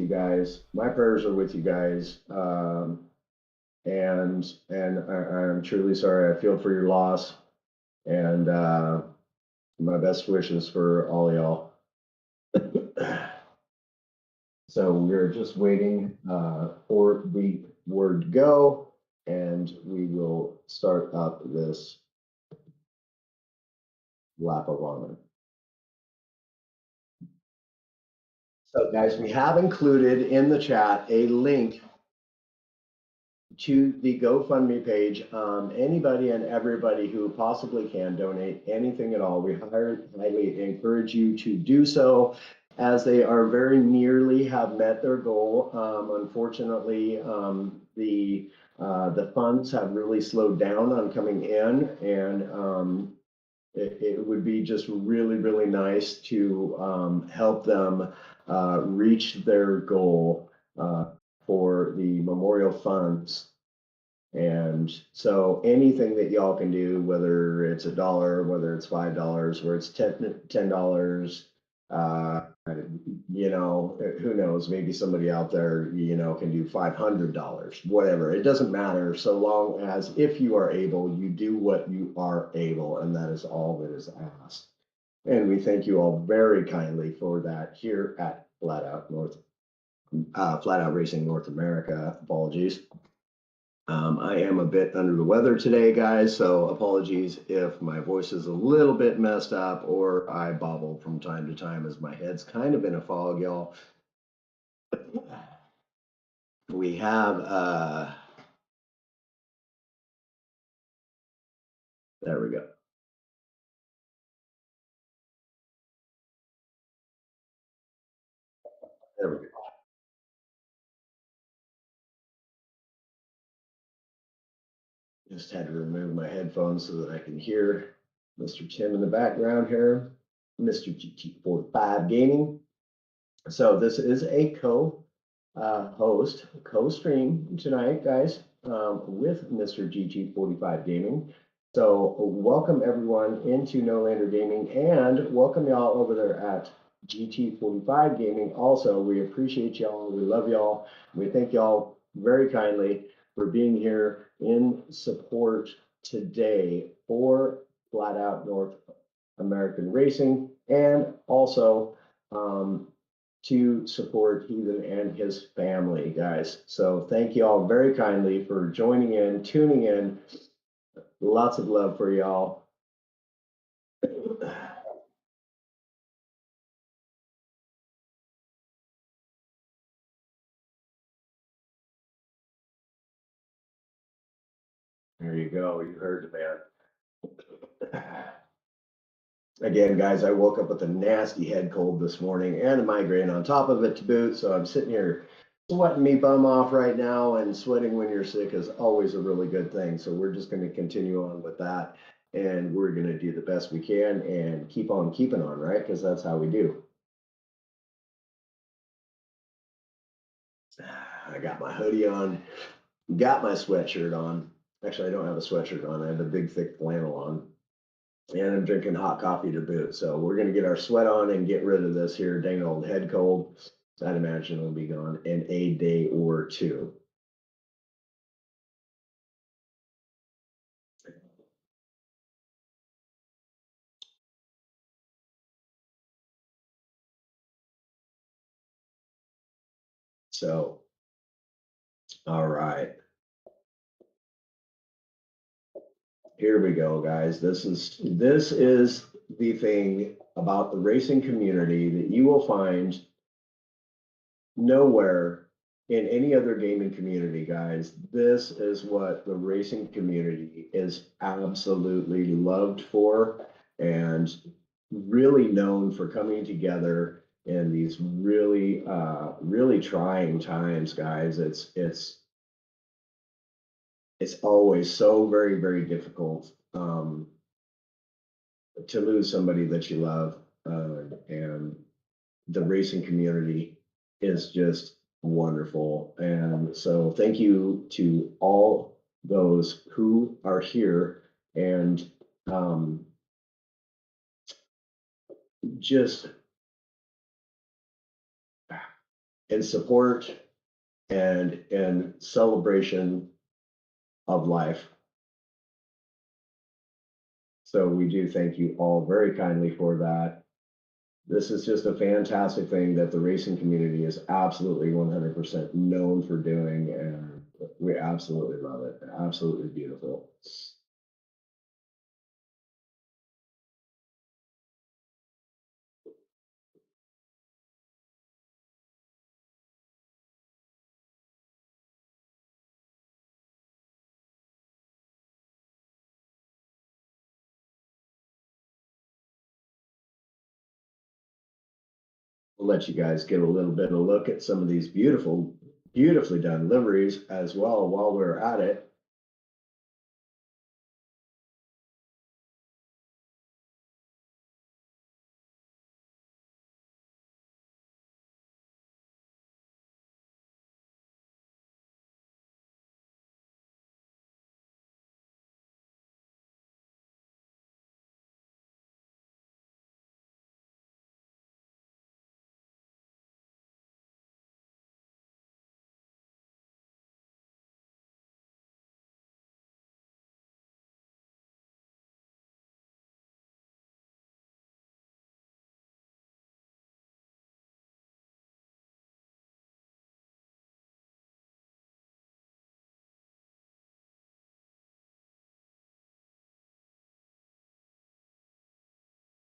you guys. My prayers are with you guys. And I'm truly sorry. I feel for your loss, and my best wishes for all y'all. So we're just waiting for the word to go, and we will start up this lap of honor. So guys, we have included in the chat a link to the GoFundMe page. Anybody and everybody who possibly can donate anything at all, we highly encourage you to do so, as they are very nearly have met their goal. Unfortunately, the funds have really slowed down on coming in, and it would be just really, really nice to help them reach their goal for the memorial funds. And so anything that y'all can do, whether it's $1, whether it's $5, whether it's $10, you know, who knows, maybe somebody out there, you know, can do $500, whatever. It doesn't matter, so long as, if you are able, you do what you are able, and that is all that is asked. And we thank you all very kindly for that here at Flat Out Racing North America. Apologies. I am a bit under the weather today, guys, so apologies if my voice is a little bit messed up or I bobble from time to time, as my head's kind of in a fog, y'all. We have there we go. There we go. Just had to remove my headphones so that I can hear Mr. Tim in the background here, Mr. GT45 Gaming. So this is a co-stream tonight, guys, with Mr. GT45 Gaming. So welcome everyone into No Lander Gaming, and welcome y'all over there at GT45 Gaming. Also, we appreciate y'all. We love y'all. We thank y'all very kindly for being here in support today for Flat Out North American Racing, and also to support Heathen and his family, guys. So thank you all very kindly for joining in, tuning in. Lots of love for y'all. There you go. You heard the man. Again, guys, I woke up with a nasty head cold this morning and a migraine on top of it to boot. So I'm sitting here sweating me bum off right now, and sweating when you're sick is always a really good thing. So we're just going to continue on with that, and we're going to do the best we can and keep on keeping on, right? Because that's how we do. I got my hoodie on, got my sweatshirt on. Actually, I don't have a sweatshirt on. I have a big, thick flannel on. And I'm drinking hot coffee to boot. So we're going to get our sweat on and get rid of this here dang old head cold. I'd imagine it'll be gone in a day or two. So, all right. Here we go, guys. This is the thing about the racing community that you will find nowhere in any other gaming community, guys. This is what the racing community is absolutely loved for, and really known for coming together in these really really trying times, guys. It's always so very, very difficult to lose somebody that you love, and the racing community is just wonderful. And so thank you to all those who are here, and just in support and in celebration of life. So we do thank you all very kindly for that. This is just a fantastic thing that the racing community is absolutely 100% known for doing, and we absolutely love it. Absolutely beautiful. We'll let you guys get a little bit of a look at some of these beautifully done liveries as well while we're at it.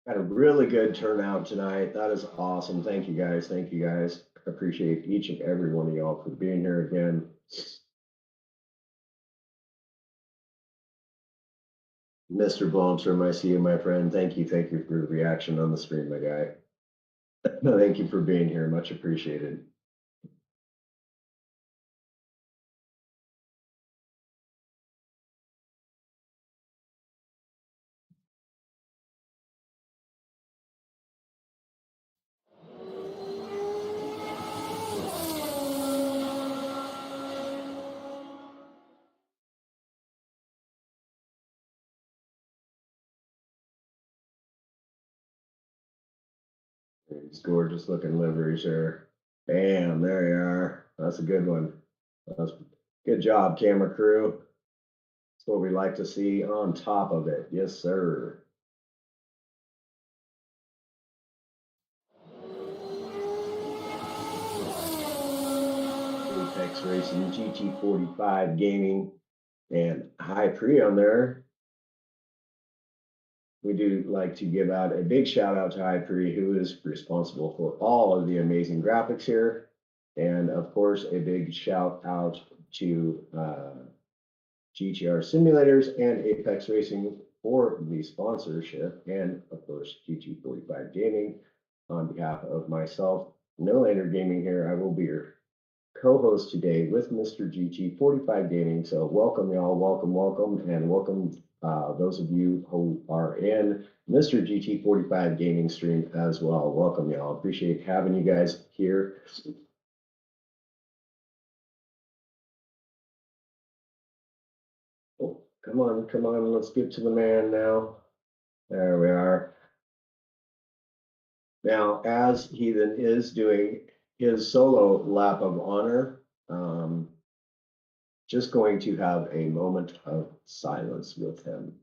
Got a really good turnout tonight. That is awesome. Thank you guys. Thank you guys. Appreciate each and every one of y'all for being here again. Mr. Blomstrom, I see you, my friend. Thank you. Thank you for the reaction on the stream, my guy. Thank you for being here. Much appreciated. These gorgeous looking liveries here. Bam, there you are. That's a good one. That's good job, camera crew. That's what we like to see on top of it. Yes, sir. Apex Racing, GT45 Gaming, and High Pre on there. We do like to give out a big shout out to High Pre, who is responsible for all of the amazing graphics here. And of course, a big shout out to GTR Simulators and Apex Racing for the sponsorship, and of course, GT45 Gaming. On behalf of myself, No Lander Gaming here, I will be your co-host today with Mr. GT45 Gaming. So welcome y'all, welcome, and welcome those of you who are in Mr. GT45 Gaming stream as well. Welcome y'all, appreciate having you guys here. Oh, come on, let's get to the man now. There we are. Now, as he then is doing his solo lap of honor, just going to have a moment of silence with him.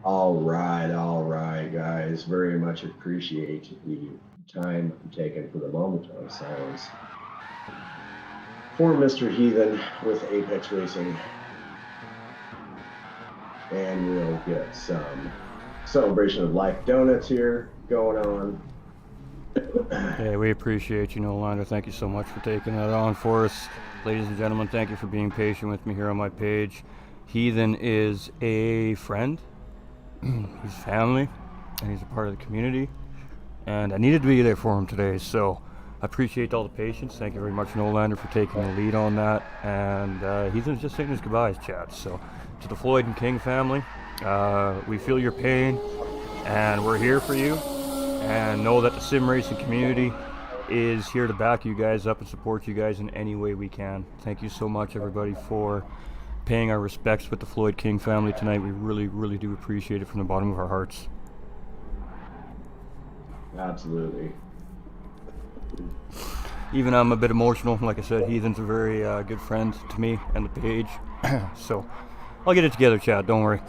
All right, guys. Very much appreciate the time taken for the moment of silence for Mr. Heathen with Apex Racing. And we'll get some celebration of life donuts here going on. Hey, we appreciate you, Nolander. Thank you so much for taking that on for us. Ladies and gentlemen, thank you for being patient with me here on my page. Heathen is a friend, he's family, and he's a part of the community. And I needed to be there for him today, so I appreciate all the patience. Thank you very much, Nolander, for taking the lead on that. And Heathen's just saying his goodbyes, chat. So to the Floyd and King family, we feel your pain, and we're here for you. And know that the sim racing community is here to back you guys up and support you guys in any way we can. Thank you so much, everybody, for paying our respects with the Floyd King family tonight. We really, really do appreciate it from the bottom of our hearts. Absolutely. Even I'm a bit emotional. Like I said, Heathen's a very good friend to me and the page. So I'll get it together, chat. Don't worry.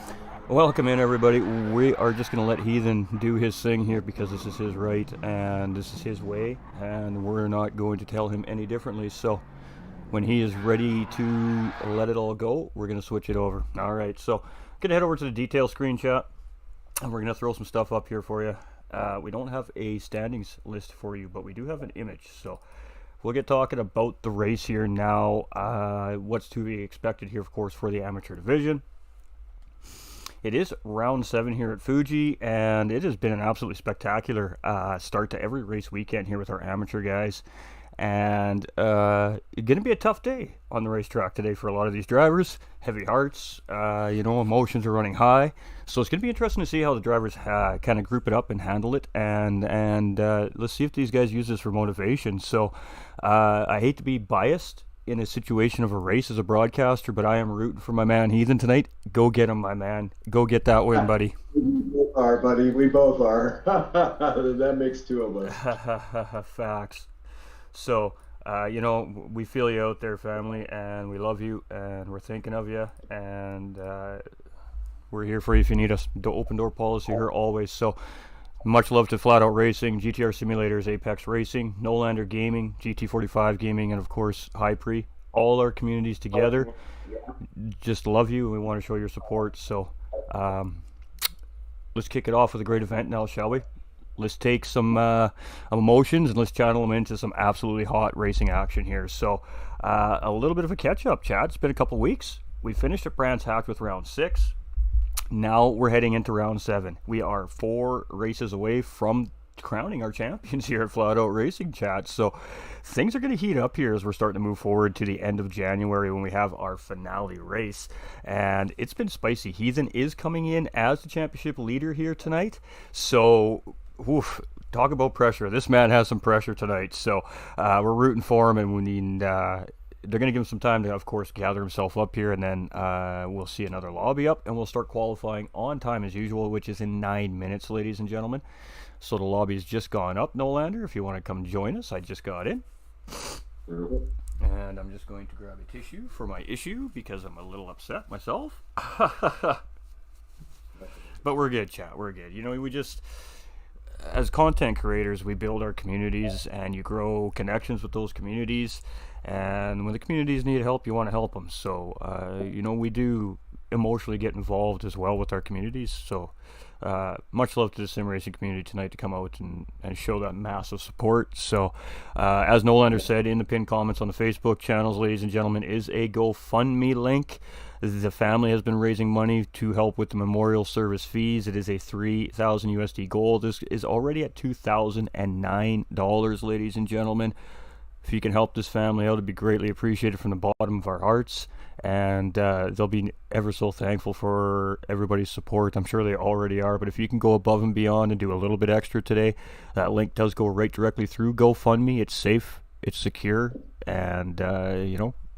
Welcome in, everybody. We are just going to let Heathen do his thing here because this is his right and this is his way, and we're not going to tell him any differently. So when he is ready to let it all go, we're going to switch it over. All right, so I'm going to head over to the detail screen, chat, and we're going to throw some stuff up here for you. We don't have a standings list for you, but we do have an image. So we'll get talking about the race here now. What's to be expected here, of course, for the amateur division. It is round 7 here at Fuji, and it has been an absolutely spectacular start to every race weekend here with our amateur guys. And it's going to be a tough day on the racetrack today for a lot of these drivers. Heavy hearts, emotions are running high. So it's going to be interesting to see how the drivers kind of group it up and handle it. And let's see if these guys use this for motivation. So I hate to be biased in a situation of a race as a broadcaster, but I am rooting for my man Heathen tonight. Go get him, my man. Go get that win, buddy. We both are, buddy. We both are. That makes 2 of us. Facts. So, we feel you out there, family, and we love you, and we're thinking of you, and we're here for you if you need us. The open door policy here always. So, much love to Flat Out Racing, GTR Simulators, Apex Racing, Nolander Gaming, GT45 Gaming, and of course, High Pre. All our communities together. Just love you, and we want to show your support. So, let's kick it off with a great event now, shall we? Let's take some emotions and let's channel them into some absolutely hot racing action here. So, a little bit of a catch-up, chat. It's been a couple weeks. We finished at Brands Hatch with round 6. Now we're heading into round 7. We are 4 races away from crowning our champions here at Flat Out Racing, chat. So things are going to heat up here as we're starting to move forward to the end of January when we have our finale race. And it's been spicy. Heathen is coming in as the championship leader here tonight. So, talk about pressure. This man has some pressure tonight. So we're rooting for him, and we need... they're going to give him some time to, of course, gather himself up here, and then we'll see another lobby up, and we'll start qualifying on time as usual, which is in 9 minutes, ladies and gentlemen. So the lobby's just gone up, Nolander. If you want to come join us, I just got in. And I'm just going to grab a tissue for my issue because I'm a little upset myself. But we're good, chat. We're good. We just... As content creators, we build our communities, and you grow connections with those communities. And when the communities need help, you want to help them. So, we do emotionally get involved as well with our communities. So, much love to the sim racing community tonight to come out and show that massive support. So, as Nolander said in the pinned comments on the Facebook channels, ladies and gentlemen, is a GoFundMe link. The family has been raising money to help with the memorial service fees. It is a 3,000 USD goal. This is already at $2,009, ladies and gentlemen. If you can help this family out, it'd be greatly appreciated from the bottom of our hearts. And they'll be ever so thankful for everybody's support. I'm sure they already are. But if you can go above and beyond and do a little bit extra today, that link does go right directly through GoFundMe. It's safe, it's secure, and,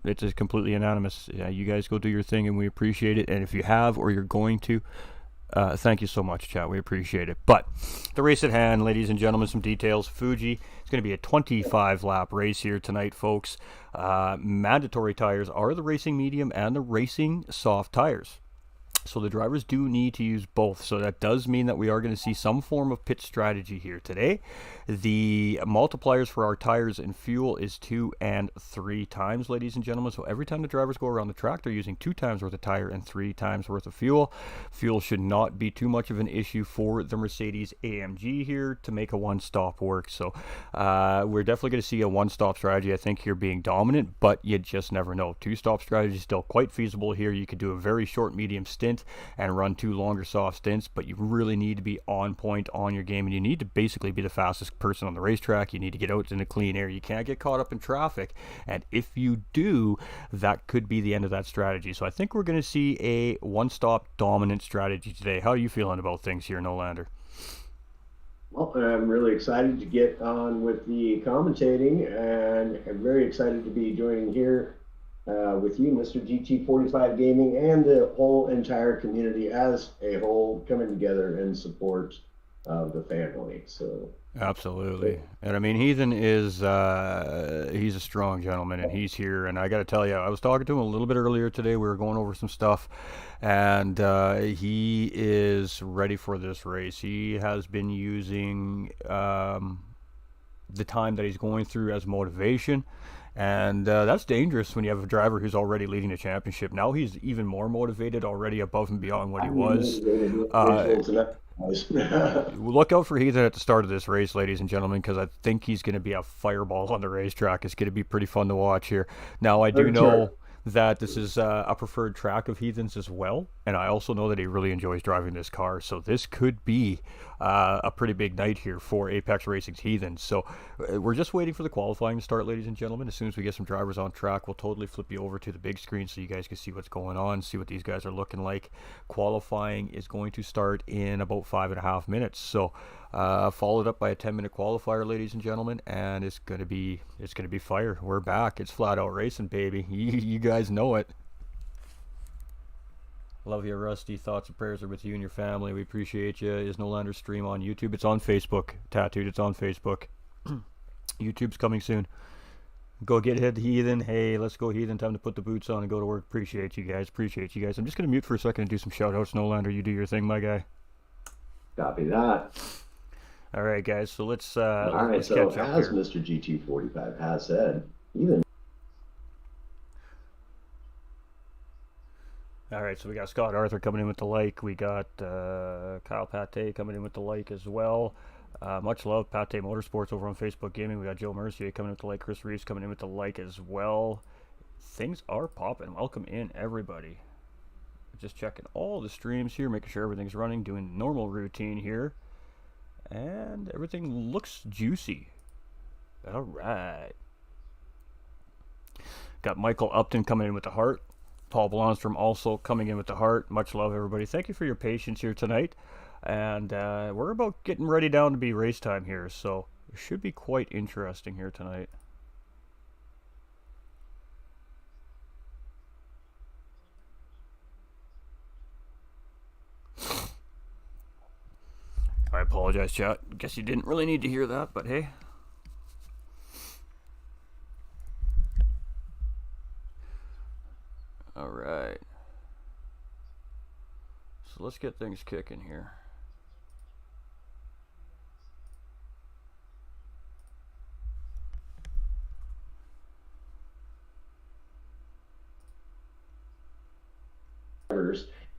it's just completely anonymous. You guys go do your thing, and we appreciate it. And if you have or you're going to, thank you so much, chat. We appreciate it. But the race at hand, ladies and gentlemen, some details. Fuji, it's going to be a 25-lap race here tonight, folks. Mandatory tires are the racing medium and the racing soft tires. So the drivers do need to use both. So that does mean that we are going to see some form of pit strategy here today. The multipliers for our tires and fuel is 2 and 3 times, ladies and gentlemen. So every time the drivers go around the track, they're using 2 times worth of tire and 3 times worth of fuel. Fuel should not be too much of an issue for the Mercedes AMG here to make a one-stop work. So we're definitely going to see a one-stop strategy, I think, here being dominant, but you just never know. Two-stop strategy is still quite feasible here. You could do a very short, medium stint and run 2 longer soft stints, but you really need to be on point on your game, and you need to basically be the fastest person on the racetrack. You need to get out in the clean air. You can't get caught up in traffic, and if you do, that could be the end of that strategy. So I think we're going to see a one-stop dominant strategy today. How are you feeling about things here, Nolander? Well, I'm really excited to get on with the commentating, and I'm very excited to be joining here with you, Mr. GT45 Gaming, and the whole entire community as a whole coming together in support of the family. So absolutely. And I mean, Heathen is he's a strong gentleman, and he's here. And I got to tell you, I was talking to him a little bit earlier today. We were going over some stuff, and he is ready for this race. He has been using the time that he's going through as motivation. And that's dangerous when you have a driver who's already leading the championship. Now he's even more motivated, already above and beyond what he was. Look out for Heathen at the start of this race, ladies and gentlemen, because I think he's going to be a fireball on the racetrack. It's going to be pretty fun to watch here. Now, I do know that this is a preferred track of Heathen's as well, and I also know that he really enjoys driving this car, so this could be a pretty big night here for Apex Racing's Heathen. So we're just waiting for the qualifying to start, ladies and gentlemen. As soon as we get some drivers on track, we'll totally flip you over to the big screen so you guys can see what's going on, see what these guys are looking like. Qualifying is going to start in about 5.5 minutes, so followed up by a 10-minute qualifier, ladies and gentlemen, and it's gonna be fire. We're back. It's flat out racing, baby. You guys know it. Love you, Rusty. Thoughts and prayers are with you and your family. We appreciate you. Is Nolander stream on YouTube? It's on Facebook. Tattooed. It's on Facebook. YouTube's coming soon. Go get ahead, Heathen. Hey, let's go, Heathen. Time to put the boots on and go to work. Appreciate you guys. Appreciate you guys. I'm just gonna mute for a second and do some shout outs. Nolander, you do your thing, my guy. Copy that. All right, guys. So let's all right. let's So catch up as here. Mr. GT45 has said, even. All right, so we got Scott Arthur coming in with the like. We got Kyle Pate coming in with the like as well. Much love, Pate Motorsports over on Facebook Gaming. We got Joe Mercier coming in with the like. Chris Reeves coming in with the like as well. Things are popping. Welcome in, everybody. Just checking all the streams here, making sure everything's running, doing normal routine here. And everything looks juicy. All right. Got Michael Upton coming in with the heart. Paul Blomstrom also coming in with the heart. Much love, everybody. Thank you for your patience here tonight. And we're about getting ready down to be race time here, so it should be quite interesting here tonight. I apologize, chat. Guess you didn't really need to hear that, but hey. All right. So let's get things kicking here.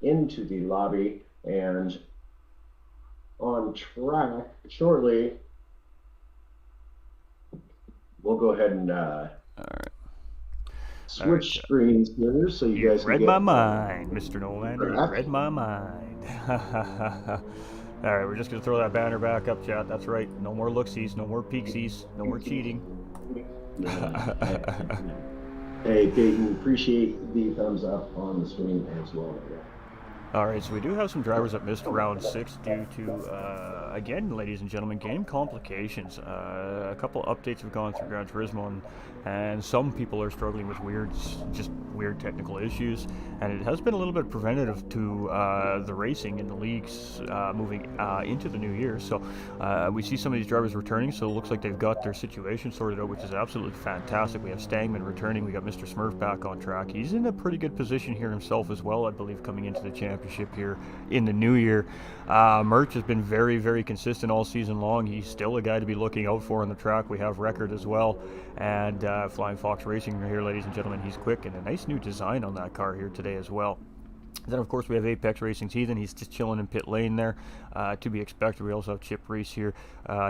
Into the lobby and on track shortly. We'll go ahead and all right. Switch screens here so you guys read can my mind, Mr. Nolander. You read my mind. All right, we're just going to throw that banner back up, chat. That's right. No more looksies, no more peeksies, no more cheating. Hey, Peyton, appreciate the thumbs up on the screen as well. All right, so we do have some drivers that missed round 6 due to, again, ladies and gentlemen, game complications. A couple updates have gone through Gran Turismo, and some people are struggling with just weird technical issues, and it has been a little bit preventative to the racing in the leagues moving into the new year. So we see some of these drivers returning, so it looks like they've got their situation sorted out, which is absolutely fantastic. We have Stangman returning. We got Mr. Smurf back on track. He's in a pretty good position here himself as well, I believe, coming into the championship here in the new year. Merch has been very, very consistent all season long. He's still a guy to be looking out for on the track. We have Record as well, and Flying Fox Racing here, ladies and gentlemen. He's quick, and a nice new design on that car here today as well. Then, of course, we have Apex Racing's Heathen. He's just chilling in pit lane there, to be expected. We also have Chip Reese here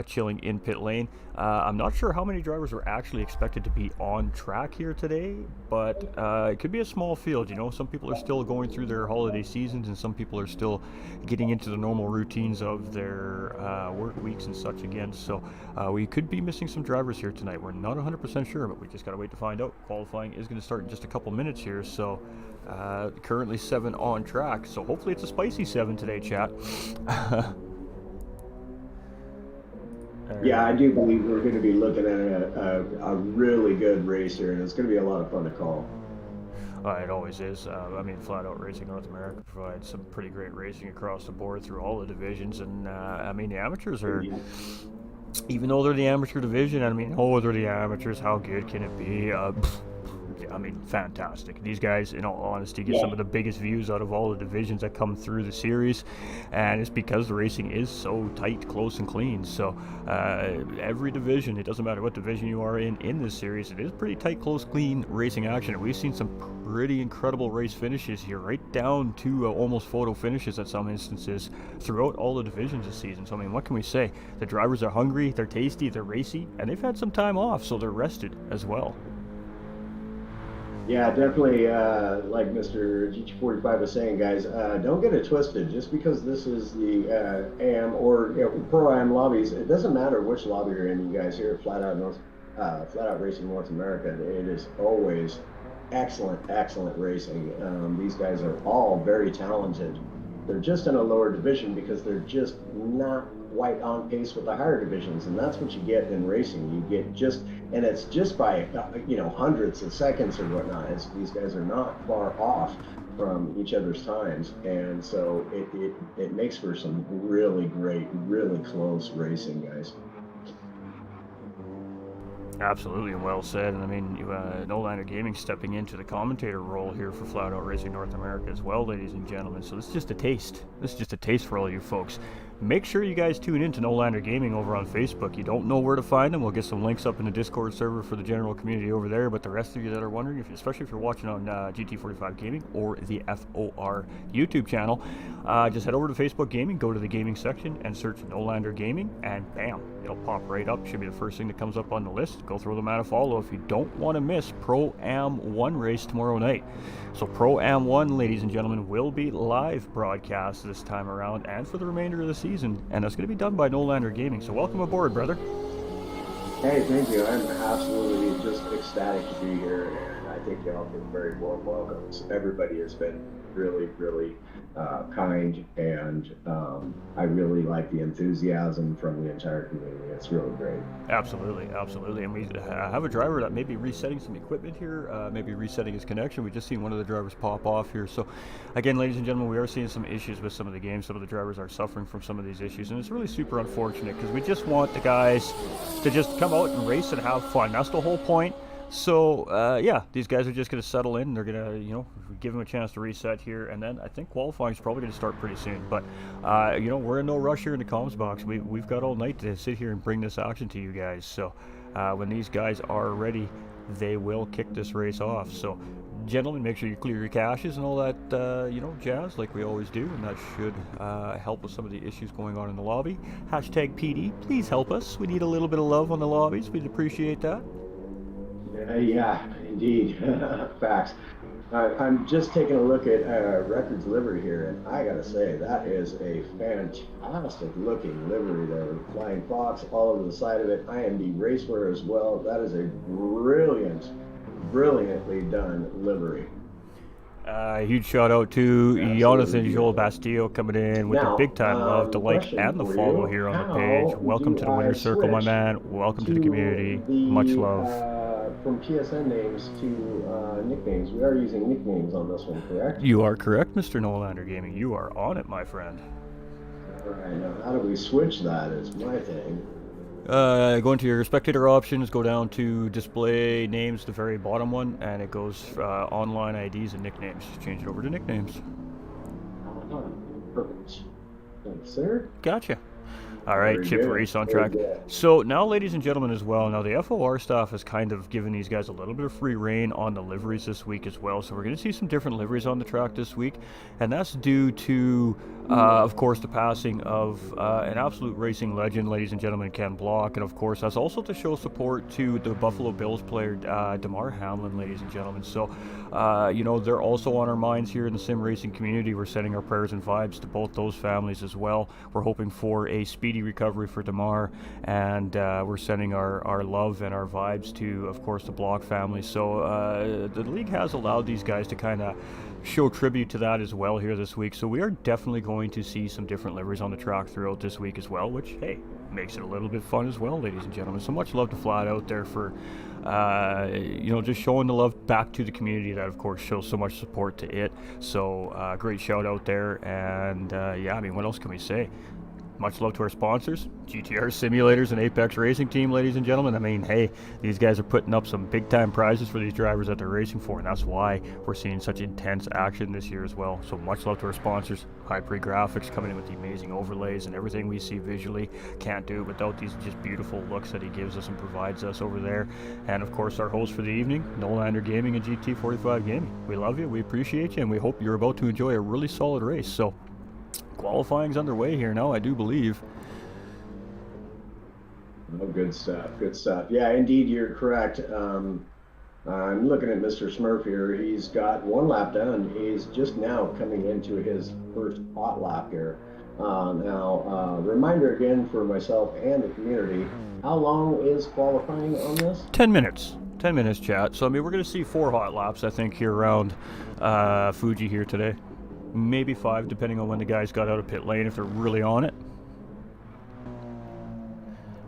chilling in pit lane. I'm not sure how many drivers are actually expected to be on track here today, but it could be a small field. You know, some people are still going through their holiday seasons, and some people are still getting into the normal routines of their work weeks and such again. So we could be missing some drivers here tonight. We're not 100% sure, but we just got to wait to find out. Qualifying is going to start in just a couple minutes here, so currently 7 on track, so hopefully it's a spicy 7 today, chat. Yeah, I do believe we're going to be looking at a really good race here, and it's going to be a lot of fun to call. It always is. I mean, Flat Out Racing North America provides some pretty great racing across the board through all the divisions, and I mean, the amateurs are, even though they're the amateur division, I mean, oh, they're the amateurs, how good can it be? I mean, fantastic. These guys, in all honesty, get some of the biggest views out of all the divisions that come through the series, and it's because the racing is so tight, close, and clean. So every division, it doesn't matter what division you are in this series, it is pretty tight, close, clean racing action. And we've seen some pretty incredible race finishes here, right down to almost photo finishes at some instances throughout all the divisions this season. So I mean, what can we say? The drivers are hungry, they're tasty, they're racy, and they've had some time off, so they're rested as well. Yeah, definitely. Like Mr. GT45 was saying, guys, don't get it twisted. Just because this is the AM or Pro AM lobbies, it doesn't matter which lobby you're in. You guys here at Flat Out Racing North America, it is always excellent racing. These guys are all very talented. They're just in a lower division because they're just not quite on pace with the higher divisions, and that's what you get in racing. You get just, and it's just by hundredths of seconds or whatnot. These guys are not far off from each other's times, and so it makes for some really great, really close racing, guys. Absolutely, well said. And I mean, No Lander Gaming stepping into the commentator role here for Flat Out Racing North America as well, ladies and gentlemen. So this is just a taste. This is just a taste for all you folks. Make sure you guys tune in to No Lander Gaming over on Facebook. You don't know where to find them, we'll get some links up in the Discord server for the general community over there. But the rest of you that are wondering, especially if you're watching on GT45 Gaming or the FOR YouTube channel, just head over to Facebook Gaming, go to the gaming section and search No Lander Gaming, and bam, it'll pop right up. Should be the first thing that comes up on the list. Go throw them out a follow if you don't want to miss Pro Am 1 race tomorrow night. So Pro Am 1, ladies and gentlemen, will be live broadcast this time around and for the remainder of the season, and that's going to be done by No Lander Gaming. So welcome aboard, brother. Hey, thank you. I'm absolutely just ecstatic to be here, and I think y'all been very warm welcomes. Everybody has been really kind, and I really like the enthusiasm from the entire community. It's really great. Absolutely, and we have a driver that may be resetting some equipment here, maybe resetting his connection. We just seen one of the drivers pop off here. So again, ladies and gentlemen, we are seeing some issues with some of the games. Some of the drivers are suffering from some of these issues, and it's really super unfortunate because we just want the guys to just come out and race and have fun. That's the whole point. So yeah, these guys are just going to settle in. They're going to, give them a chance to reset here, and then I think qualifying is probably going to start pretty soon. But we're in no rush here in the comms box. We've got all night to sit here and bring this action to you guys. So when these guys are ready, they will kick this race off. So gentlemen, make sure you clear your caches and all that jazz like we always do, and that should help with some of the issues going on in the lobby. Hashtag PD, please help us. We need a little bit of love on the lobbies. We'd appreciate that. Yeah, indeed. Facts. I'm just taking a look at Record's livery here, and I gotta say, that is a fantastic looking livery there. Flying Fox all over the side of it. IMD Racewear as well. That is a brilliantly done livery. Huge shout out to Absolutely Jonathan Joel beautiful. Bastillo coming in with the Now, big time love, the like, question and the for follow you. here on the page. How Welcome do to the I winner's circle, my switch man. Welcome to the community. to Much the, love. from TSN names to nicknames? We are using nicknames on this one, correct? You are correct, Mr. Nolander Gaming. You are on it, my friend. All right, now how do we switch that is my thing. Go into your spectator options, go down to display names, the very bottom one, and it goes online IDs and nicknames. Change it over to nicknames. Perfect. Thanks, sir. Gotcha. All right, Very Chip good. Race on Very track. good. So now, ladies and gentlemen, as well, now the FOR staff has kind of given these guys a little bit of free reign on the liveries this week as well. So we're going to see some different liveries on the track this week, and that's due to, of course, the passing of an absolute racing legend, ladies and gentlemen, Ken Block, and of course that's also to show support to the Buffalo Bills player Damar Hamlin, ladies and gentlemen. So, you know, they're also on our minds here in the sim racing community. We're sending our prayers and vibes to both those families as well. We're hoping for a speedy recovery for Damar, and we're sending our love and our vibes to, of course, the Block family. So the league has allowed these guys to kind of show tribute to that as well here this week. So we are definitely going to see some different liveries on the track throughout this week as well, which, hey, makes it a little bit fun as well, ladies and gentlemen. So much love to Flat out there for you know, just showing the love back to the community that, of course, shows so much support to it. So great shout out there, and yeah, I mean, what else can we say? Much love to our sponsors, GTR Simulators and Apex Racing Team, ladies and gentlemen. I mean, hey, these guys are putting up some big-time prizes for these drivers that they're racing for, and that's why we're seeing such intense action this year as well. So much love to our sponsors. Hyper Graphics coming in with the amazing overlays and everything we see visually. Can't do it without these just beautiful looks that he gives us and provides us over there. And, of course, our host for the evening, Nolander Gaming and GT45 Gaming. We love you, we appreciate you, and we hope you're about to enjoy a really solid race. So qualifying's underway here now, I do believe. Oh, good stuff. Good stuff. Yeah, indeed, you're correct. I'm looking at Mr. Smurf here. He's got one lap done. He's just now coming into his first hot lap here. Now, reminder again for myself and the community, how long is qualifying on this? 10 minutes. 10 minutes, chat. So, I mean, we're going to see 4 hot laps, I think, here around Fuji here today. Maybe 5, depending on when the guys got out of pit lane, if they're really on it.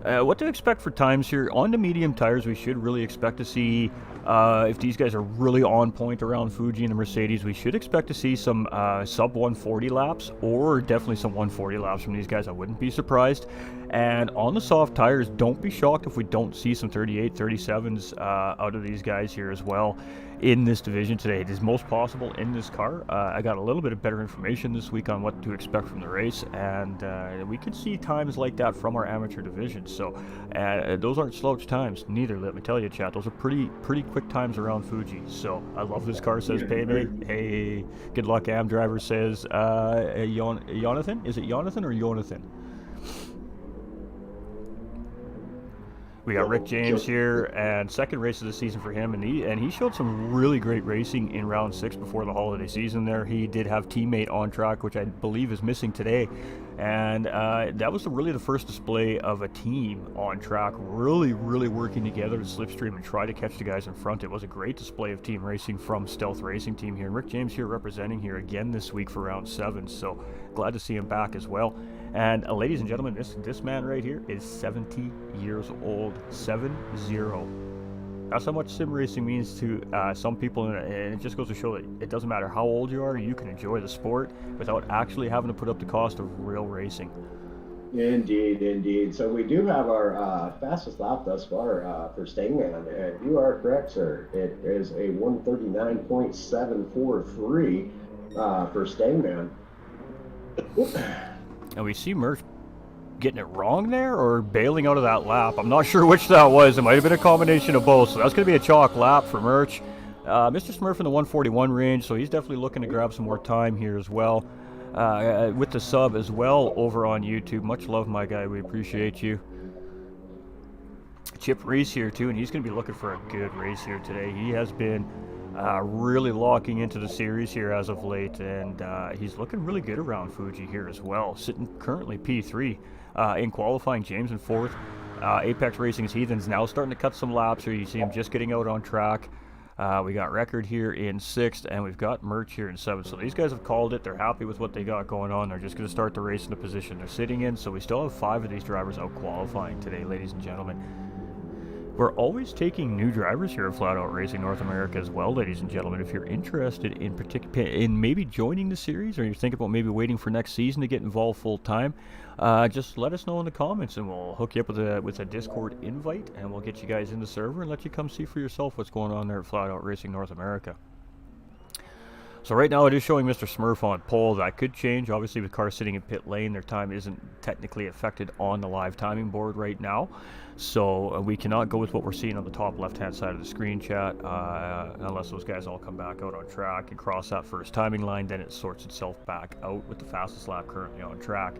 What to expect for times here? On the medium tires, we should really expect to see, if these guys are really on point around Fuji and the Mercedes, we should expect to see some sub 140 laps, or definitely some 140 laps from these guys. I wouldn't be surprised. And on the soft tires, don't be shocked if we don't see some 38, 37s out of these guys here as well in this division today. It is most possible in this car. I got a little bit of better information this week on what to expect from the race, and we could see times like that from our amateur division. So those aren't slouch times, neither, let me tell you, chat. Those are pretty quick times around Fuji. So I love this car, says Pay Me. Hey, good luck, Am Driver says Jonathan? Is it Jonathan or Jonathan? We got Rick James here, and second race of the season for him, and he showed some really great racing in round 6 before the holiday season there. He did have teammate on track, which I believe is missing today, and that was really the first display of a team on track really working together to slipstream and try to catch the guys in front. It was a great display of team racing from Stealth Racing Team here, and Rick James here representing here again this week for round 7, so glad to see him back as well. And ladies and gentlemen, this man right here is 70 years old. 70. That's how much sim racing means to some people, and it just goes to show that it doesn't matter how old you are, you can enjoy the sport without actually having to put up the cost of real racing. Indeed. So we do have our fastest lap thus far for Stangman, and you are correct, sir. It is a 139.743 for Stangman. And we see Murph getting it wrong there or bailing out of that lap. I'm not sure which that was. It might have been a combination of both. So that's going to be a chalk lap for Murch. Mr. Smurf in the 141 range, so he's definitely looking to grab some more time here as well. With the sub as well over on YouTube. Much love, my guy. We appreciate you. Chip Reese here too, and he's going to be looking for a good race here today. He has been really locking into the series here as of late, and he's looking really good around Fuji here as well, sitting currently P3 in qualifying. James in 4th. Apex Racing's Heathens now starting to cut some laps here. You see him just getting out on track. We got Record here in 6th, and we've got Merch here in 7th. So these guys have called it. They're happy with what they got going on. They're just going to start the race in the position they're sitting in. So we still have 5 of these drivers out qualifying today, ladies and gentlemen. We're always taking new drivers here at Flat Out Racing North America as well, ladies and gentlemen. If you're interested in maybe joining the series, or you're thinking about maybe waiting for next season to get involved full time, just let us know in the comments, and we'll hook you up with a Discord invite, and we'll get you guys in the server and let you come see for yourself what's going on there at Flat Out Racing North America. So right now it is showing Mr. Smurf on pole. That could change. Obviously with cars sitting in pit lane, their time isn't technically affected on the live timing board right now. So we cannot go with what we're seeing on the top left-hand side of the screen, chat, unless those guys all come back out on track and cross that first timing line. Then it sorts itself back out with the fastest lap currently on track.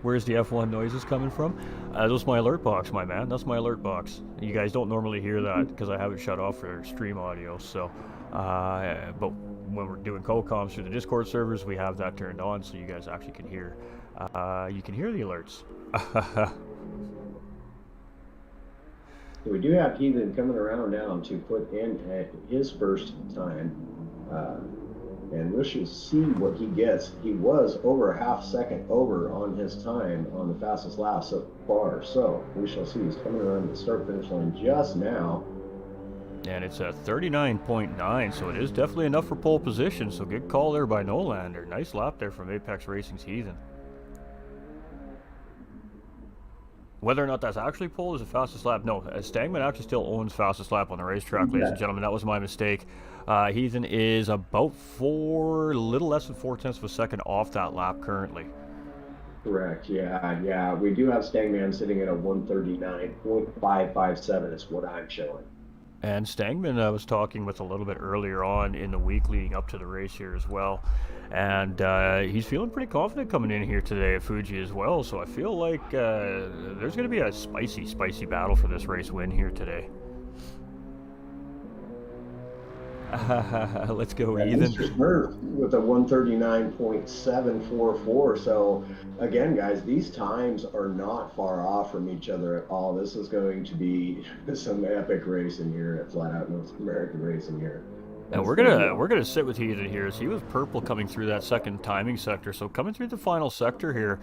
Where's the F1 noises coming from? That's my alert box, my man. That's my alert box. You guys don't normally hear that because I have it shut off for stream audio. So, but when we're doing co-coms through the Discord servers, we have that turned on so you guys actually can hear. You can hear the alerts. We do have Heathen coming around now to put in his first time, and we shall see what he gets. He was over a half second over on his time on the fastest lap so far, so we shall see. He's coming around the start-finish line just now. And it's a 39.9, so it is definitely enough for pole position, so good call there by Nolander. Nice lap there from Apex Racing's Heathen. Whether or not that's actually pole is the fastest lap, no. Stangman actually still owns fastest lap on the racetrack, ladies and gentlemen. That was my mistake. Heathen is about little less than 4/10 of a second off that lap currently. Correct, yeah. We do have Stangman sitting at a 139.557 is what I'm showing. And Stangman I was talking with a little bit earlier on in the week leading up to the race here as well. And he's feeling pretty confident coming in here today at Fuji as well. So I feel like there's going to be a spicy battle for this race win here today. Let's go, Ethan. Mr. Smurf with a 139.744. So again, guys, these times are not far off from each other at all. This is going to be some epic racing here at Flat Out North America Racing here. And we're gonna sit with Heathen here. So he was purple coming through that second timing sector. So coming through the final sector here,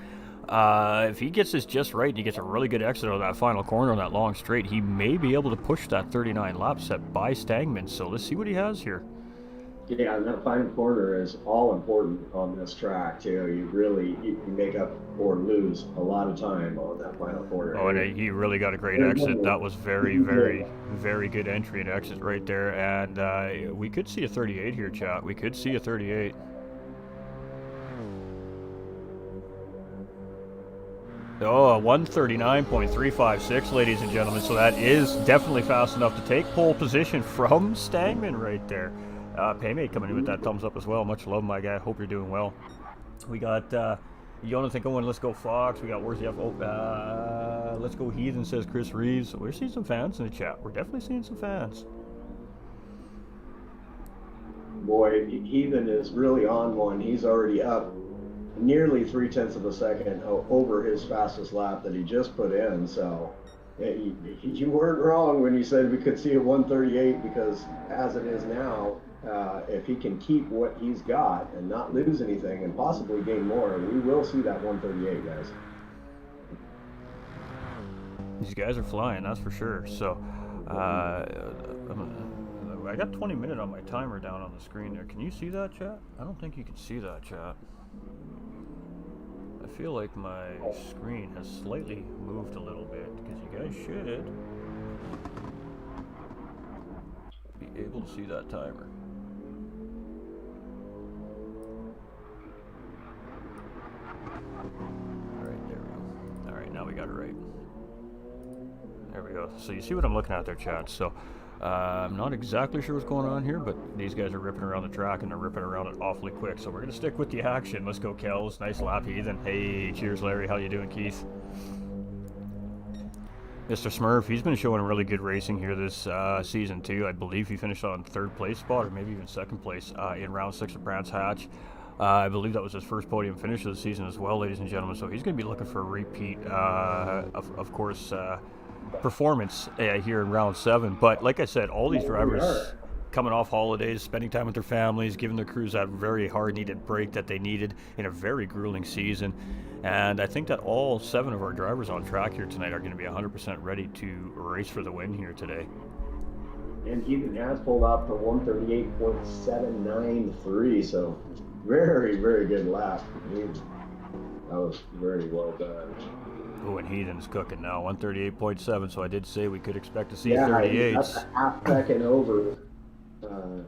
if he gets this just right and he gets a really good exit out of that final corner on that long straight, he may be able to push that 39 lap set by Stangman. So let's see what he has here. Yeah, and that final corner is all important on this track too. You make up or lose a lot of time on that final corner. Oh, and he really got a great exit. That was very good entry and exit right there. And we could see a 38 here, chat. We could see a 38. Oh, 139.356, ladies and gentlemen. So that is definitely fast enough to take pole position from Stangman right there. Paymate coming in with that thumbs up as well. Much love, my guy. Hope you're doing well. We got Jonathan going, let's go Fox. We got where's the F? Let's go Heathen, says Chris Reeves. So we're seeing some fans in the chat. We're definitely seeing some fans. Boy, Heathen is really on one. He's already up nearly 0.3 of a second over his fastest lap that he just put in. So you weren't wrong when you said we could see a 138, because as it is now, if he can keep what he's got and not lose anything and possibly gain more, we will see that 138, guys. These guys are flying, that's for sure. So I got 20 minutes on my timer down on the screen there. Can you see that, chat? I don't think you can see that, chat. I feel like my screen has slightly moved a little bit, because you guys should be able to see that timer. Alright, there we go. Alright, now we got it right. There we go. So you see what I'm looking at there, chat. So I'm not exactly sure what's going on here, but these guys are ripping around the track, and they're ripping around it awfully quick. So we're going to stick with the action. Let's go, Kells. Nice lap, Heathen. Hey, cheers, Larry. How you doing, Keith? Mr. Smurf, he's been showing really good racing here this season, too. I believe he finished on 3rd place spot, or maybe even 2nd place in round 6 of Brands Hatch. I believe that was his first podium finish of the season as well, ladies and gentlemen. So he's going to be looking for a repeat, of course, performance here in round 7. But like I said, all these drivers coming off holidays, spending time with their families, giving their crews that very hard needed break that they needed in a very grueling season. And I think that all 7 of our drivers on track here tonight are going to be 100% ready to race for the win here today. And Heathen has pulled out for 138.793, so very, very good lap. That was very well done. Oh, and Heathen's cooking now, 138.7, so I did say we could expect to see 38. That's a half second over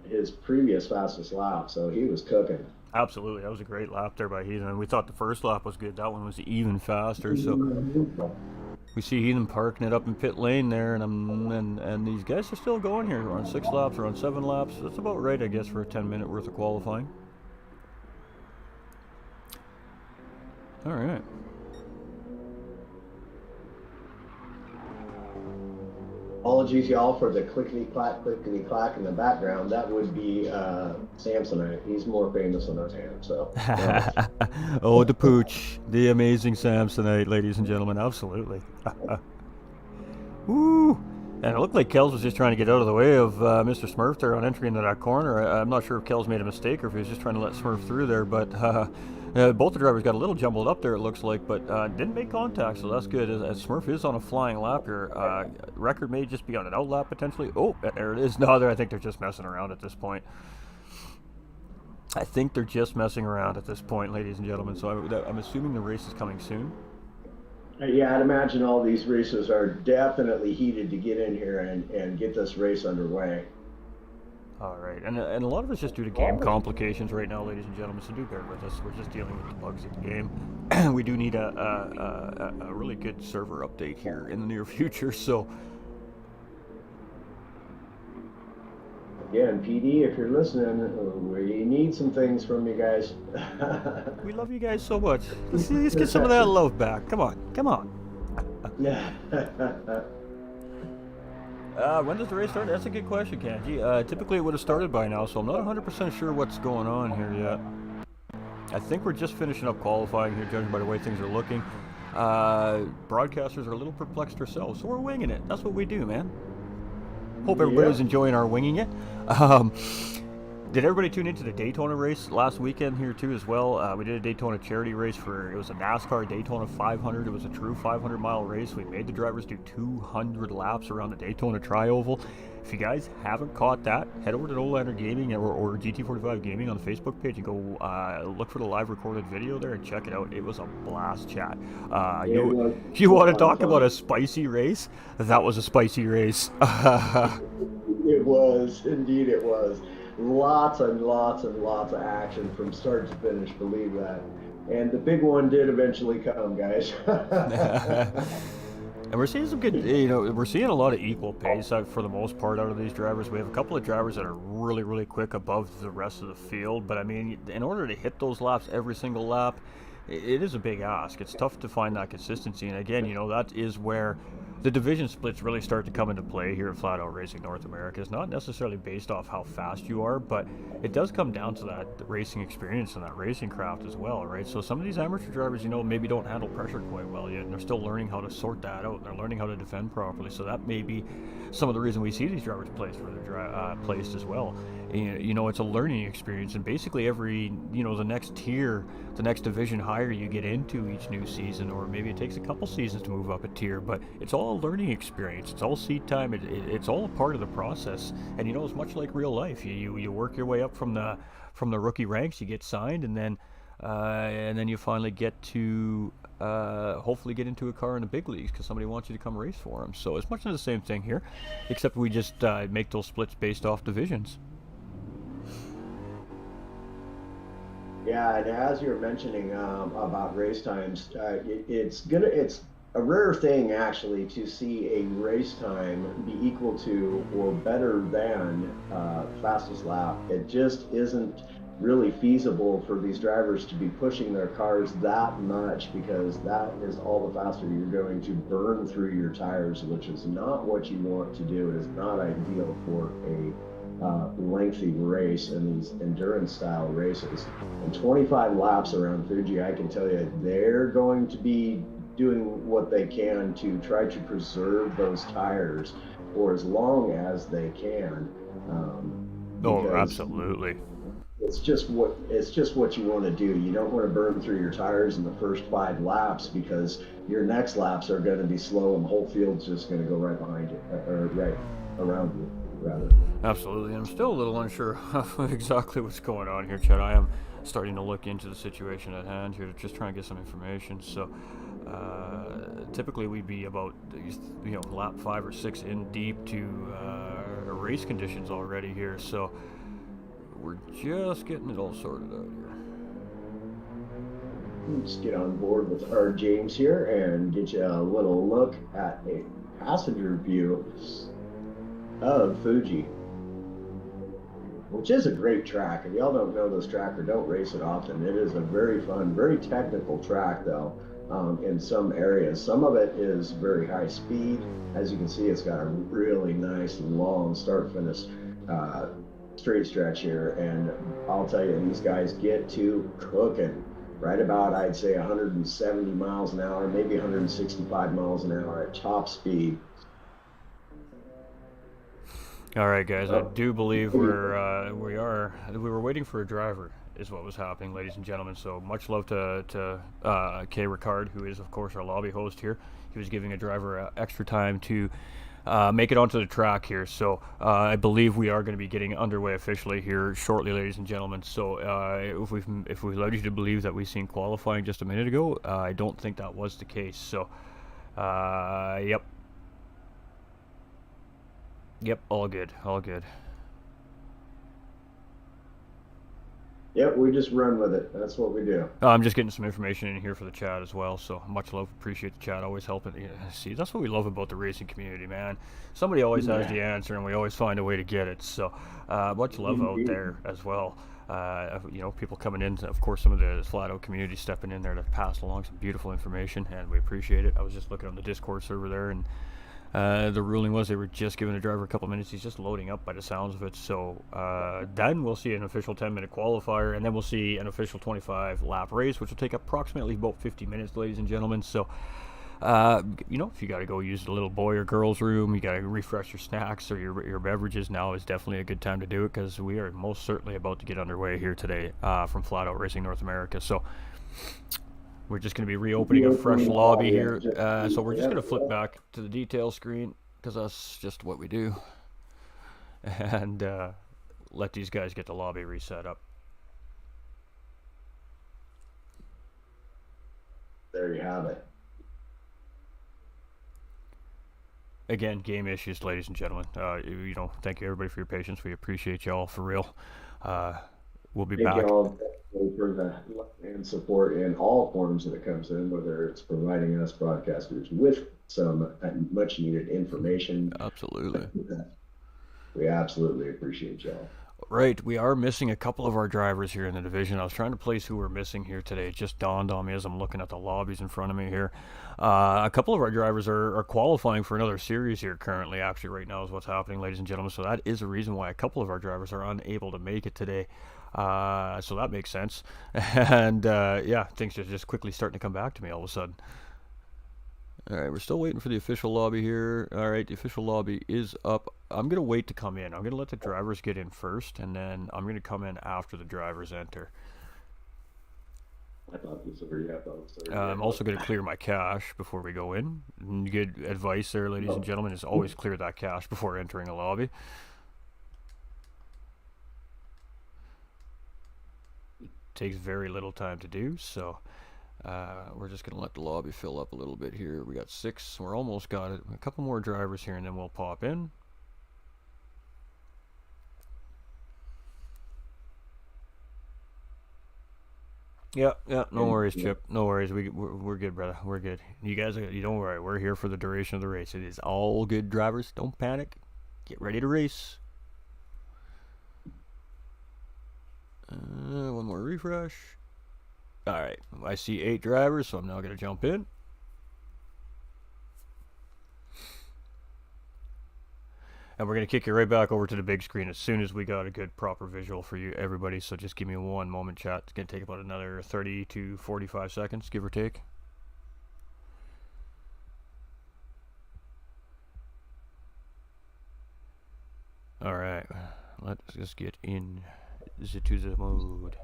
his previous fastest lap, so he was cooking. Absolutely, that was a great lap there by Heathen. We thought the first lap was good. That one was even faster, so... We see Heathen parking it up in pit lane there, and these guys are still going here. We're on 6 laps, we're on 7 laps. That's about right, I guess, for a 10-minute worth of qualifying. All right. Apologies, y'all, for the clickety-clack in the background. That would be Samsonite. He's more famous than I am, so. Oh, the pooch. The amazing Samsonite, ladies and gentlemen. Absolutely. Woo! And it looked like Kells was just trying to get out of the way of Mr. Smurf there on entry into that corner. I'm not sure if Kells made a mistake or if he was just trying to let Smurf through there, but both the drivers got a little jumbled up there, it looks like, but didn't make contact, so that's good. As Smurf is on a flying lap here, record may just be on an out lap potentially. Oh, there it is. No, I think they're just messing around at this point. I think they're just messing around at this point, ladies and gentlemen, so I'm assuming the race is coming soon. Yeah, I'd imagine all these races are definitely heated to get in here and get this race underway. All right, and a lot of it's just due to game complications right now, ladies and gentlemen, so do bear with us. We're just dealing with the bugs in the game. We do need a really good server update here in the near future, so... Again, PD, if you're listening, we need some things from you guys. We love you guys so much. Let's get some of that love back. Come on, come on. When does the race start? That's a good question, Kanji. Typically it would have started by now, so I'm not 100% sure what's going on here yet. I think we're just finishing up qualifying here, judging by the way things are looking. Broadcasters are a little perplexed ourselves, so we're winging it. That's what we do, man. Hope everybody's enjoying our winging it. Did everybody tune into the Daytona race last weekend here too as well? We did a Daytona charity race it was a NASCAR Daytona 500. It was a true 500-mile race. We made the drivers do 200 laps around the Daytona Tri-Oval. If you guys haven't caught that, head over to Olander Gaming or GT45 Gaming on the Facebook page and go look for the live recorded video there and check it out. It was a blast chat. You want to talk about a spicy race? That was a spicy race. It was, indeed it was. Lots and lots and lots of action from start to finish, believe that. And the big one did eventually come, guys. And we're seeing some good, we're seeing a lot of equal pace for the most part out of these drivers. We have a couple of drivers that are really, really quick above the rest of the field. But I mean, in order to hit those laps every single lap, it is a big ask. It's tough to find that consistency. And again, that is where the division splits really start to come into play here at Flat Out Racing North America. It's not necessarily based off how fast you are, but it does come down to that racing experience and that racing craft as well, right? So some of these amateur drivers, maybe don't handle pressure quite well yet, and they're still learning how to sort that out, and they're learning how to defend properly. So that may be some of the reason we see these drivers placed where they're placed as well. It's a learning experience, and basically every, the next tier, the next division higher you get into each new season, or maybe it takes a couple seasons to move up a tier, but it's all a learning experience. It's all seat time. It's all a part of the process, and it's much like real life. You work your way up from the rookie ranks, you get signed, and then you finally get to hopefully get into a car in the big leagues because somebody wants you to come race for them. So it's much of the same thing here, except we just make those splits based off divisions. Yeah, and as you're mentioning about race times, it's a rare thing actually to see a race time be equal to or better than fastest lap. It just isn't really feasible for these drivers to be pushing their cars that much, because that is all the faster you're going to burn through your tires, which is not what you want to do. It is not ideal for a lengthy race in these endurance style races. And 25 laps around Fuji, I can tell you they're going to be doing what they can to try to preserve those tires for as long as they can. Oh, because absolutely. it's just what you want to do. You don't want to burn through your tires in the first 5 laps because your next laps are going to be slow and the whole field's just going to go right behind you or right around you rather. Absolutely. I'm still a little unsure of exactly what's going on here, Chad. I am starting to look into the situation at hand here to just try and get some information. So, typically we'd be about lap 5 or 6 in deep to race conditions already here. So we're just getting it all sorted out here. Let's get on board with our James here and get you a little look at a passenger view of Fuji, which is a great track. If y'all don't know this track or don't race it often, it is a very fun, very technical track though. In some areas, some of it is very high speed. As you can see, it's got a really nice long start finish straight stretch here, and I'll tell you, these guys get to cooking right about, I'd say, 170 miles an hour, maybe 165 miles an hour at top speed. All right, guys. I do believe we were waiting for a driver, is what was happening, ladies and gentlemen. So much love to K Ricard, who is of course our lobby host here. He was giving a driver extra time to make it onto the track here. So I believe we are going to be getting underway officially here shortly, ladies and gentlemen. So if we led you to believe that we seen qualifying just a minute ago, I don't think that was the case. So yep. Yep, all good, all good. Yep, we just run with it. That's what we do. I'm just getting some information in here for the chat as well, so much love. Appreciate the chat, always helping. Yeah, see, that's what we love about the racing community, man. Somebody always has the answer, and we always find a way to get it. So much love out there as well. People coming in, of course, some of the flat out community stepping in there to pass along some beautiful information, and we appreciate it. I was just looking on the Discord server there, and the ruling was they were just giving the driver a couple minutes. He's just loading up by the sounds of it. So then we'll see an official 10-minute qualifier, and then we'll see an official 25-lap race, which will take approximately about 50 minutes, ladies and gentlemen. So, if you got to go use the little boy or girl's room, you got to refresh your snacks or your beverages, now is definitely a good time to do it, because we are most certainly about to get underway here today from Flat Out Racing North America. So we're just going to be reopening a fresh lobby here. So we're just going to flip back to the detail screen, because that's just what we do. And let these guys get the lobby reset up. There you have it. Again, game issues, ladies and gentlemen. Thank you everybody for your patience. We appreciate y'all for real. We'll be back. Thank y'all for the love and support in all forms that it comes in, whether it's providing us broadcasters with some much needed information. Absolutely. We absolutely appreciate y'all. Right, we are missing a couple of our drivers here in the division. I was trying to place who we're missing here today. It just dawned on me as I'm looking at the lobbies in front of me here. A couple of our drivers are qualifying for another series here currently. Actually, right now is what's happening, ladies and gentlemen. So that is a reason why a couple of our drivers are unable to make it today. So that makes sense. And things are just quickly starting to come back to me all of a sudden. All right, we're still waiting for the official lobby here. All right, the official lobby is up. I'm going to wait to come in. I'm going to let the drivers get in first, and then I'm going to come in after the drivers enter. I thought this was already up. I'm also going to clear my cache before we go in. Good advice there, ladies and gentlemen, is always clear that cache before entering a lobby. Takes very little time to do, so we're just going to let the lobby fill up a little bit here. We got 6. We're almost got it. A couple more drivers here, and then we'll pop in. Yeah, no worries, Chip. No worries. We're good, brother. We're good. You guys, you don't worry. We're here for the duration of the race. It is all good, drivers. Don't panic. Get ready to race. One more refresh. All right. I see 8 drivers, so I'm now going to jump in. And we're going to kick you right back over to the big screen as soon as we got a good proper visual for you, everybody. So just give me one moment, chat. It's going to take about another 30 to 45 seconds, give or take. All right. let's just get in to the mode.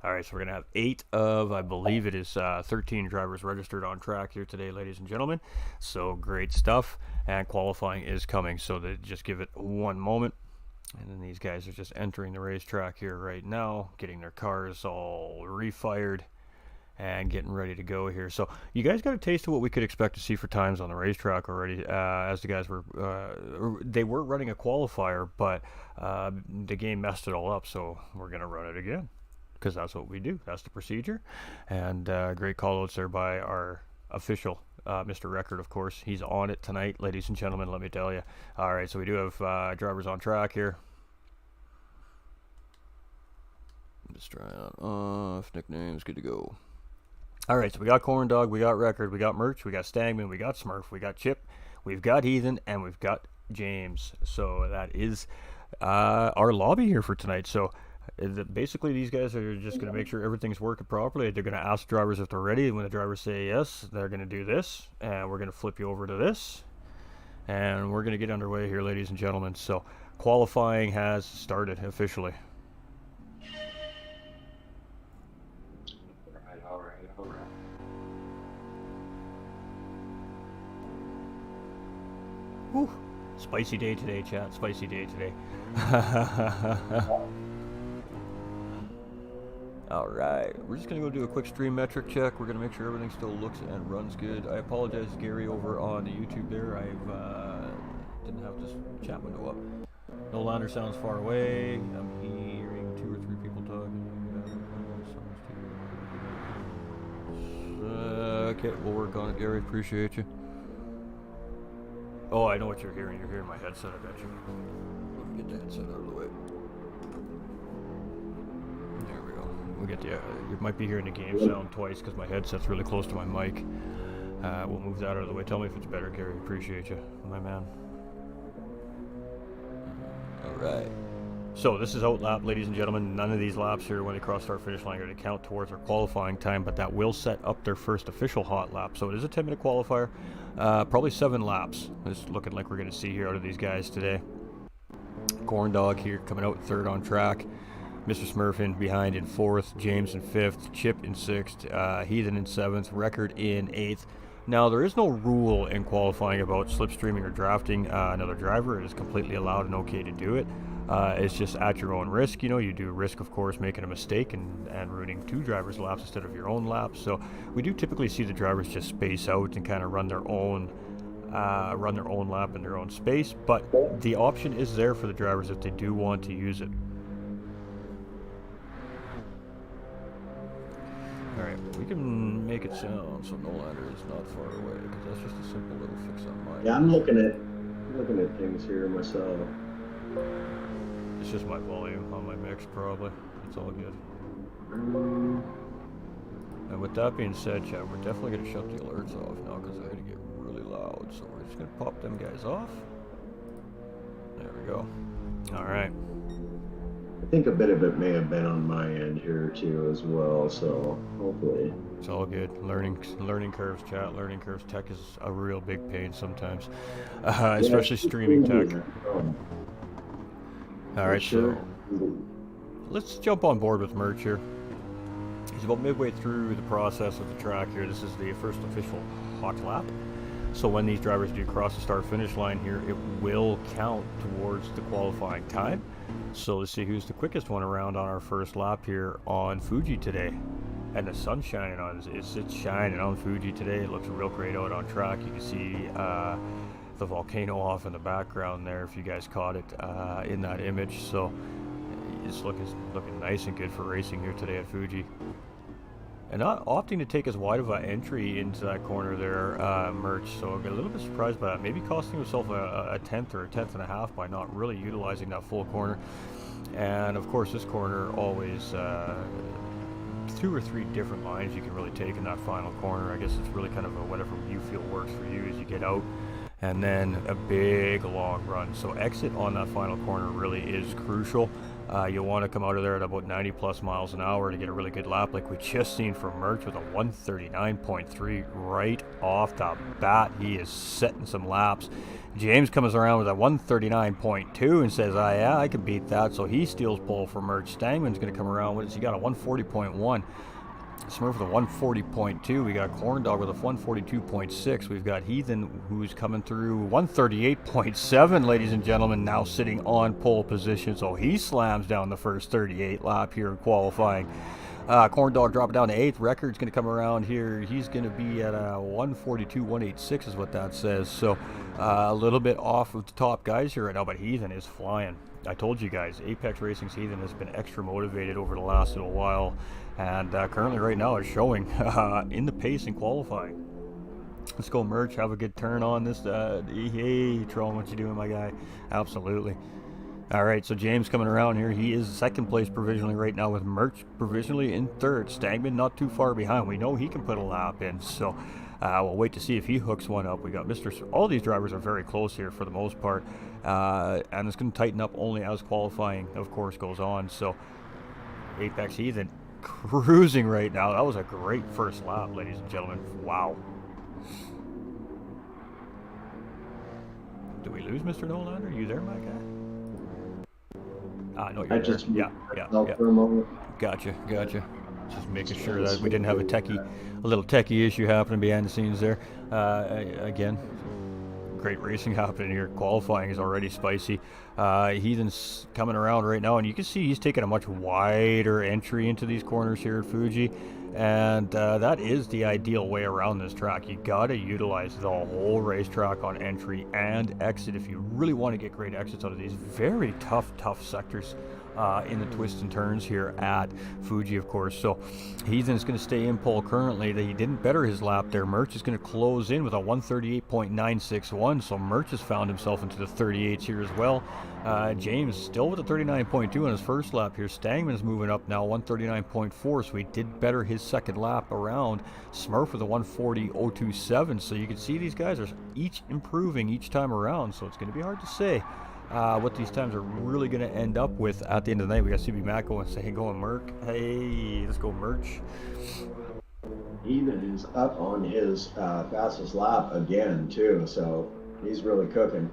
All right, so we're going to have 8 of, I believe it is 13 drivers registered on track here today, ladies and gentlemen. So great stuff, and qualifying is coming, so just give it one moment. And then these guys are just entering the racetrack here right now, getting their cars all refired and getting ready to go here. So you guys got a taste of what we could expect to see for times on the racetrack already, as the guys were they were running a qualifier, but the game messed it all up, so we're going to run it again, because that's what we do. That's the procedure. And great call outs there by our official, Mr. Record, of course. He's on it tonight, ladies and gentlemen, let me tell you. All right, so we do have drivers on track here. Just try out off, nicknames, good to go. All right, so we got Corn Dog, we got Record, we got Merch, we got Stangman, we got Smurf, we got Chip, we've got Heathen, and we've got James. So that is our lobby here for tonight. So basically these guys are just going to make sure everything's working properly. They're going to ask drivers if they're ready. When the drivers say yes, they're going to do this, and we're going to flip you over to this, and we're going to get underway here, ladies and gentlemen. So qualifying has started officially. All right. Whew. Spicy day today, chat. Spicy day today. All right, we're just gonna go do a quick stream metric check. We're gonna make sure everything still looks and runs good. I apologize, Gary, over on the YouTube there. I didn't have this chat window up. No lander sounds far away. I'm hearing 2 or 3 people talking. Okay, we'll work on it, Gary. Appreciate you. Oh, I know what you're hearing. You're hearing my headset, I bet you. Let me get the headset out of the way. There we go. We'll get the, you might be hearing the game sound twice because my headset's really close to my mic. We'll move that out of the way. Tell me if it's better, Gary. Appreciate you, my man. Alright. So this is out lap, ladies and gentlemen. None of these laps here when they cross our finish line are going to count towards our qualifying time, but that will set up their first official hot lap. So it is a 10-minute qualifier. Probably 7 laps. It's looking like we're going to see here out of these guys today. Corn Dog here coming out 3rd on track. Mr. Smurf in behind in 4th. James in 5th. Chip in 6th. Heathen in 7th. Record in 8th. Now, there is no rule in qualifying about slipstreaming or drafting another driver. It is completely allowed and okay to do it. It's just at your own risk. You know, you do risk, of course, making a mistake and ruining 2 drivers' laps instead of your own laps. So we do typically see the drivers just space out and kind of run their own lap in their own space. But the option is there for the drivers if they do want to use it. Alright, we can make it sound so no lander is not far away, because that's just a simple little fix on mine. Yeah, I'm looking at things here myself. It's just my volume on my mix, probably. It's all good. And with that being said, chat, we're definitely going to shut the alerts off now, because they're going to get really loud. So we're just going to pop them guys off. There we go. Alright. I think a bit of it may have been on my end here too as well, so hopefully. It's all good. Learning curves, chat. Learning curves. Tech is a real big pain sometimes, especially streaming tech. All right, so let's jump on board with Merch here. He's about midway through the process of the track here. This is the first official hot lap. So when these drivers do cross the start-finish line here, it will count towards the qualifying time. So let's see who's the quickest one around on our first lap here on Fuji today. And the sun's shining on it's shining on Fuji today. It looks real great out on track. You can see the volcano off in the background there if you guys caught it in that image. So it's looking nice and good for racing here today at Fuji. And not opting to take as wide of an entry into that corner there, Merch. So I got a little bit surprised by that. Maybe costing himself a tenth or a tenth and a half by not really utilizing that full corner. And of course, this corner always 2 or 3 different lines you can really take in that final corner. I guess it's really kind of whatever you feel works for you as you get out. And then a big long run. So exit on that final corner really is crucial. You'll want to come out of there at about 90 plus miles an hour to get a really good lap, like we just seen from Merch with a 139.3 right off the bat. He is setting some laps. James comes around with a 139.2 and says, yeah, I can beat that. So he steals pole for Merch. Stangman's going to come around with it. He got a 140.1. Smurf with a 140.2. We got Corn Dog with a 142.6. We've got Heathen, who's coming through 138.7, ladies and gentlemen, now sitting on pole position. So he slams down the first 38 lap here in qualifying. Corn Dog dropping down to 8th. Record's going to come around here. He's going to be at a 142.186 is what that says. So a little bit off of the top guys here right now, but Heathen is flying. I told you guys, Apex Racing's Heathen has been extra motivated over the last little while, and currently right now is showing in the pace in qualifying. Let's go, Merch. Have a good turn on this. Hey, Tron, what you doing, my guy? Absolutely. All right, so James coming around here. He is second place provisionally right now, with Merch provisionally in third. Stagman not too far behind. We know he can put a lap in, so we'll wait to see if he hooks one up. We got all these drivers are very close here for the most part, and it's going to tighten up only as qualifying, of course, goes on. So Apex Heathen cruising right now. That was a great first lap, ladies and gentlemen. Wow. Did we lose Mr. Nolander? Are you there, my guy? No, you're there. Yeah. For a moment. Gotcha. Just making sure that we didn't have a little techie issue happening behind the scenes there. Again, great racing happening here. Qualifying is already spicy. Heathen's coming around right now, and you can see he's taking a much wider entry into these corners here at Fuji. And that is the ideal way around this track. You got to utilize the whole racetrack on entry and exit if you really want to get great exits out of these very tough sectors in the twists and turns here at Fuji, of course. So Heathen's going to stay in pole currently. He didn't better his lap there. Merch is going to close in with a 138.961. So Merch has found himself into the 38s here as well. James still with a 39.2 on his first lap here. Stangman's moving up now, 139.4, so he did better his second lap around. Smurf with a 140.027, so you can see these guys are each improving each time around, so it's going to be hard to say what these times are really going to end up with at the end of the night. We got CB Matt going, saying, going Merc. Hey, let's go Merch. Heathen is up on his fastest lap again, too, so he's really cooking.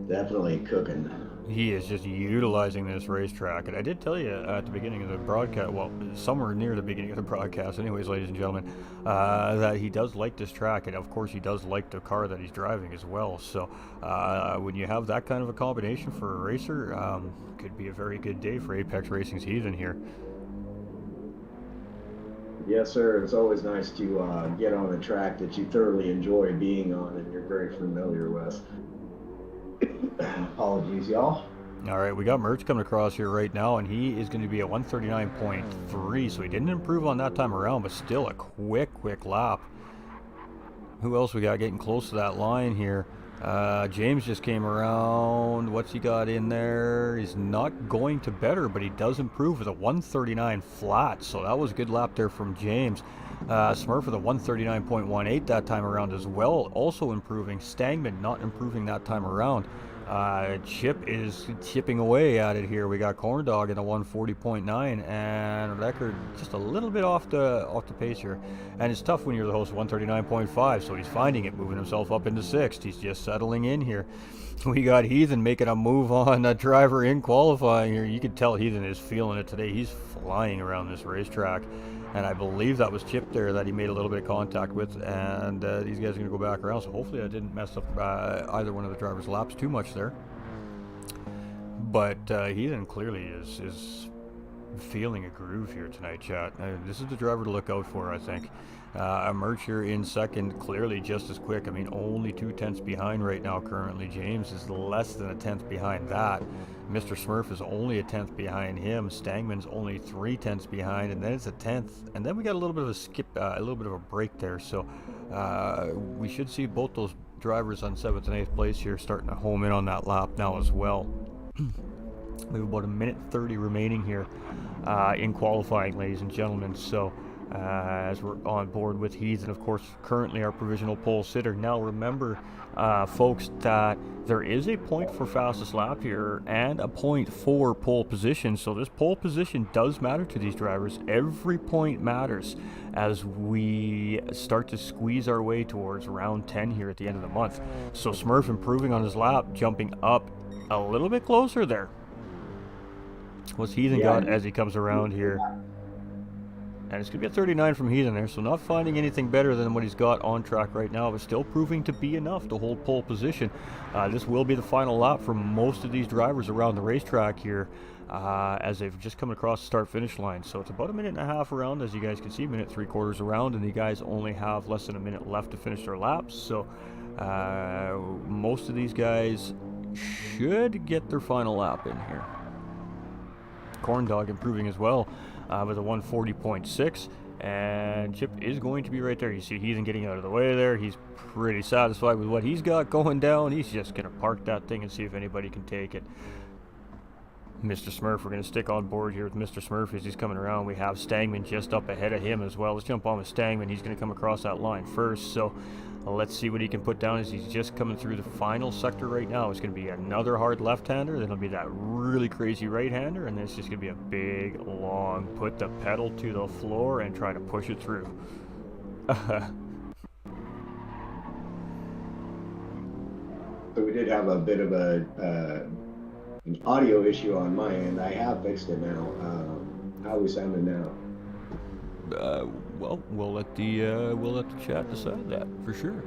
Definitely cooking. He is just utilizing this racetrack, and I did tell you at the beginning of the broadcast, well, somewhere near the beginning of the broadcast anyways, ladies and gentlemen, that he does like this track, and of course he does like the car that he's driving as well. So when you have that kind of a combination for a racer, could be a very good day for Apex Racing's Heathen here. Yes, sir. It's always nice to get on a track that you thoroughly enjoy being on and you're very familiar with. Apologies, y'all. All right, we got Merch coming across here right now, and he is going to be at 139.3, so he didn't improve on that time around, but still a quick lap. Who else we got getting close to that line here? James just came around. What's he got in there? He's not going to better, but he does improve with a 139 flat, so that was a good lap there from James. Smurf with a 139.18 that time around as well, also improving. Stangman not improving that time around. Chip is chipping away at it here. We got Corn Dog in a 140.9, and Record just a little bit off the pace here. And it's tough when you're the host of 139.5, so he's finding it, moving himself up into 6th. He's just settling in here. We got Heathen making a move on a driver in qualifying here. You can tell Heathen is feeling it today. He's flying around this racetrack. And I believe that was Chip there that he made a little bit of contact with, and these guys are going to go back around, so hopefully I didn't mess up either one of the drivers' laps too much there. But Heathen clearly is feeling a groove here tonight, chat. This is the driver to look out for, I think. Merch here in second, clearly just as quick. I mean, only 2 tenths behind right now currently. James is less than a tenth behind that. Mr. Smurf is only a tenth behind him. Stangman's only 3 tenths behind, and then it's a tenth. And then we got a little bit of a skip, a little bit of a break there. So we should see both those drivers on 7th and 8th place here starting to home in on that lap now as well. We have about 1:30 remaining here in qualifying, ladies and gentlemen. So as we're on board with Heath, and of course currently our provisional pole sitter. Now remember, folks, that there is a point for fastest lap here and a point for pole position, so this pole position does matter to these drivers. Every point matters as we start to squeeze our way towards round 10 here at the end of the month. So Smurf improving on his lap, jumping up a little bit closer there. What's Heathen got as he comes around here? And it's going to be a 39 from Heathen there, so not finding anything better than what he's got on track right now, but still proving to be enough to hold pole position. This will be the final lap for most of these drivers around the racetrack here, as they've just come across the start-finish line. So it's about a minute and a half around, as you guys can see, minute 3/4 around, and the guys only have less than a minute left to finish their laps. So most of these guys should get their final lap in here. Corn Dog improving as well with a 140.6, and Chip is going to be right there. You see Heathen getting out of the way there. He's pretty satisfied with what he's got going down. He's just going to park that thing and see if anybody can take it. Mr. Smurf, we're going to stick on board here with Mr. Smurf as he's coming around. We have Stangman just up ahead of him as well. Let's jump on with Stangman. He's going to come across that line first, so let's see what he can put down as he's just coming through the final sector right now. It's going to be another hard left-hander, then it'll be that really crazy right-hander, and then it's just going to be a big, long, put the pedal to the floor and try to push it through. So we did have a bit of an audio issue on my end. I have fixed it now. How are we sounding now? Well, we'll let the chat decide that for sure.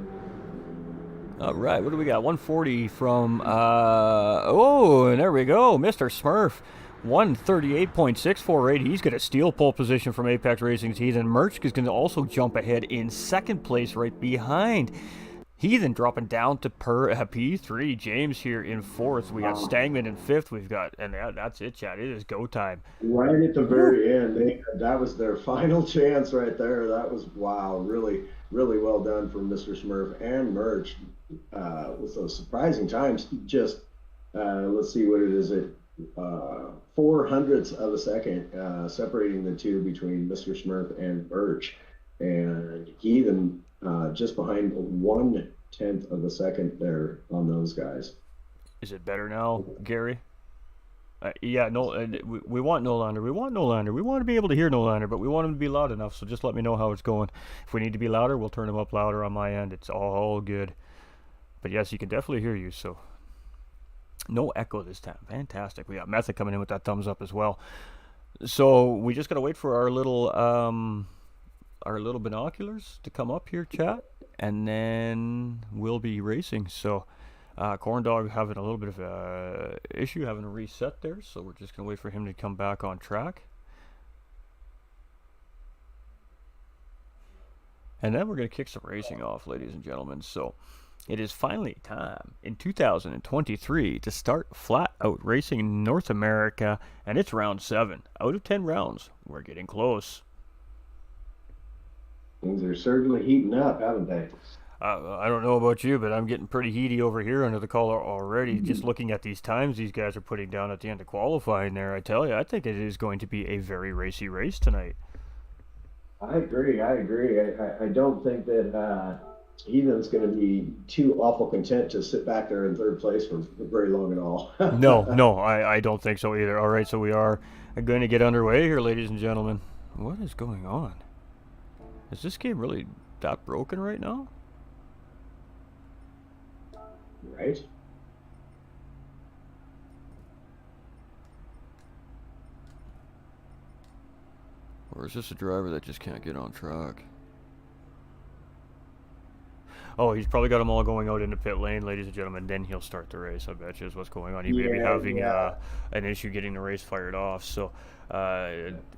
All right, what do we got? 140 from oh, and there we go, Mr. Smurf. 138.648. He's going to steal pole position from Apex Racing's Heathen. Merch is going to also jump ahead in second place right behind Heathen, dropping down to P3. James here in fourth. We got Stangman in fifth. We've got, and that's it, chat. It is go time. Right at the very end, that was their final chance right there. That was, wow, really, really well done from Mr. Smurf and Merch with those surprising times. Just let's see what it is at 0.04 of a second separating the two between Mr. Smurf and Merch, and Heathen just behind 1/10 of a second there on those guys. Is it better now, Gary? Yeah, no, we want Nolander. We want Nolander. We want to be able to hear Nolander, but we want him to be loud enough, so just let me know how it's going. If we need to be louder, we'll turn him up louder on my end. It's all good. But yes, he can definitely hear you, so no echo this time. Fantastic. We got Method coming in with that thumbs up as well. So we just got to wait for our little binoculars to come up here, chat, and then we'll be racing. So Corn Dog having a little bit of a issue, having a reset there, so we're just gonna wait for him to come back on track, and then we're gonna kick some racing off, ladies and gentlemen. So it is finally time in 2023 to start flat out racing in North America, and it's round 7 out of 10 rounds. We're getting close. Things are certainly heating up, haven't they? I don't know about you, but I'm getting pretty heaty over here under the collar already. Just looking at these times these guys are putting down at the end of qualifying there, I tell you, I think it is going to be a very racy race tonight. I agree. I don't think that Heathen's going to be too awful content to sit back there in third place for very long at all. No, I don't think so either. All right, so we are going to get underway here, ladies and gentlemen. What is going on? Is this game really that broken right now? Right? Or is this a driver that just can't get on track? Oh, he's probably got them all going out into pit lane, ladies and gentlemen. Then he'll start the race. I bet you is what's going on. He may be having an issue getting the race fired off. So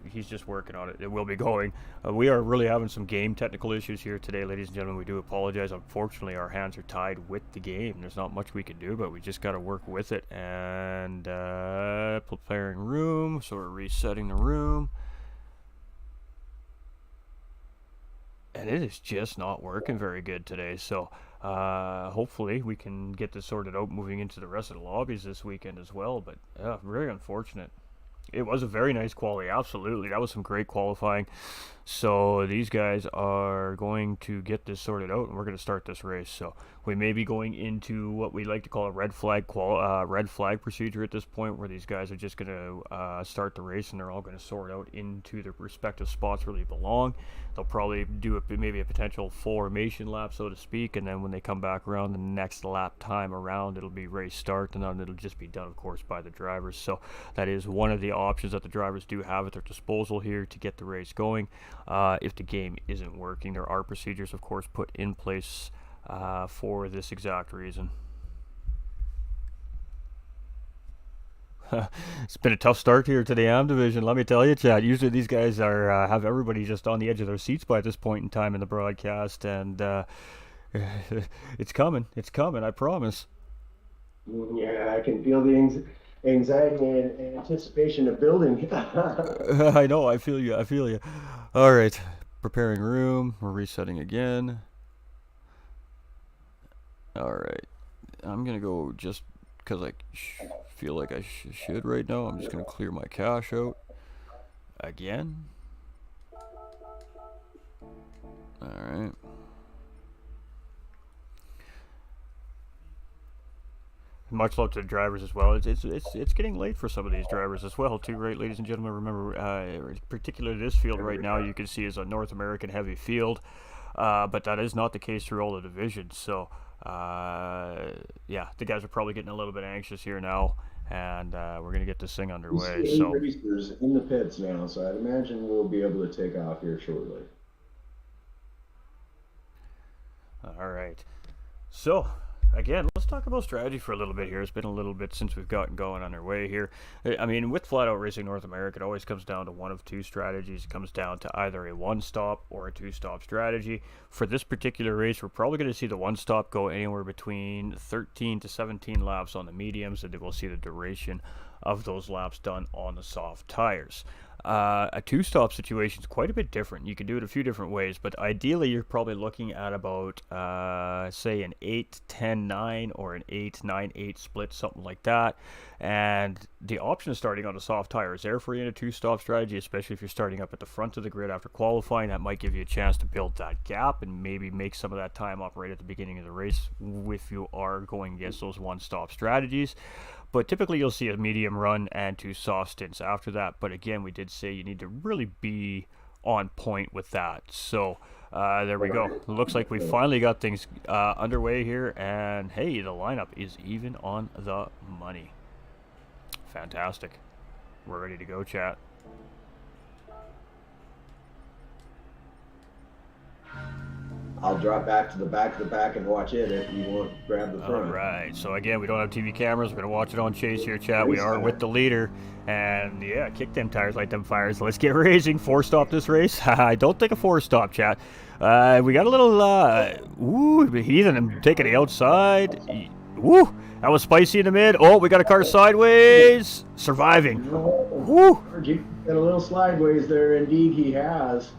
he's just working on it. It will be going. We are really having some game technical issues here today, ladies and gentlemen. We do apologize. Unfortunately, our hands are tied with the game. There's not much we can do, but we just got to work with it. And preparing room. So we're resetting the room. And it is just not working very good today. So hopefully we can get this sorted out moving into the rest of the lobbies this weekend as well. But yeah, very unfortunate. It was a very nice quality, absolutely. That was some great qualifying. So these guys are going to get this sorted out, and we're going to start this race. So we may be going into what we like to call a red flag procedure at this point, where these guys are just going to start the race, and they're all going to sort out into their respective spots where they belong. They'll probably do maybe a potential formation lap, so to speak, and then when they come back around the next lap time around, it'll be race start, and then it'll just be done, of course, by the drivers. So that is one of the options that the drivers do have at their disposal here to get the race going. If the game isn't working, there are procedures, of course, put in place for this exact reason. It's been a tough start here to the AM division, let me tell you, Chad. Usually these guys are have everybody just on the edge of their seats by this point in time in the broadcast, and it's coming, I promise. Yeah, I can feel the anxiety and anticipation of building. I know, I feel you. All right, preparing room, we're resetting again. All right, I'm gonna go just because I feel like I should right now. I'm just gonna clear my cache out again. All right. Much love to the drivers as well. It's getting late for some of these drivers as well too, right, ladies and gentlemen? Remember, particularly this field right now, you can see is a North American heavy field, but that is not the case through all the divisions. So yeah, the guys are probably getting a little bit anxious here now, and we're gonna get this thing underway. We see So racers in the pits now, so I'd imagine we'll be able to take off here shortly. all right, so. Again, let's talk about strategy for a little bit here. It's been a little bit since we've gotten going on our way here. I mean, with Flat Out Racing North America, it always comes down to one of two strategies. It comes down to either a one-stop or a two-stop strategy. For this particular race, we're probably going to see the one-stop go anywhere between 13 to 17 laps on the mediums, and then we'll see the duration of those laps done on the soft tires. A two-stop situation is quite a bit different. You can do it a few different ways, but ideally you're probably looking at about, say, an 8-10-9 or an 8-9-8 split, something like that. And the option of starting on a soft tire is there for you in a two-stop strategy, especially if you're starting up at the front of the grid after qualifying. That might give you a chance to build that gap and maybe make some of that time up right at the beginning of the race if you are going against those one-stop strategies. But typically you'll see a medium run and two soft stints after that. But again, we did say you need to really be on point with that. So there we go. Looks like we finally got things underway here. And hey, the lineup is even on the money. Fantastic. We're ready to go, chat. I'll drop back to the back of the pack and watch it if you want to grab the front. All right. So again, we don't have TV cameras. We're going to watch it on Chase here, chat. We are with the leader. And yeah, kick them tires, light them fires. Let's get racing. Four-stop this race. I don't think a four-stop, chat. We got a little, ooh, Heathen taking the outside. Woo, that was spicy in the mid. Oh, we got a car sideways. Surviving. Woo. Got a little sideways there. Indeed, he has.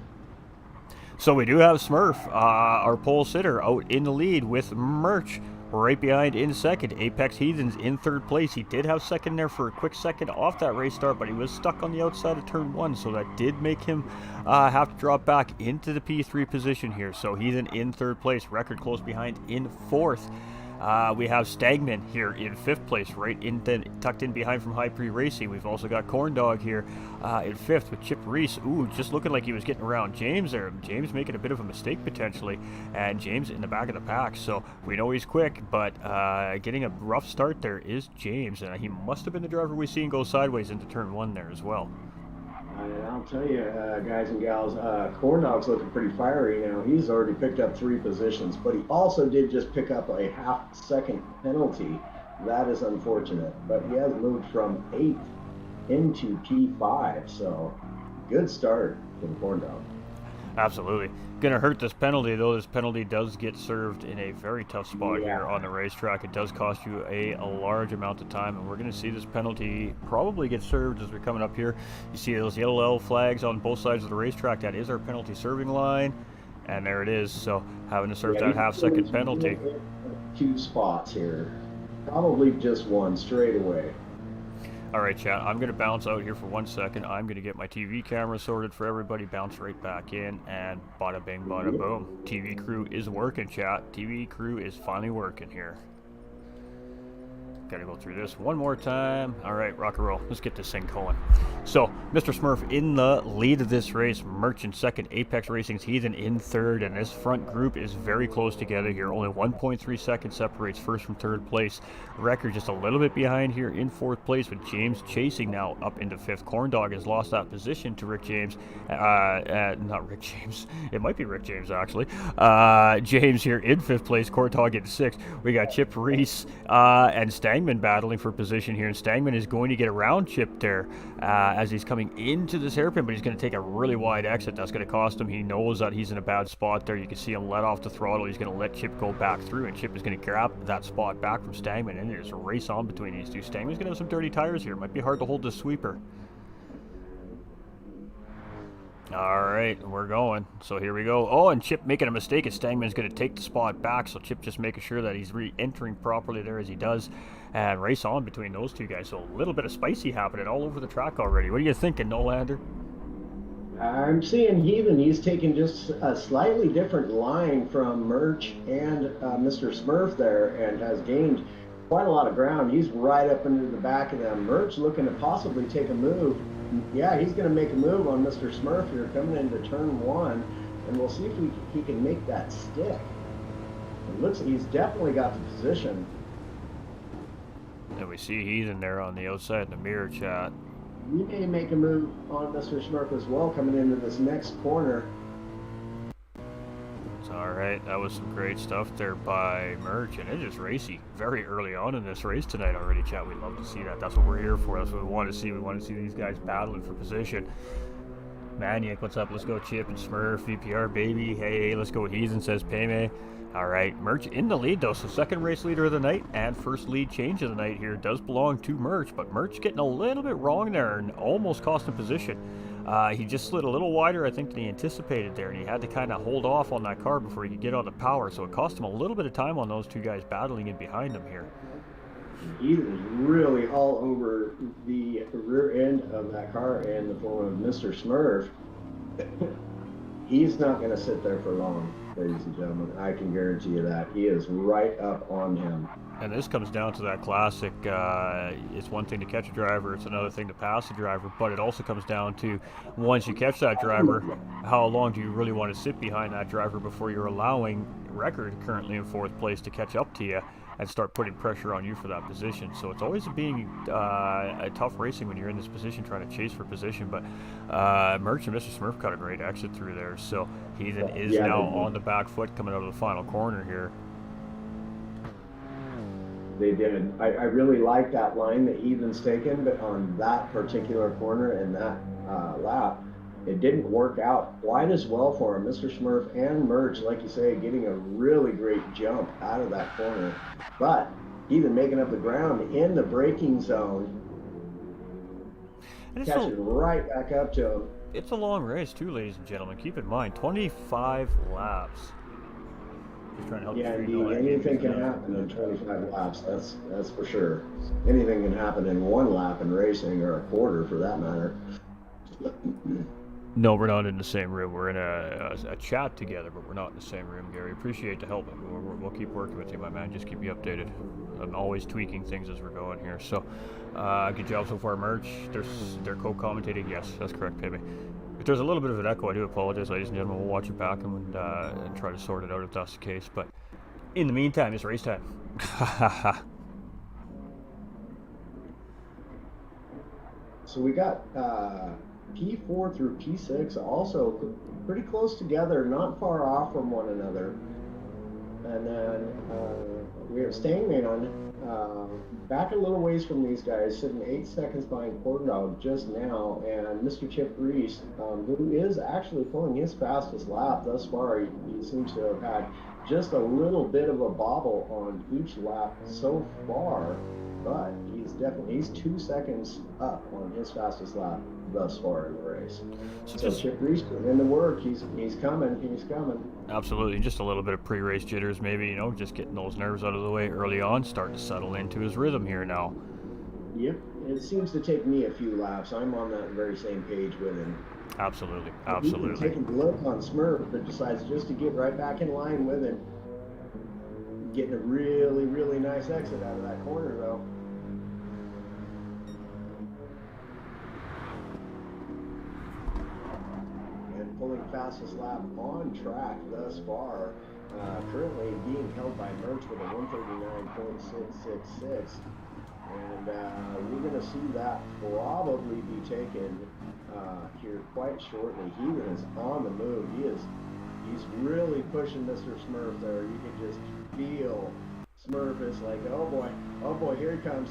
So we do have Smurf, our pole sitter, out in the lead with Merch right behind in second. Apex Heathens in third place. He did have second there for a quick second off that race start, but he was stuck on the outside of turn one, so that did make him have to drop back into the P3 position here. So Heathen in third place, record close behind in fourth. We have Stagman here in fifth place, tucked in behind from High Pre Racing. We've also got Corn Dog here in fifth with Chip Reese. Ooh, just looking like he was getting around James there. James making a bit of a mistake potentially, and James in the back of the pack. So we know he's quick, but getting a rough start there is James, and he must have been the driver we've seen go sideways into turn one there as well. And I'll tell you, guys and gals, Corn Dog's looking pretty fiery now. He's already picked up 3 positions, but he also did just pick up a half-second penalty. That is unfortunate, but he has moved from 8th into P5, so good start from Corn Dog. Absolutely. Gonna hurt this penalty, though. This penalty does get served in a very tough spot here on the racetrack. It does cost you a large amount of time, and we're gonna see this penalty probably get served as we're coming up here. You see those yellow flags on both sides of the racetrack. That is our penalty serving line, and there it is. So having to serve that half-second penalty. 2 spots here, probably just one straight away. All right, chat, I'm going to bounce out here for 1 second. I'm going to get my TV camera sorted for everybody, bounce right back in, and bada bing, bada boom. TV crew is working, chat. TV crew is finally working here. Gotta go through this one more time. All right, rock and roll. Let's get this thing going. So, Mr. Smurf in the lead of this race. Merch in second. Apex Racing's Heathen in third. And this front group is very close together here. Only 1.3 seconds separates first from third place. Record just a little bit behind here in fourth place, with James chasing now up into fifth. Corn Dog has lost that position to Rick James. Not Rick James. It might be Rick James, actually. James here in fifth place. Corn Dog in sixth. We got Chip Reese and Stangman battling for position here, and Stangman is going to get around Chip there as he's coming into this hairpin, but he's going to take a really wide exit. That's going to cost him. He knows that he's in a bad spot there. You can see him let off the throttle. He's going to let Chip go back through, and Chip is going to grab that spot back from Stangman, and there's a race on between these two. Stangman's going to have some dirty tires here. It might be hard to hold this sweeper. All right, we're going. So here we go. Oh, and Chip making a mistake, and Stangman's going to take the spot back. So Chip just making sure that he's re-entering properly there as he does. And race on between those two guys. So a little bit of spicy happening all over the track already. What are you thinking, Nolander? I'm seeing Heathen. He's taking just a slightly different line from Merch and Mr. Smurf there, and has gained quite a lot of ground. He's right up into the back of them. Merch looking to possibly take a move. Yeah, he's going to make a move on Mr. Smurf here coming into turn one, and we'll see if he can make that stick. It looks like he's definitely got the position. And we see Heathen there on the outside in the mirror, chat. He may make a move on Mr. Smurf as well coming into this next corner. All right, that was some great stuff there by Merch, and it is racy very early on in this race tonight already, chat. We love to see that. That's what we're here for. That's what we want to see. We want to see these guys battling for position. Maniac, what's up? Let's go Chip and Smurf, VPR, baby. Hey, let's go Heathen, says Payme. All right, Merch in the lead, though. So second race leader of the night and first lead change of the night here does belong to Merch, but Merch getting a little bit wrong there and almost cost him position. He just slid a little wider, I think, than he anticipated there, and he had to kind of hold off on that car before he could get on the power, so it cost him a little bit of time on those two guys battling in behind him here. He was really all over the rear end of that car in the form of Mr. Smurf. He's not going to sit there for long, ladies and gentlemen. I can guarantee you that. He is right up on him. And this comes down to that classic, it's one thing to catch a driver, it's another thing to pass a driver, but it also comes down to, once you catch that driver, how long do you really want to sit behind that driver before you're allowing Record, currently in fourth place, to catch up to you and start putting pressure on you for that position. So it's always being a tough racing when you're in this position trying to chase for position, but Merch and Mr. Smurf got a great exit through there, so Heathen is now on the back foot coming out of the final corner here. They did. I really like that line that Heathen's taken, but on that particular corner and that lap, it didn't work out quite as well for him. Mr. Smurf and Merch, like you say, getting a really great jump out of that corner, but Heathen making up the ground in the braking zone, catching right back up to him. It's a long race too, ladies and gentlemen. Keep in mind, 25 laps. Just trying to help yeah, indeed. Anything can happen in 25 laps. That's for sure. Anything can happen in one lap in racing, or a quarter for that matter. No, we're not in the same room. We're in a chat together, but we're not in the same room, Gary. Appreciate the help. We'll keep working with you, my man. Just keep me updated. I'm always tweaking things as we're going here. So, good job so far, Merch. They're co-commentating. Yes, that's correct, baby. If there's a little bit of an echo, I do apologize, ladies and gentlemen. We'll watch it back and try to sort it out if that's the case. But in the meantime, it's race time. So we got P4 through P6 also pretty close together, not far off from one another. And then we have Stangman back a little ways from these guys, sitting 8 seconds behind Corn Dog just now, and Mr. Chip Reese, who is actually pulling his fastest lap thus far. He seems to have had just a little bit of a bobble on each lap so far, but he's 2 seconds up on his fastest lap thus far in the race. So Chip Reese in the work, he's coming. Absolutely, just a little bit of pre-race jitters, maybe, just getting those nerves out of the way early on, starting to settle into his rhythm here now. Yep, it seems to take me a few laps. I'm on that very same page with him. Absolutely, He's absolutely. taking a look on Smurf, but decides just to get right back in line with him. Getting a really, really nice exit out of that corner, though. And pulling fastest lap on track thus far. Currently being held by Merch with a 139.666. And we're going to see that probably be taken here quite shortly. He is on the move. He's really pushing Mr. Smurf there. You can just feel Smurf is like, oh boy, here he comes,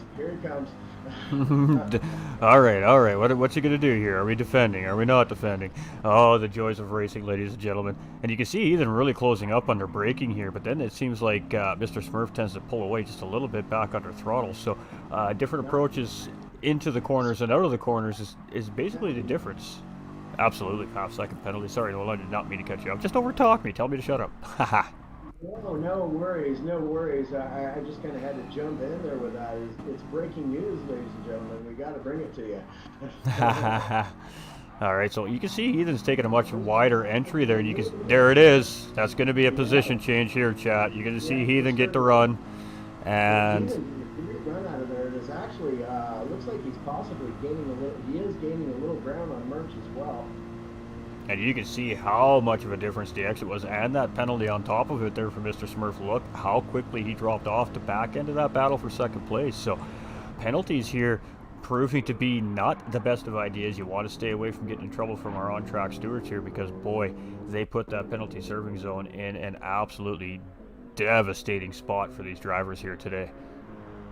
all right. What's he gonna do here? Are we defending? Are we not defending? Oh, the joys of racing, ladies and gentlemen. And you can see Ethan really closing up under braking here, but then it seems like Mr. Smurf tends to pull away just a little bit back under throttle. So different approaches into the corners and out of the corners is basically the difference. Absolutely, half-second penalty. Sorry, Noel, I did not mean to cut you off. Just overtalk me. Tell me to shut up. Haha. No worries, no worries. I just kind of had to jump in there with that. It's breaking news, ladies and gentlemen. We got to bring it to you. All right, so you can see Ethan's taking a much wider entry there. You can, there it is. That's going to be a position change here, chat. You're going to see Ethan get the run, and run out of there. It is actually looks like he's possibly gaining a little. He is gaining a little ground on Merch as well. And you can see how much of a difference the exit was, and that penalty on top of it there for Mr. Smurf. Look how quickly he dropped off the back end of that battle for second place. So penalties here proving to be not the best of ideas. You want to stay away from getting in trouble from our on-track stewards here, because boy, they put that penalty serving zone in an absolutely devastating spot for these drivers here today.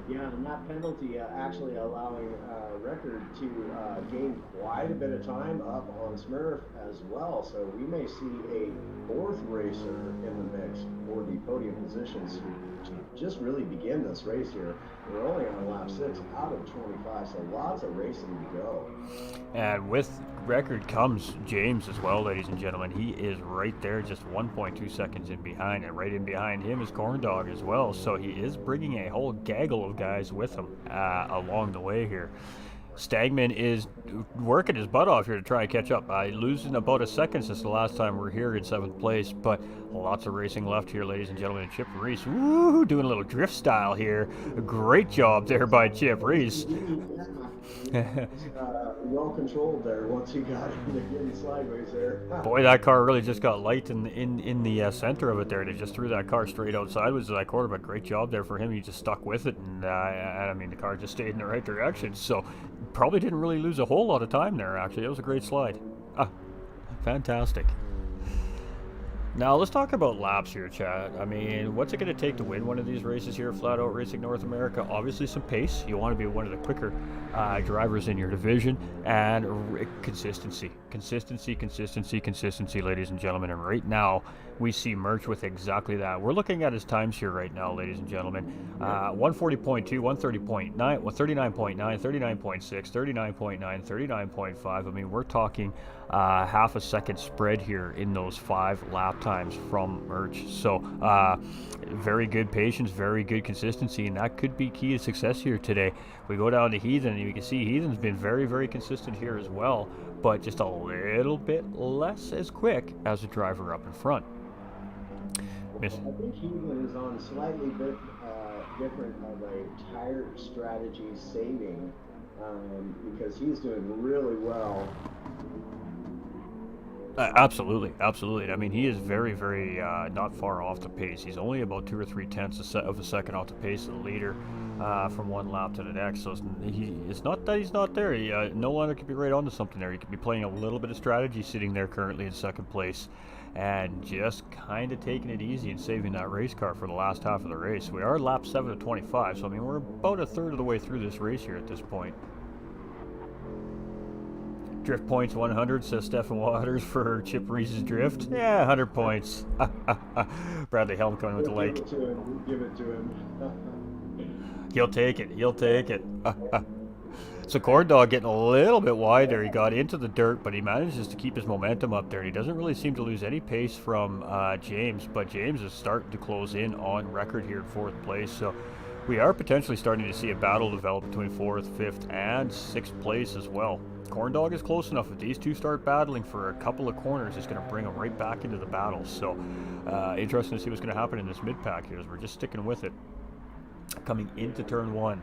Yeah, and that penalty actually allowing Record to gain quite a bit of time up on Smurf as well. So we may see a fourth racer in the mix for the podium positions to just really begin this race here. We're only on lap 6 out of 25, so lots of racing to go. And with Record comes James as well, ladies and gentlemen. He is right there, just 1.2 seconds in behind, and right in behind him is Corndog as well. So he is bringing a whole gaggle of guys with him along the way here. Stagman is working his butt off here to try and catch up. Losing about a second since the last time we're here in 7th place, but lots of racing left here, ladies and gentlemen. And Chip Reese, woo, doing a little drift style here. Great job there by Chip Reese. Well controlled there once he got in sideways there. Boy, that car really just got light in the center of it there. They just threw that car straight outside with that corner, but great job there for him. He just stuck with it, and I mean, the car just stayed in the right direction. So probably didn't really lose a whole lot of time there, actually. It was a great slide. Fantastic. Now, let's talk about laps here, chat. I mean, what's it going to take to win one of these races here at Flat Out Racing North America? Obviously, some pace. You want to be one of the quicker drivers in your division. And consistency. Consistency, ladies and gentlemen. And right now, we see Merch with exactly that. We're looking at his times here right now, ladies and gentlemen. 140.2, 130.9, 139.9, 39.6, 39.9, 39.5. I mean, we're talking half a second spread here in those 5 lap times from Merch. So very good patience, very good consistency, and that could be key to success here today. We go down to Heathen, and you can see Heathen's been very, very consistent here as well, but just a little bit less as quick as the driver up in front. I think Heathen is on slightly bit different of a tire strategy saving because he's doing really well. Absolutely. I mean, he is very, very not far off the pace. He's only about 2 or 3 tenths of a second off the pace of the leader from one lap to the next. So it's not that he's not there. He no longer could be right onto something there. He could be playing a little bit of strategy sitting there currently in second place and just kind of taking it easy and saving that race car for the last half of the race. We are lap 7 of 25, so I mean, we're about a third of the way through this race here at this point. Drift points 100, says Stephen Waters for Chip Reese's drift. Yeah, 100 points. Bradley Helm coming with the like. Give it to him. He'll take it. So Corndog getting a little bit wider. He got into the dirt, but he manages to keep his momentum up there. And he doesn't really seem to lose any pace from James, but James is starting to close in on Record here in 4th place. So we are potentially starting to see a battle develop between 4th, 5th, and 6th place as well. Corn Dog is close enough. If these two start battling for a couple of corners, it's going to bring them right back into the battle. So, interesting to see what's going to happen in this mid-pack here as we're just sticking with it. Coming into turn 1.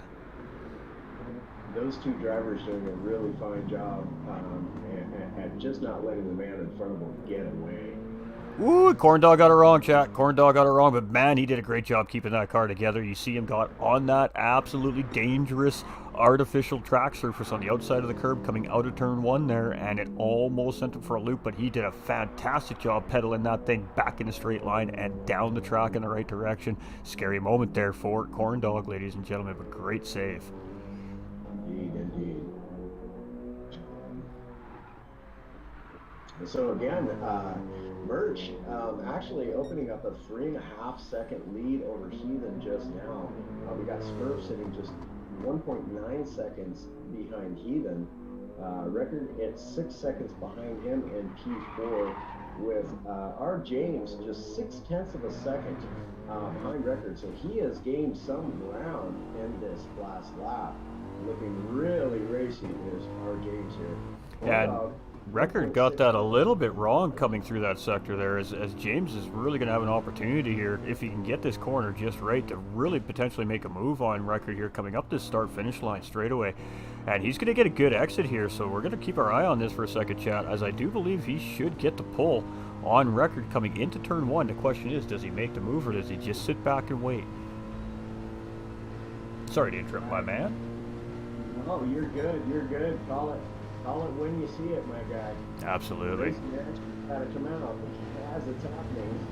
Those two drivers doing a really fine job at just not letting the man in front of them get away. Ooh, Corn Dog got it wrong, chat. Corn Dog got it wrong, but man, he did a great job keeping that car together. You see him got on that absolutely dangerous artificial track surface on the outside of the curb coming out of turn 1 there, and it almost sent him for a loop, but he did a fantastic job pedaling that thing back in a straight line and down the track in the right direction. Scary moment there for Corn Dog, ladies and gentlemen, but great save. Indeed. So again, Merch actually opening up a 3.5 second lead over Heathen just now. We got Smurf sitting just 1.9 seconds behind Heathen. Record at 6 seconds behind him in P4, with our James just 0.6 of a second behind Record. So he has gained some ground in this last lap. Looking really racy is our James here. And Record got that a little bit wrong coming through that sector there, as James is really going to have an opportunity here, if he can get this corner just right, to really potentially make a move on Record here coming up this start-finish line straight away. And he's going to get a good exit here, so we're going to keep our eye on this for a second, chat, as I do believe he should get the pull on Record coming into turn 1. The question is, does he make the move or does he just sit back and wait? Sorry to interrupt, my man. Oh, you're good. You're good. Call it when you see it, my guy. Absolutely. Gotta come out as it's happening.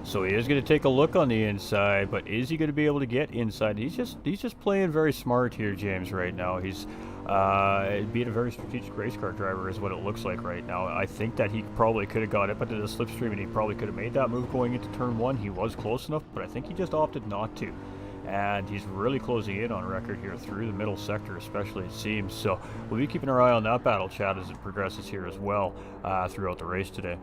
So he is going to take a look on the inside, but is he going to be able to get inside? He's just playing very smart here, James, right now. He's being a very strategic race car driver is what it looks like right now. I think that he probably could have got up into the slipstream and he probably could have made that move going into turn 1. He was close enough, but I think he just opted not to. And he's really closing in on Record here through the middle sector, especially it seems. So we'll be keeping our eye on that battle, chat, as it progresses here as well throughout the race today.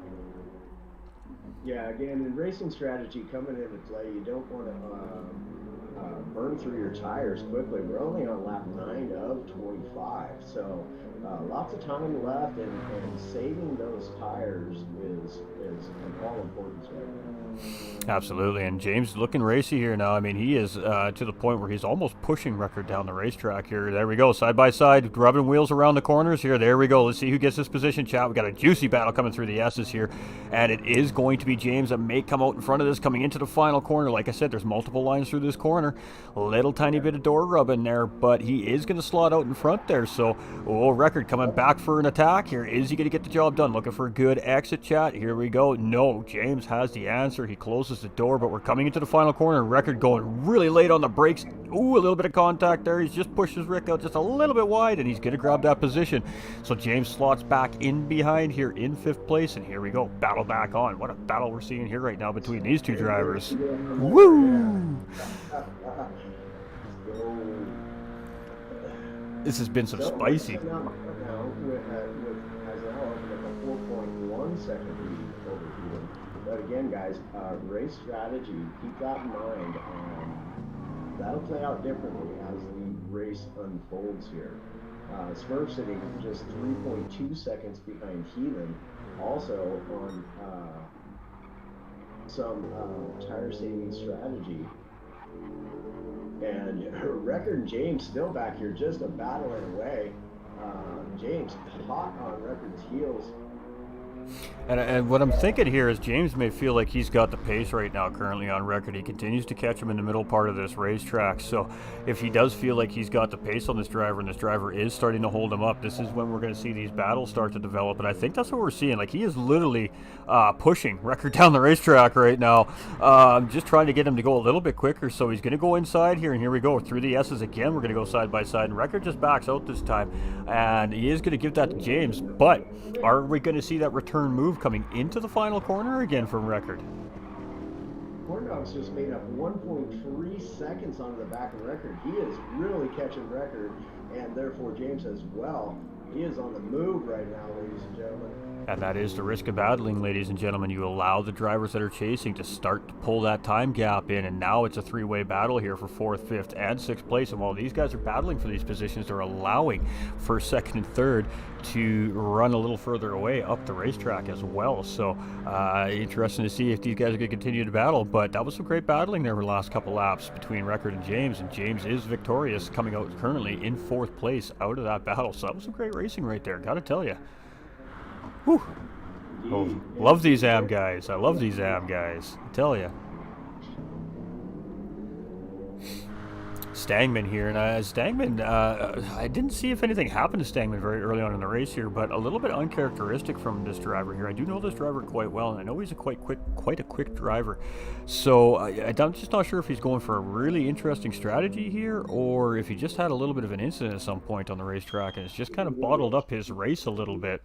Yeah, again, in racing strategy coming into play, you don't want to burn through your tires quickly. We're only on lap 9 of 25, so lots of time left, and saving those tires is of all importance right now. Absolutely, and James looking racy here now. I mean, he is to the point where he's almost pushing Record down the racetrack here. There we go, side by side, rubbing wheels around the corners here. There we go. Let's see who gets this position, chat. We got a juicy battle coming through the S's here, and it is going to be James that may come out in front of this coming into the final corner. Like I said, there's multiple lines through this corner. A little tiny bit of door rubbing there, but he is going to slot out in front there. So, Record coming back for an attack here. Is he going to get the job done? Looking for a good exit, chat. Here we go. No, James has the answer. He closes the door, but we're coming into the final corner. Record going really late on the brakes. Ooh, a little bit of contact there. He's just pushed his Rick out just a little bit wide, and he's going to grab that position. So James slots back in behind here in 5th place, and here we go. Battle back on. What a battle we're seeing here right now between these two drivers. Woo! This has been some spicy. Has now opened up a 4.1 second lead over Heathen. But again, guys, race strategy, keep that in mind. That'll play out differently as the race unfolds here. Smurf sitting just 3.2 seconds behind Heathen, also on some tire saving strategy. And Record and James still back here, just a battling away. James hot on Record's heels. And what I'm thinking here is James may feel like he's got the pace right now currently on Record. He continues to catch him in the middle part of this racetrack. So if he does feel like he's got the pace on this driver and this driver is starting to hold him up, this is when we're going to see these battles start to develop. And I think that's what we're seeing. Like, he is literally pushing Record down the racetrack right now, just trying to get him to go a little bit quicker. So he's going to go inside here, and here we go through the S's again. We're going to go side by side, and Record just backs out this time, and he is going to give that to James. But are we going to see that return move coming into the final corner again from Record? Corn Dog's just made up 1.3 seconds onto the back of Record. He is really catching Record, and therefore James as well. He is on the move right now, ladies and gentlemen. And that is the risk of battling, ladies and gentlemen. You allow the drivers that are chasing to start to pull that time gap in, and now it's a three-way battle here for 4th, 5th, and 6th place. And while these guys are battling for these positions, they're allowing 1st, 2nd, and 3rd to run a little further away up the racetrack as well. So interesting to see if these guys are going to continue to battle. But that was some great battling there for the last couple laps between Record and James. And James is victorious, coming out currently in 4th place out of that battle. So that was some great racing right there, gotta tell you. Whew. Oh, love these AM guys. I love these AM guys. I tell you. Stangman here, and Stangman, I didn't see if anything happened to Stangman very early on in the race here, but a little bit uncharacteristic from this driver here. I do know this driver quite well, and I know he's quite a quick driver. So I'm just not sure if he's going for a really interesting strategy here, or if he just had a little bit of an incident at some point on the racetrack, and it's just kind of bottled up his race a little bit.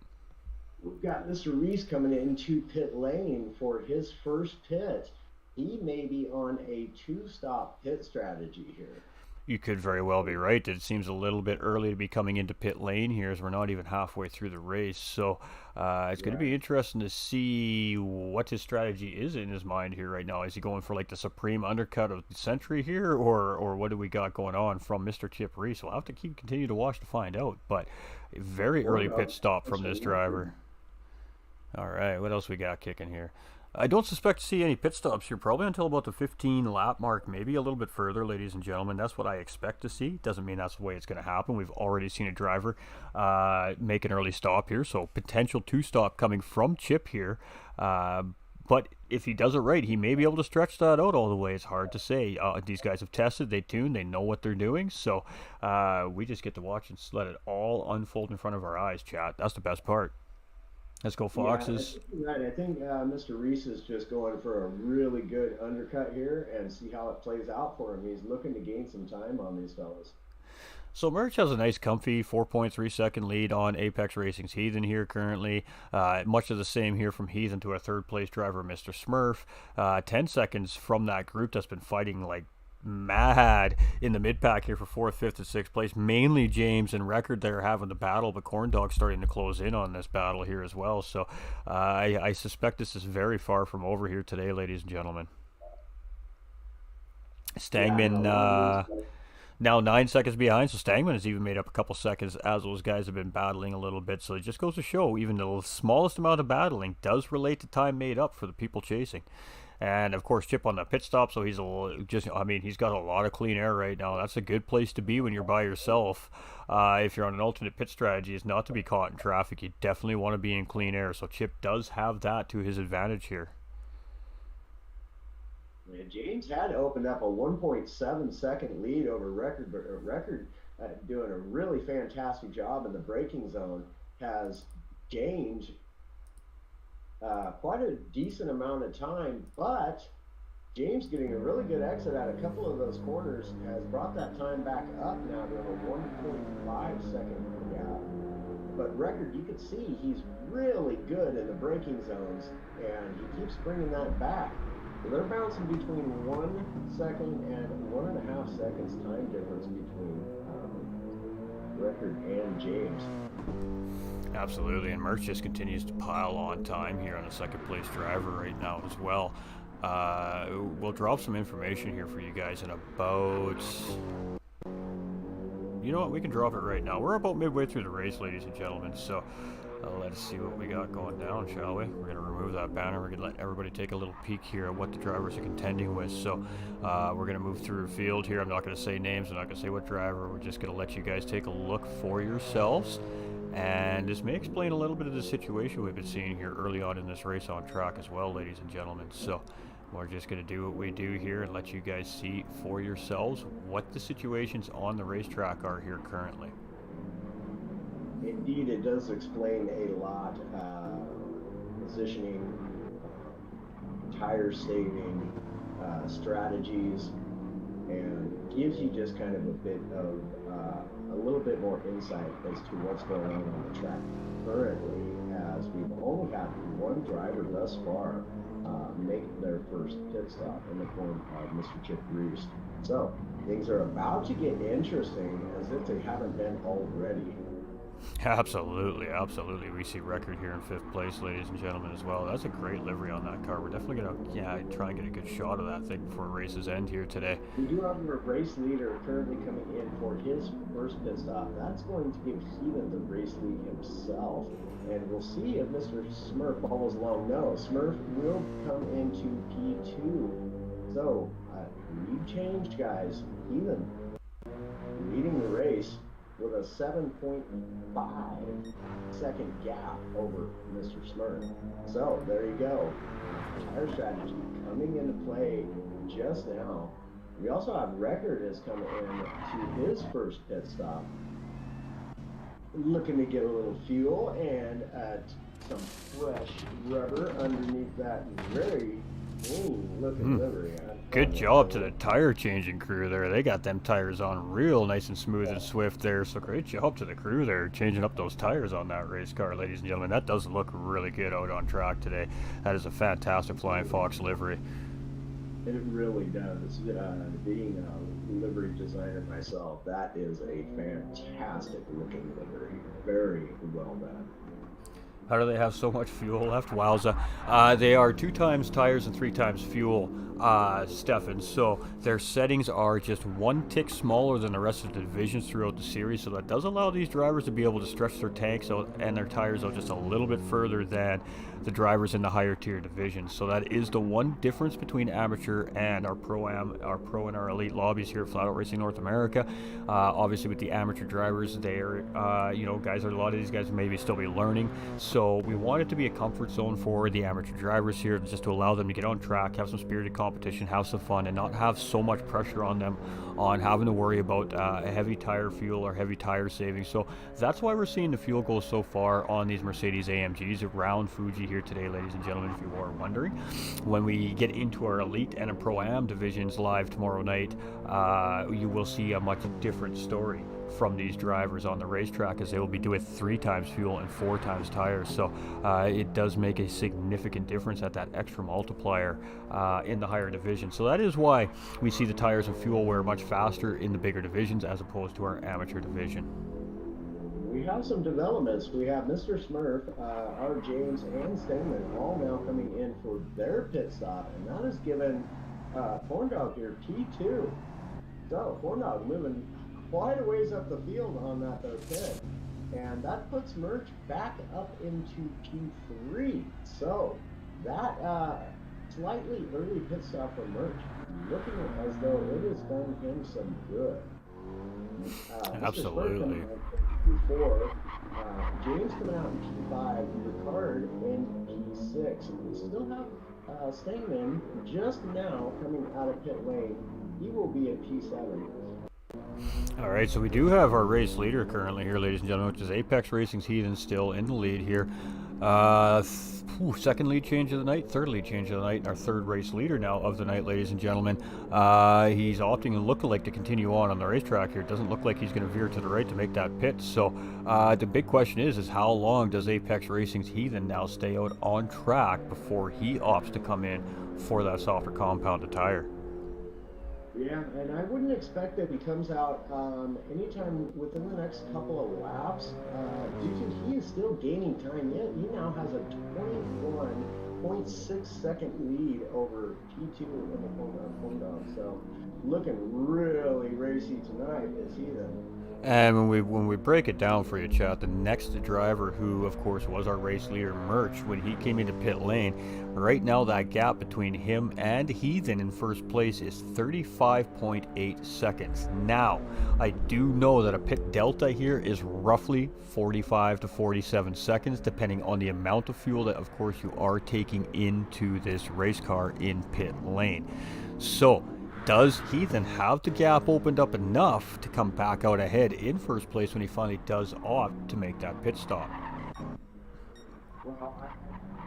We've got Mr. Reese coming into pit lane for his first pit. He may be on a 2-stop pit strategy here. You could very well be right. It seems a little bit early to be coming into pit lane here, as we're not even halfway through the race. So it's going to be interesting to see what his strategy is in his mind here right now. Is he going for like the supreme undercut of the century here, or what do we got going on from Mr. Chip Reese? We'll have to continue to watch to find out. But a very early pit stop from this driver. All right, what else we got kicking here? I don't suspect to see any pit stops here, probably until about the 15 lap mark, maybe a little bit further, ladies and gentlemen. That's what I expect to see. Doesn't mean that's the way it's going to happen. We've already seen a driver make an early stop here, so potential 2-stop coming from Chip here. But if he does it right, he may be able to stretch that out all the way. It's hard to say. These guys have tested, they tuned, they know what they're doing. So we just get to watch and let it all unfold in front of our eyes, chat. That's the best part. Let's go Foxes. Yeah, I think Mr. Reese is just going for a really good undercut here and see how it plays out for him. He's looking to gain some time on these fellas. So Merch has a nice comfy 4.3 second lead on Apex Racing's Heathen here currently. Much of the same here from Heathen to our 3rd place driver, Mr. Smurf. 10 seconds from that group that's been fighting like mad in the mid-pack here for 4th, 5th, and 6th place. Mainly James and Record that are having the battle, but Corn Dog's starting to close in on this battle here as well. So I suspect this is very far from over here today, ladies and gentlemen. Stangman now 9 seconds behind, so Stangman has even made up a couple seconds as those guys have been battling a little bit. So it just goes to show even the smallest amount of battling does relate to time made up for the people chasing. And of course Chip on the pit stop, so he's he's got a lot of clean air right now. That's a good place to be when you're by yourself. If you're on an alternate pit strategy, is not to be caught in traffic. You definitely want to be in clean air, so Chip does have that to his advantage here. James had opened up a 1.7 second lead over Record, but Record doing a really fantastic job in the braking zone has gained quite a decent amount of time, but James getting a really good exit at a couple of those corners has brought that time back up now to a 1.5 second gap. But Record, you can see he's really good in the braking zones, and he keeps bringing that back. So they're bouncing between 1 second and 1.5 seconds time difference between Record and James. Absolutely, and Merch just continues to pile on time here on the 2nd place driver right now as well. We'll drop some information here for you guys in about... You know what, we can drop it right now. We're about midway through the race, ladies and gentlemen, so let's see what we got going down, shall we? We're going to remove that banner. We're going to let everybody take a little peek here at what the drivers are contending with. So we're going to move through the field here. I'm not going to say names. I'm not going to say what driver. We're just going to let you guys take a look for yourselves. And this may explain a little bit of the situation we've been seeing here early on in this race on track as well, ladies and gentlemen. So we're just going to do what we do here and let you guys see for yourselves what the situations on the racetrack are here currently. Indeed, it does explain a lot. Positioning, tire saving, strategies, and gives you just kind of a bit of a little bit more insight as to what's going on the track currently, as we've only had one driver thus far make their first pit stop in the form of Mr. Chip Reese. So things are about to get interesting, as if they haven't been already. Absolutely, absolutely. We see record here in 5th place, ladies and gentlemen, as well. That's a great livery on that car. We're definitely gonna, try and get a good shot of that thing before races end here today. We do have a race leader currently coming in for his first pit stop. That's going to give Heathen the race lead himself. And we'll see if Mr. Smurf follows along. No, Smurf will come into P2. So, lead change, guys. Heathen leading the race with a 7.5 second gap over Mr. Smurf. So, there you go. Tire strategy coming into play just now. We also have Record is coming in to his first pit stop. Looking to get a little fuel and some fresh rubber underneath that very clean looking livery. Good job to the tire changing crew there. They got them tires on real nice and smooth and swift there. So great job to the crew there changing up those tires on that race car, ladies and gentlemen. That does look really good out on track today. That is a fantastic Flying Fox livery. It really does. Being a livery designer myself, that is a fantastic looking livery. Very well done. How do they have so much fuel left? Wowza. They are 2 times tires and 3 times fuel, Stefan. So their settings are just 1 tick smaller than the rest of the divisions throughout the series. So that does allow these drivers to be able to stretch their tanks out and their tires out just a little bit further than the drivers in the higher tier divisions. So that is the one difference between amateur and our pro-am, our pro and our elite lobbies here at Flat Out Racing North America. Obviously with the amateur drivers, they're, guys, a lot of these guys maybe still be learning. So we want it to be a comfort zone for the amateur drivers here, just to allow them to get on track, have some spirited competition, have some fun, and not have so much pressure on them on having to worry about heavy tire fuel or heavy tire savings. So that's why we're seeing the fuel go so far on these Mercedes AMGs around Fuji here today, ladies and gentlemen, if you are wondering. When we get into our elite and a pro-am divisions live tomorrow night, you will see a much different story from these drivers on the racetrack, as they will be doing 3 times fuel and 4 times tires. So it does make a significant difference at that extra multiplier in the higher division. So that is why we see the tires and fuel wear much faster in the bigger divisions as opposed to our amateur division. We have some developments. We have Mr. Smurf, our James, and Steinman all now coming in for their pit stop, and that has given Corndog here P2. So Corndog moving quite a ways up the field on that pit, and that puts Merch back up into P3. So that slightly early pit stop for Merch, looking as though it has done him some good. Absolutely. P4, James coming out in P5, Ricard in P6, and we still have Steinman just now coming out of pit lane. He will be at P7. All right, so we do have our race leader currently here, ladies and gentlemen, which is Apex Racing's Heathen, still in the lead here. Second lead change of the night, third lead change of the night, and our third race leader now of the night, ladies and gentlemen. He's opting and looking like to continue on the racetrack here. It doesn't look like he's going to veer to the right to make that pit. So the big question is how long does Apex Racing's Heathen now stay out on track before he opts to come in for that softer compounded tire? Yeah, and I wouldn't expect that he comes out anytime within the next couple of laps, due to he is still gaining time yet. He now has a 21.6 second lead over P2 in the Corndog. So looking really racy tonight is Heathen. And when we break it down for you, chat, the next driver, who of course was our race leader, Merch, when he came into pit lane, right now that gap between him and Heathen in first place is 35.8 seconds. Now, I do know that a pit delta here is roughly 45 to 47 seconds, depending on the amount of fuel that, of course, you are taking into this race car in pit lane. So, does Heathen have the gap opened up enough to come back out ahead in first place when he finally does opt to make that pit stop? Well,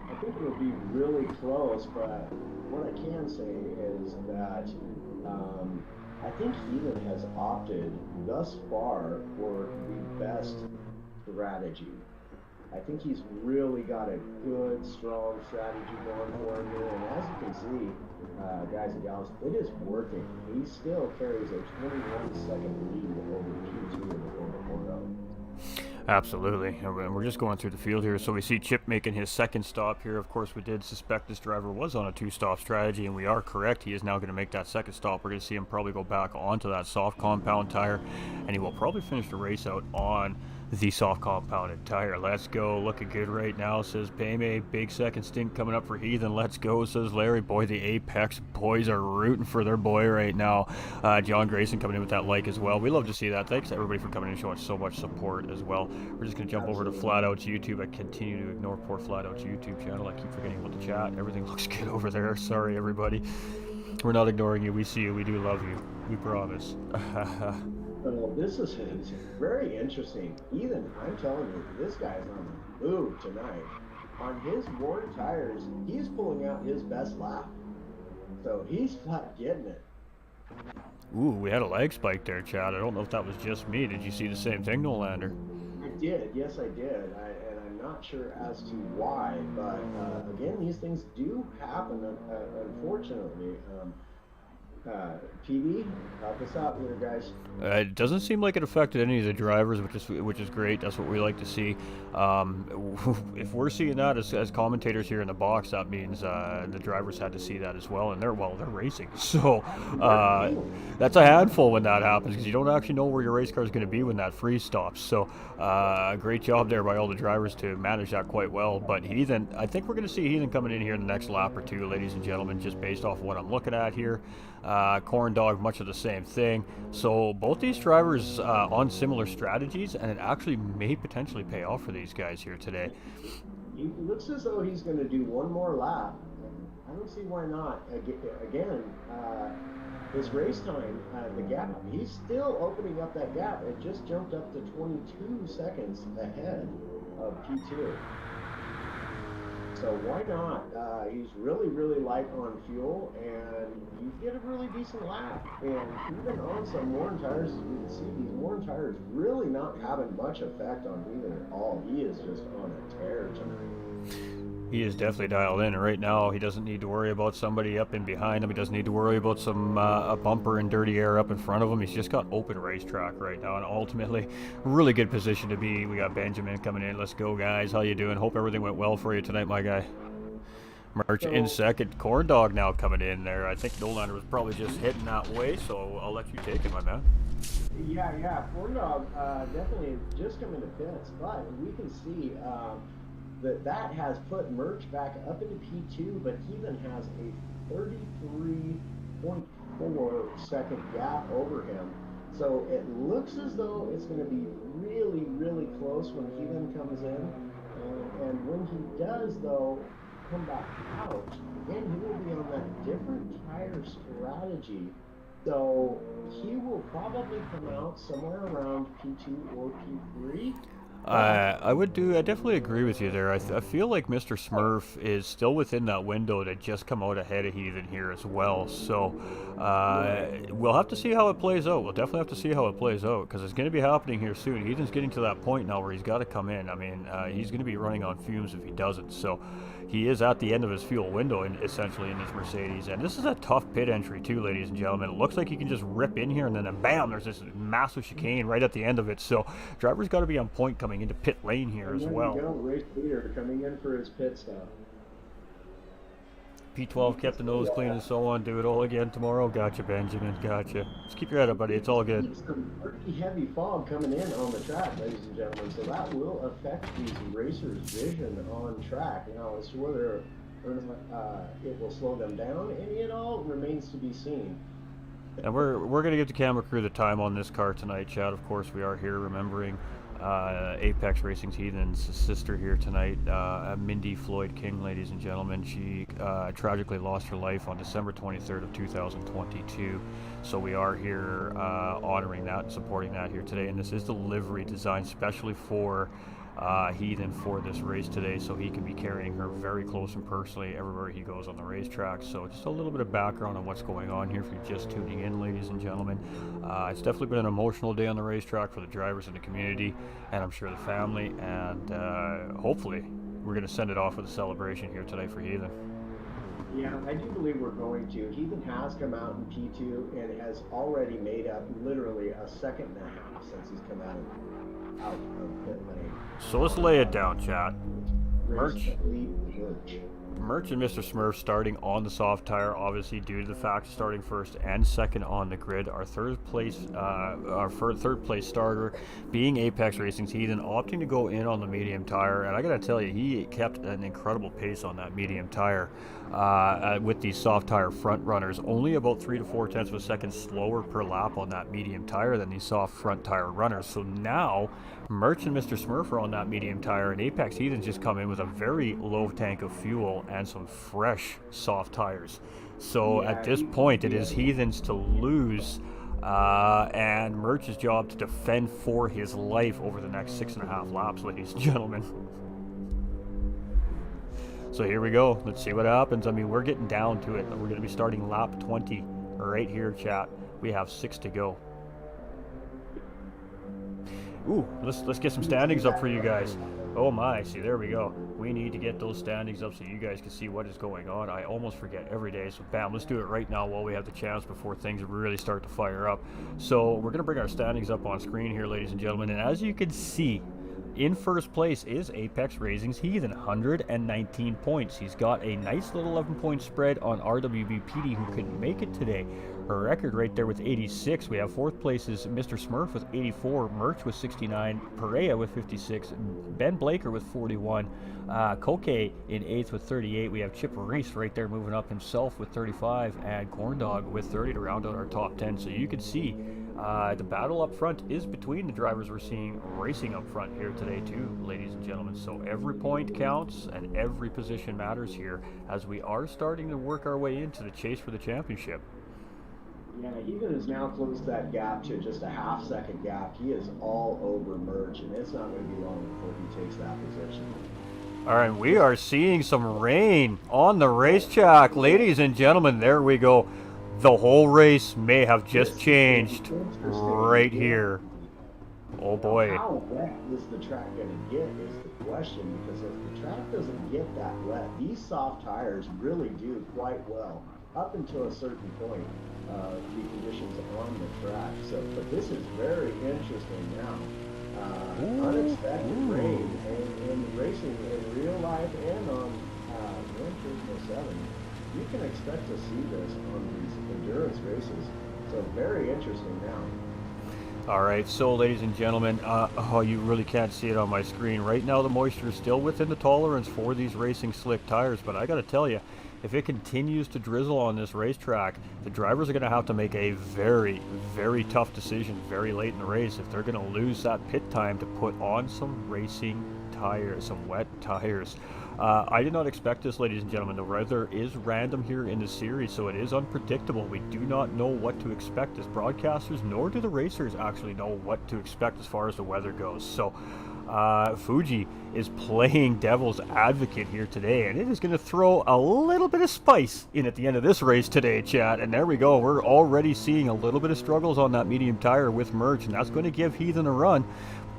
I think it'll be really close, but what I can say is that I think Heathen has opted thus far for the best strategy. I think he's really got a good, strong strategy going for him here, and as you can see, guys and gals, it is working. He still carries a 21-second lead over P2 in the Corndog. Absolutely. And we're just going through the field here. So we see Chip making his second stop here. Of course, we did suspect this driver was on a two-stop strategy, and we are correct. He is now going to make that second stop. We're going to see him probably go back onto that soft compound tire, and he will probably finish the race out on the soft compounded tire. Let's go. Looking good right now, says Payme. Big second stint coming up for Heathen. Let's go, says Larry. Boy, the Apex boys are rooting for their boy right now. John Grayson coming in with that like as well. We love to see that. Thanks everybody for coming in and showing so much support as well. We're just going to jump over to Flatouts YouTube. I continue to ignore poor Flatouts YouTube channel. I keep forgetting about the chat. Everything looks good over there. Sorry, everybody. We're not ignoring you. We see you. We do love you. We promise. Well, this is very interesting. Ethan, I'm telling you, this guy's on the move tonight. On his worn tires, he's pulling out his best lap. So he's flat getting it. Ooh, we had a leg spike there, Chad. I don't know if that was just me. Did you see the same thing, Nolander? I did. Yes, I did. And I'm not sure as to why. But again, these things do happen, unfortunately. PD, help us out here, guys. It doesn't seem like it affected any of the drivers, which is great. That's what we like to see. If we're seeing that as commentators here in the box, that means the drivers had to see that as well, and they're racing. So that's a handful when that happens, because you don't actually know where your race car is going to be when that freeze stops. So great job there by all the drivers to manage that quite well. But Heathen, I think we're going to see Heathen coming in here in the next lap or two, ladies and gentlemen, just based off what I'm looking at here. Corn Dog, much of the same thing. So both these drivers on similar strategies, and it actually may potentially pay off for these guys here today. He looks as though he's going to do one more lap. I don't see why not. Again, his race time, the gap, he's still opening up that gap. It just jumped up to 22 seconds ahead of P2. So why not? He's really, really light on fuel, and you get a really decent lap. And even on some worn tires, as we can see, these worn tires really not having much effect on Heathen at all. He is just on a tear tonight. He is definitely dialed in, and right now he doesn't need to worry about somebody up in behind him. He doesn't need to worry about some a bumper and dirty air up in front of him. He's just got open racetrack right now, and ultimately, really good position to be. We got Benjamin coming in. Let's go, guys. How you doing? Hope everything went well for you tonight, my guy. Merch in second. Corn Dog now coming in there. I think Nolander was probably just hitting that way, so I'll let you take it, my man. Yeah. Corn Dog definitely just coming to pits, but we can see that has put Merch back up into P2, but Heathen has a 33.4 second gap over him. So it looks as though it's going to be really, really close when Heathen comes in. And when he does, though, come back out, again, he will be on that different tire strategy. So he will probably come out somewhere around P2 or P3. I definitely agree with you there. I feel like Mr. Smurf is still within that window to just come out ahead of Heathen here as well. So we'll have to see how it plays out. We'll definitely have to see how it plays out, because it's going to be happening here soon. Heathen's getting to that point now where he's got to come in. I mean, he's going to be running on fumes if he doesn't. So he is at the end of his fuel window, essentially, in this Mercedes. And this is a tough pit entry too, ladies and gentlemen. It looks like he can just rip in here, and then bam, there's this massive chicane right at the end of it. So driver's got to be on point coming into pit lane here as well. Race leader coming in for his pit stop. P12 kept the nose clean and so on. Do it all again tomorrow. Gotcha, Benjamin. Gotcha. Just keep your head up, buddy. It's all good. Some pretty heavy fog coming in on the track, ladies and gentlemen. So that will affect these racers' vision on track. Now, as to whether it will slow them down any at all remains to be seen. And we're going to give the camera crew the time on this car tonight, Chad. Of course, we are here remembering Apex Racing's Heathen's sister here tonight, Mindy Floyd King, ladies and gentlemen. She tragically lost her life on December 23rd of 2022. So we are here honoring that and supporting that here today. And this is the livery designed specially for Heathen for this race today, so he can be carrying her very close and personally everywhere he goes on the racetrack. So just a little bit of background on what's going on here for you just tuning in, ladies and gentlemen. It's definitely been an emotional day on the racetrack for the drivers and the community, and I'm sure the family, and hopefully we're going to send it off with a celebration here today for Heathen. Yeah, I do believe we're going to. Heathen has come out in P2 and has already made up literally a second and a half since he's come out out of pit lane. So let's lay it down, chat. Merch. Merch and Mr. Smurf starting on the soft tire, obviously due to the fact starting first and second on the grid. Our third place starter being Apex Racing's Heathen, opting to go in on the medium tire, and I gotta tell you, he kept an incredible pace on that medium tire with these soft tire front runners. Only about 3 to 4 tenths of a second slower per lap on that medium tire than these soft front tire runners. So now Merch and Mr. Smurf are on that medium tire, and Apex Heathen's just come in with a very low tank of fuel and some fresh soft tires. So at this point, it is Heathen's to lose, and Merch's job to defend for his life over the next 6.5 laps, ladies and gentlemen. So here we go. Let's see what happens. I mean, we're getting down to it. We're going to be starting lap 20 right here, chat. We have 6 to go. Ooh, let's get some standings up for you guys. Oh my, see, there we go. We need to get those standings up so you guys can see what is going on. I almost forget every day, so bam, let's do it right now while we have the chance before things really start to fire up. So we're going to bring our standings up on screen here, ladies and gentlemen, and as you can see, in first place is Apex Racing's Heathen, 119 points. He's got a nice little 11-point spread on RWBPD, who couldn't make it today. Her record right there with 86. We have fourth place is Mr. Smurf with 84, Merch with 69, Perea with 56, Ben Blaker with 41, Koke in 8th with 38. We have Chip Reese right there moving up himself with 35, and Corndog with 30 to round out our top 10. So you can see the battle up front is between the drivers we're seeing racing up front here today too, ladies and gentlemen. So every point counts and every position matters here as we are starting to work our way into the chase for the championship. Yeah, Heathen has now closed that gap to just a half-second gap. He is all over Merch, and it's not going to be long before he takes that position. All right, we are seeing some rain on the racetrack, ladies and gentlemen. There we go. The whole race may have just changed right here. Oh boy. How wet is the track going to get is the question, because if the track doesn't get that wet, these soft tires really do quite well up until a certain point. The conditions on the track. So, but this is very interesting now. Unexpected rain in racing in real life and on Gran Turismo 7. You can expect to see this on these endurance races. So very interesting now. All right, so ladies and gentlemen, oh, you really can't see it on my screen. Right now the moisture is still within the tolerance for these racing slick tires, but I got to tell you, if it continues to drizzle on this racetrack, the drivers are going to have to make a very, very tough decision very late in the race if they're going to lose that pit time to put on some racing tires, some wet tires. I did not expect this, ladies and gentlemen. The weather is random here in the series, so it is unpredictable. We do not know what to expect as broadcasters, nor do the racers actually know what to expect as far as the weather goes. So Fuji is playing devil's advocate here today, and it is going to throw a little bit of spice in at the end of this race today, chat. And there we go. We're already seeing a little bit of struggles on that medium tire with Merch, and that's going to give Heathen a run.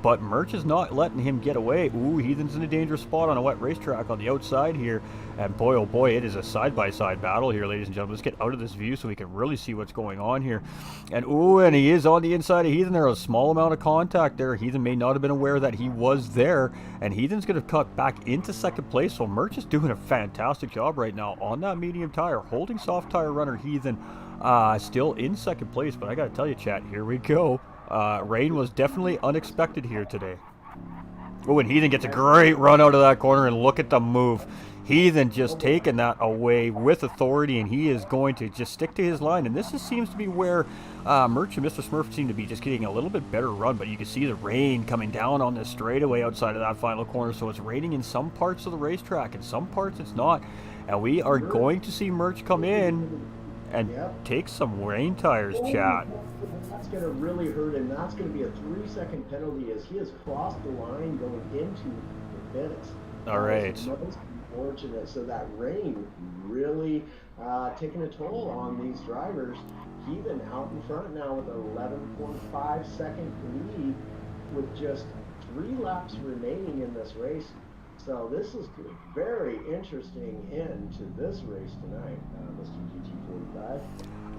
But Merch is not letting him get away. Ooh, Heathen's in a dangerous spot on a wet racetrack on the outside here. And boy, oh boy, it is a side-by-side battle here, ladies and gentlemen. Let's get out of this view so we can really see what's going on here. And ooh, and he is on the inside of Heathen. There's a small amount of contact there. Heathen may not have been aware that he was there. And Heathen's going to cut back into second place. So Merch is doing a fantastic job right now on that medium tire, holding soft tire runner Heathen still in second place. But I got to tell you, chat, here we go. Rain was definitely unexpected here today. Oh, and Heathen gets a great run out of that corner, and look at the move. Heathen just taking that away with authority, and he is going to just stick to his line. And this seems to be where Merch and Mr. Smurf seem to be just getting a little bit better run, but you can see the rain coming down on this straightaway outside of that final corner. So it's raining in some parts of the racetrack, in some parts it's not. And we are going to see Merch come in and take some rain tires, chat. That's going to really hurt him. That's going to be a 3-second penalty as he has crossed the line going into the pits. All right. Most unfortunate. So that rain really taking a toll on these drivers. Heathen out in front now with an 11.5 second lead with just 3 laps remaining in this race. So this is a very interesting end to this race tonight, Mr. GT45.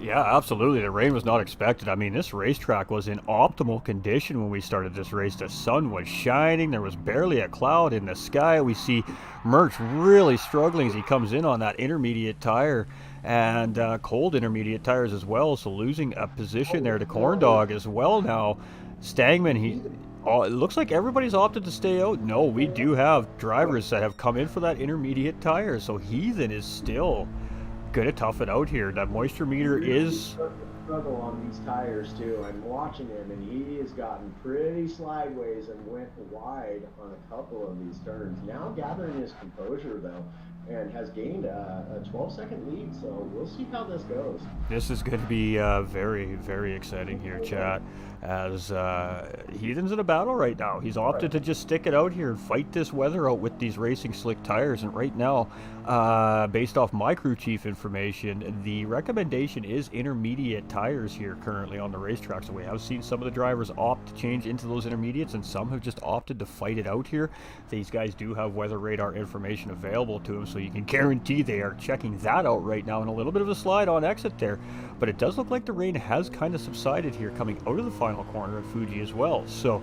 Yeah, absolutely. The rain was not expected. I mean, this racetrack was in optimal condition when we started this race. The sun was shining. There was barely a cloud in the sky. We see Merch really struggling as he comes in on that intermediate tire, and cold intermediate tires as well. So losing a position there to Corn Dog as well now. Stangman, it looks like everybody's opted to stay out. No, we do have drivers that have come in for that intermediate tire. So Heathen is still gonna tough it out here. That moisture meter is struggle on these tires too. I'm watching him, and he has gotten pretty sideways and went wide on a couple of these turns. Now gathering his composure though, and has gained a 12-second lead. So we'll see how this goes. This is going to be very, very exciting here, chat. As Heathen's in a battle right now. He's opted to just stick it out here and fight this weather out with these racing slick tires. And right now, based off my crew chief information, the recommendation is intermediate tires here currently on the racetrack. So we have seen some of the drivers opt to change into those intermediates, and some have just opted to fight it out here. These guys do have weather radar information available to them, so you can guarantee they are checking that out right now. And a little bit of a slide on exit there, but it does look like the rain has kind of subsided here coming out of the final corner at Fuji as well. So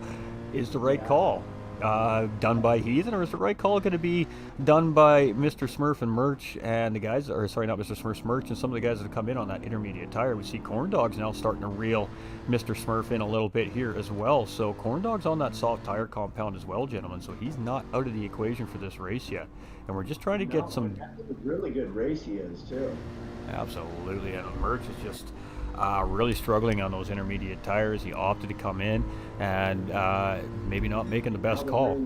is the right call done by Heathen, or is the right call going to be done by Mr. Smurf and Merch and the guys, or sorry, not Mr. Smurf, Merch and some of the guys that have come in on that intermediate tire? We see Corn Dog's now starting to reel Mr. Smurf in a little bit here as well. So Corn Dog's on that soft tire compound as well, gentlemen. So he's not out of the equation for this race yet. And we're just trying to get some... That's a really good race he is too. Absolutely, and Merch is just really struggling on those intermediate tires. He opted to come in and maybe not making the best call.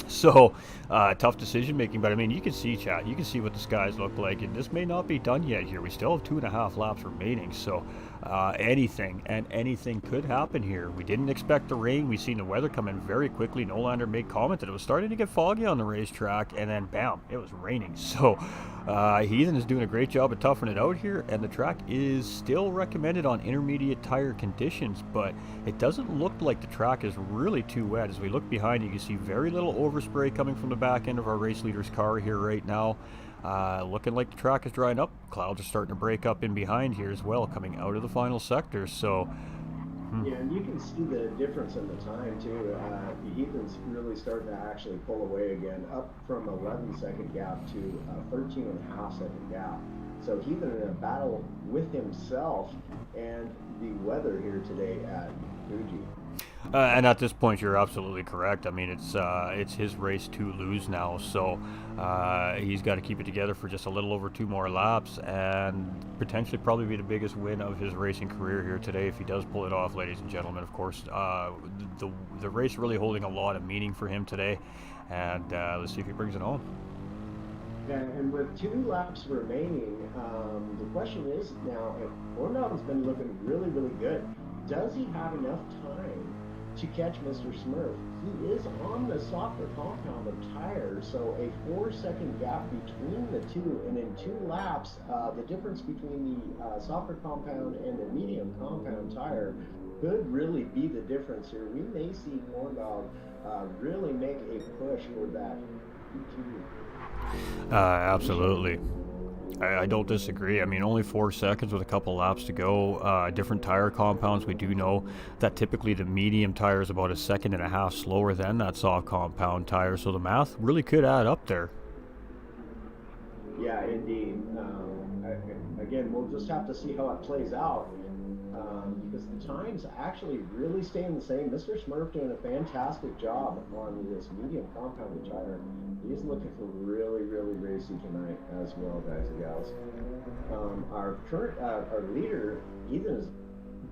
So tough decision making, but I mean, you can see, chat, you can see what the skies look like, and this may not be done yet here. We still have 2.5 laps remaining, so anything could happen here. We didn't expect the rain. We've seen the weather come in very quickly. Nolander made comment that it was starting to get foggy on the racetrack, and then bam, it was raining. So Heathen is doing a great job of toughing it out here, and the track is still recommended on intermediate tire conditions, but it doesn't look like the track is really too wet. As we look behind, you can see very little overspray coming from the back end of our race leader's car here right now. Looking like the track is drying up. Clouds are starting to break up in behind here as well, coming out of the final sector. So yeah, and you can see the difference in the time too. Heathen's really starting to actually pull away again, up from 11-second gap to 13.5-second gap. So Heathen in a battle with himself and the weather here today at Fuji. And at this point, you're absolutely correct. I mean, it's his race to lose now, so he's got to keep it together for just a little over 2 more laps, and potentially probably be the biggest win of his racing career here today if he does pull it off, ladies and gentlemen. Of course, the race really holding a lot of meaning for him today, and let's see if he brings it home. Yeah, and with 2 laps remaining, the question is now, if Orndon's been looking really, really good, does he have enough time to catch Mr. Smurf? He is on the softer compound of tires, so a 4-second gap between the two, and in 2 laps, the difference between the softer compound and the medium compound tire could really be the difference here. We may see Orndon really make a push for that P2. Absolutely. I don't disagree. I mean, only 4 seconds with a couple laps to go. Different tire compounds. We do know that typically the medium tire is about 1.5 seconds slower than that soft compound tire. So the math really could add up there. Yeah, indeed. Again, we'll just have to see how it plays out. Because the times actually really staying the same. Mr. Smurf doing a fantastic job on this medium compounded tire. He's looking for really, really racy tonight as well, guys and gals. Our leader, Ethan, is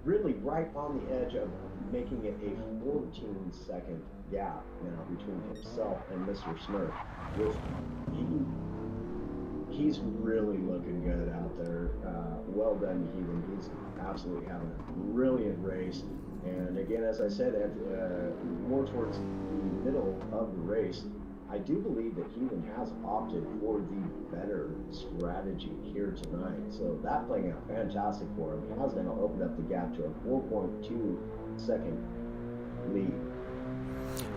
really right on the edge of making it a 14-second gap now between himself and Mr. Smurf. He's really looking good out there. Well done, Heathen. He's absolutely having a brilliant race. And again, as I said, more towards the middle of the race, I do believe that Heathen has opted for the better strategy here tonight. So that playing out fantastic for him. He has now opened up the gap to a 4.2 second lead.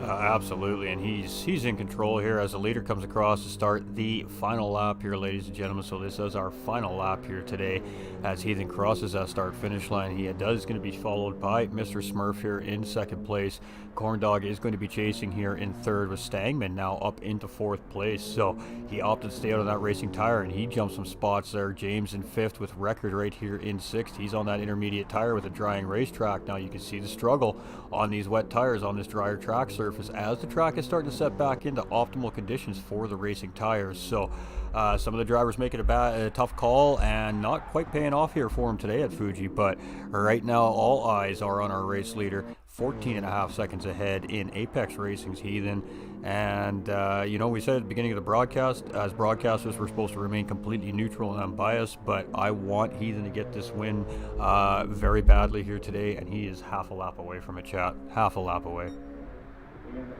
Absolutely, and he's in control here as the leader comes across to start the final lap here, ladies and gentlemen. So this is our final lap here today as Heathen crosses that start-finish line. He does going to be followed by Mr. Smurf here in second place. Corndog is going to be chasing here in third, with Stangman now up into fourth place. So he opted to stay out on that racing tire, and he jumped some spots there. James in fifth with Record right here in sixth. He's on that intermediate tire with a drying racetrack. Now you can see the struggle on these wet tires on this drier track surface as the track is starting to set back into optimal conditions for the racing tires. So some of the drivers making a tough call and not quite paying off here for him today at Fuji, but right now all eyes are on our race leader, 14.5 seconds ahead in Apex Racing's Heathen. And you know, we said at the beginning of the broadcast, as broadcasters we're supposed to remain completely neutral and unbiased, but I want Heathen to get this win very badly here today, and he is half a lap away from it, chat. Half a lap away.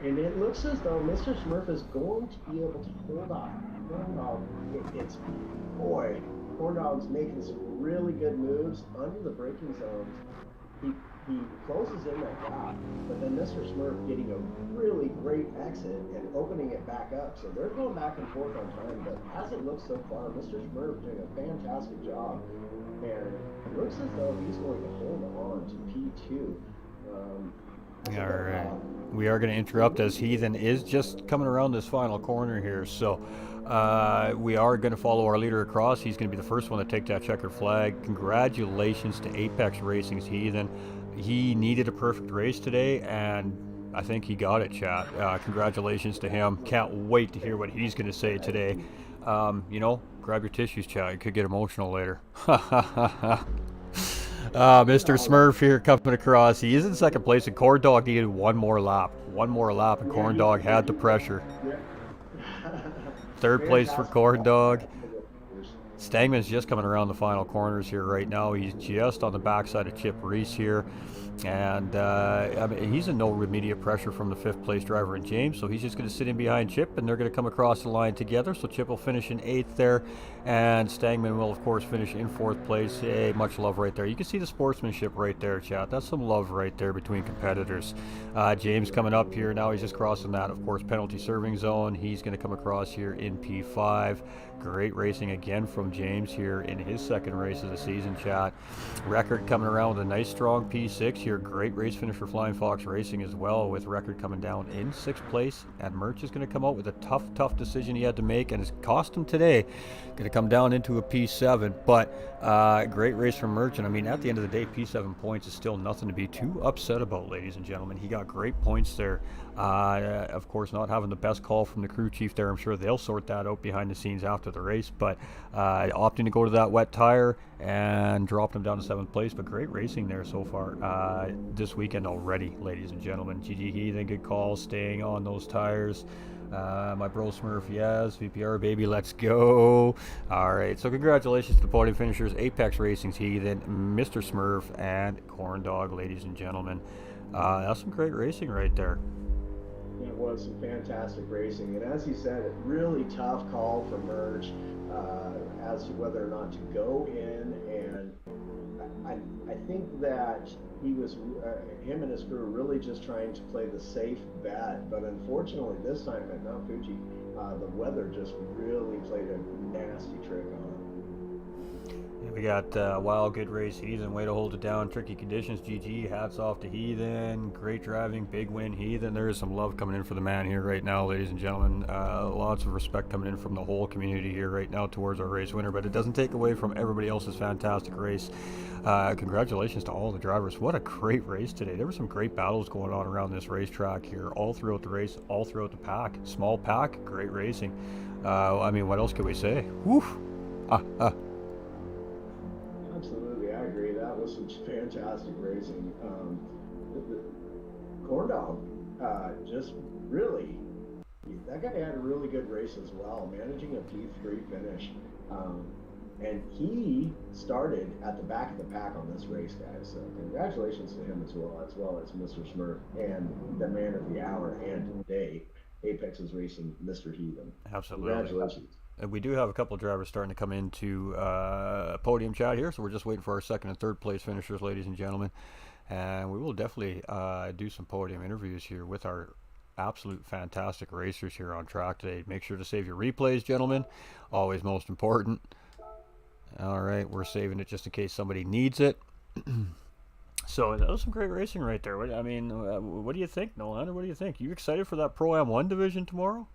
And it looks as though Mr. Smurf is going to be able to hold off. Boy, Corndog's making some really good moves under the braking zones. He closes in that gap, but then Mr. Smurf getting a really great exit and opening it back up. So they're going back and forth on time, but as it looks so far, Mr. Smurf doing a fantastic job. And it looks as though he's going to hold on to P2. All right, we are going to interrupt as Heathen is just coming around this final corner here. So we are going to follow our leader across. He's going to be the first one to take that checkered flag. Congratulations to Apex Racing's Heathen. He needed a perfect race today, and I think he got it, chat. Congratulations to him. Can't wait to hear what he's going to say today. You know, grab your tissues, chat. You could get emotional later. Mr. Smurf here coming across. He is in second place, and Corndog needed one more lap. One more lap, and Corndog had the pressure. Third place for Corndog. Stangman's just coming around the final corners here right now. He's just on the backside of Chip Reese here. And I mean, he's in no immediate pressure from the fifth place driver in James, so he's just going to sit in behind Chip, and they're going to come across the line together. So Chip will finish in eighth there, and Stangman will of course finish in fourth place. Hey, much love right there. You can see the sportsmanship right there, chat. That's some love right there between competitors. James coming up here now. He's just crossing that, of course, penalty serving zone. He's going to come across here in P5. Great racing again from James here in his second race of the season, chat. Record coming around with a nice strong P6 here. Great race finish for Flying Fox Racing as well, with Record coming down in sixth place. And Merch is going to come out with a tough decision he had to make, and it's cost him today. Going to come down into a P7, but great race from Merch. And I mean, at the end of the day, P7 points is still nothing to be too upset about, ladies and gentlemen. He got great points there. Of course, not having the best call from the crew chief there. I'm sure they'll sort that out behind the scenes after the race, but opting to go to that wet tire and dropped him down to seventh place. But great racing there so far this weekend already, ladies and gentlemen. GG Heathen, good call, staying on those tires. My bro Smurf, yes. VPR baby, let's go. All right, so congratulations to the podium finishers, Apex Racing's Heathen, Mr. Smurf, and Corndog, ladies and gentlemen. That's some great racing right there. It was some fantastic racing, and as he said, a really tough call for Merge as to whether or not to go in. And I think that he was, him and his crew, really just trying to play the safe bet. But unfortunately, this time at Mount Fuji, the weather just really played a nasty trick on him. We got wild, good race, Heathen. Way to hold it down. Tricky conditions, GG. Hats off to Heathen. Great driving, big win, Heathen. There is some love coming in for the man here right now, ladies and gentlemen. Lots of respect coming in from the whole community here right now towards our race winner, but it doesn't take away from everybody else's fantastic race. Congratulations to all the drivers. What a great race today. There were some great battles going on around this racetrack here, all throughout the race, all throughout the pack. Small pack, great racing. I mean, what else could we say? Woof. Absolutely, I agree. That was some fantastic racing. Corndog, just really, that guy had a really good race as well, managing a P3 finish. And he started at the back of the pack on this race, guys. So congratulations to him as well as Mr. Smurf and the man of the hour and today, Apex's racing, Mr. Heathen. Absolutely. Congratulations. And we do have a couple of drivers starting to come into podium chat here, so we're just waiting for our second and third place finishers, ladies and gentlemen. And we will definitely do some podium interviews here with our absolute fantastic racers here on track today. Make sure to save your replays, gentlemen. Always most important. All right, we're saving it just in case somebody needs it. So that was some great racing right there. I mean, what do you think, Nolan? What do you think? You excited for that Pro Am 1 division tomorrow?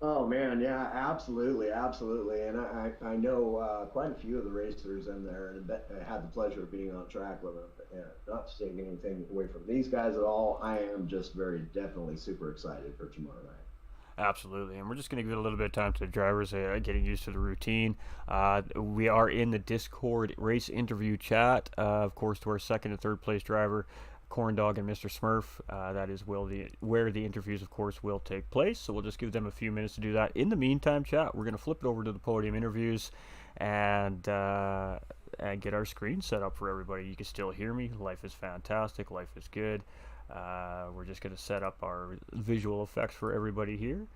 Oh man, yeah, absolutely, absolutely. And I know quite a few of the racers in there, and I had the pleasure of being on track with them. And not to take anything away from these guys at all, I am just very definitely super excited for tomorrow night. Absolutely, and we're just going to give it a little bit of time to the drivers getting used to the routine. We are in the Discord race interview chat, of course, to our second and third place driver, Corn Dog and Mr. Smurf. That is where the interviews, of course, will take place. So we'll just give them a few minutes to do that. In the meantime, chat, we're going to flip it over to the podium interviews and get our screen set up for everybody. You can still hear me. Life is fantastic. Life is good. We're just going to set up our visual effects for everybody here.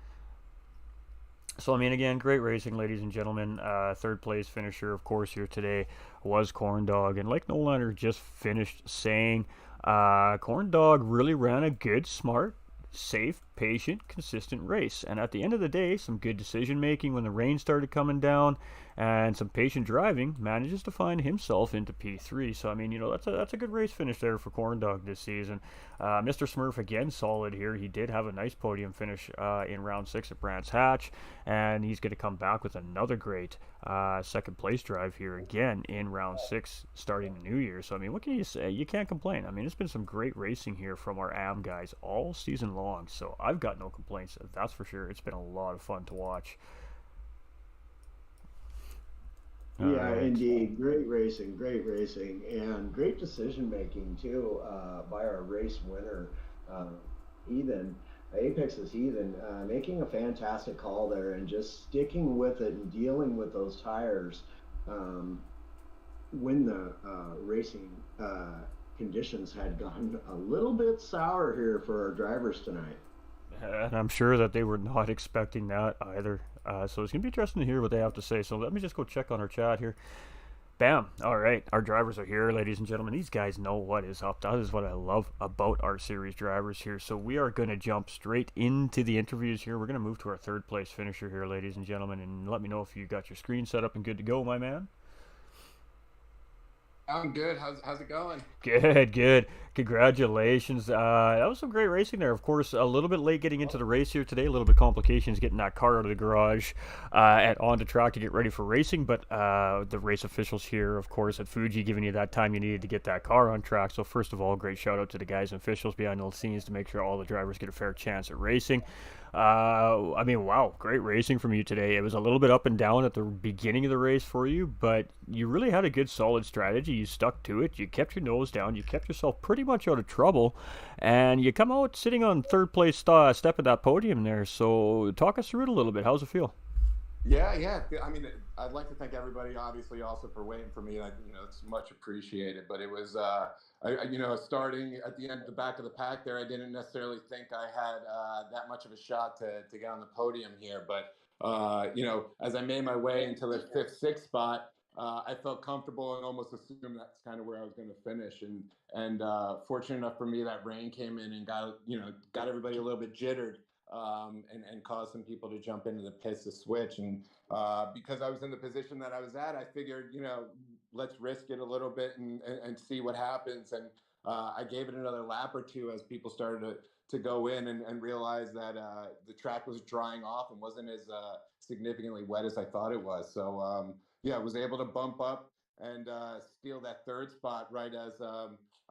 So, I mean, again, great racing, ladies and gentlemen. Third place finisher, of course, here today was Corn Dog. And like Nolander just finished saying, Corn Dog really ran a good, smart, safe, patient, consistent race. And at the end of the day, some good decision making when the rain started coming down and some patient driving, manages to find himself into P3. So, I mean, you know, that's a good race finish there for Corn Dog this season. Mr. Smurf, again, solid here. He did have a nice podium finish in round 6 at Brands Hatch, and he's going to come back with another great second place drive here again in round 6 starting the new year. So, I mean, what can you say? You can't complain. I mean, it's been some great racing here from our AM guys all season long. So, I've got no complaints, that's for sure. It's been a lot of fun to watch. Yeah, indeed. Great racing, and great decision making too by our race winner, uh, Ethan. Apex's Ethan, making a fantastic call there and just sticking with it and dealing with those tires um, when the racing conditions had gotten a little bit sour here for our drivers tonight. And I'm sure that they were not expecting that either. So it's going to be interesting to hear what they have to say. So let me just go check on our chat here. Bam. All right. Our drivers are here, ladies and gentlemen. These guys know what is up. That is what I love about our series drivers here. So we are going to jump straight into the interviews here. We're going to move to our third place finisher here, ladies and gentlemen. And let me know if you got your screen set up and good to go, my man. I'm good. How's it going? Good, good. Congratulations. That was some great racing there. Of course, a little bit late getting into the race here today. A little bit of complications getting that car out of the garage and onto track to get ready for racing. But the race officials here, of course, at Fuji, giving you that time you needed to get that car on track. So first of all, great shout out to the guys and officials behind the scenes to make sure all the drivers get a fair chance at racing. I mean, wow, great racing from you today. It was a little bit up and down at the beginning of the race for you, but you really had a good, solid strategy. You stuck to it. You kept your nose down. You kept yourself pretty much out of trouble, and you come out sitting on third place step of that podium there. So talk us through it a little bit. How's it feel? Yeah. I mean, I'd like to thank everybody, obviously, also for waiting for me. It's much appreciated. But it was, starting at the end, the back of the pack there. I didn't necessarily think I had that much of a shot to get on the podium here. But as I made my way into the fifth, sixth spot, I felt comfortable and almost assumed that's kind of where I was going to finish. And fortunate enough for me, that rain came in and got everybody a little bit jittered. And caused some people to jump into the pits to switch. And because I was in the position that I was at, I figured, let's risk it a little bit and see what happens. And I gave it another lap or two as people started to go in and realize that the track was drying off and wasn't as significantly wet as I thought it was. So, I was able to bump up and steal that third spot right as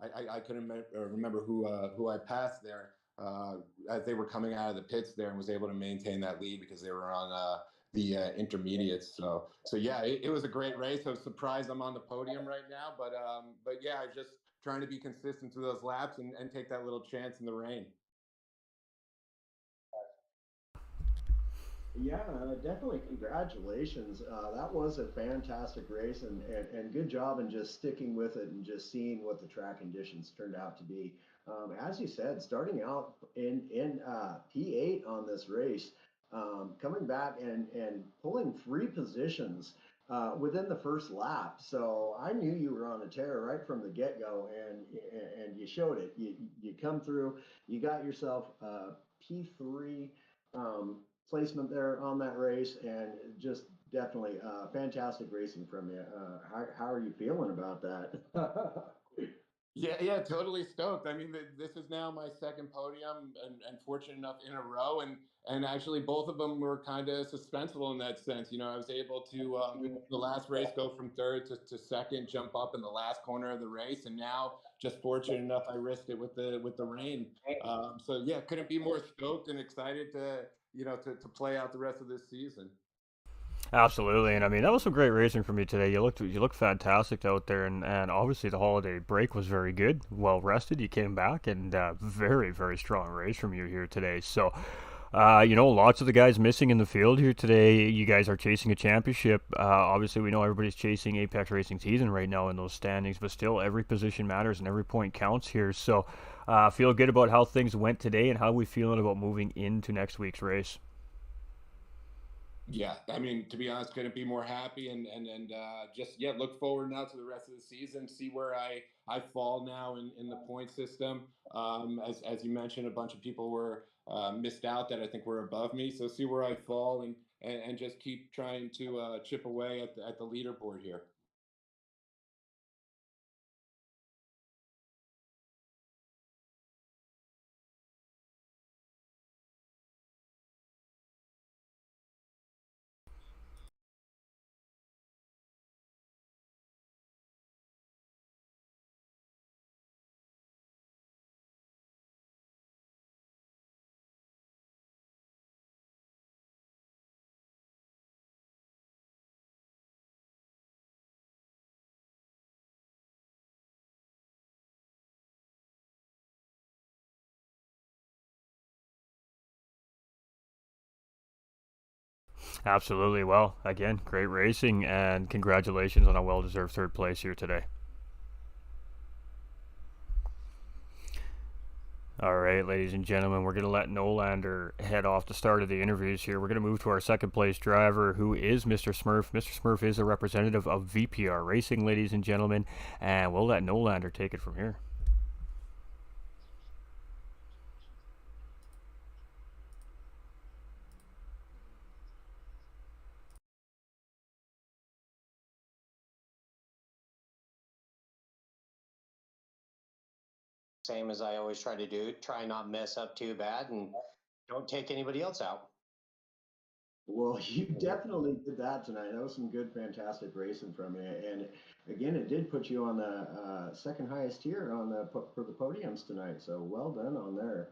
I couldn't remember who I passed there as they were coming out of the pits there, and was able to maintain that lead because they were on the intermediates. So yeah, it was a great race. I was surprised I'm on the podium right now, but yeah, I was just trying to be consistent through those laps and take that little chance in the rain. Yeah, definitely. Congratulations. That was a fantastic race, and good job in just sticking with it and just seeing what the track conditions turned out to be. As you said, starting out in P8 on this race, coming back and pulling 3 positions within the first lap. So I knew you were on a tear right from the get go, and you showed it. You come through. You got yourself P3 placement there on that race, and just definitely fantastic racing from you. How are you feeling about that? Yeah, totally stoked. I mean, this is now my second podium, and fortunate enough in a row, and actually both of them were kind of suspenseful in that sense. You know, I was able to the last race go from third to second, jump up in the last corner of the race, and now just fortunate enough I risked it with the rain. So yeah, couldn't be more stoked and excited to to play out the rest of this season. Absolutely, and I mean that was some great racing from you today. You looked fantastic out there, and obviously the holiday break was very good, well rested. You came back, and very very strong race from you here today. So, lots of the guys missing in the field here today. You guys are chasing a championship. Obviously, we know everybody's chasing Apex Racing's season right now in those standings, but still every position matters and every point counts here. So, feel good about how things went today, and how we feeling about moving into next week's race. Yeah, I mean, to be honest, couldn't be more happy, and just yeah, look forward now to the rest of the season. See where I fall now in the point system. As you mentioned, a bunch of people were missed out that I think were above me. So see where I fall, and just keep trying to chip away at the leaderboard here. Absolutely. Well, again, great racing, and congratulations on a well-deserved third place here today. All right, ladies and gentlemen, we're going to let Nolander head off the start of the interviews here. We're going to move to our second place driver, who is Mr. Smurf. Mr. Smurf is a representative of VPR Racing, ladies and gentlemen, and we'll let Nolander take it from here. Same as I always try to do, try not mess up too bad and don't take anybody else out. Well, you definitely did that tonight. That was some good, fantastic racing from you. And again, it did put you on the second highest tier on for the podiums tonight. So well done on there.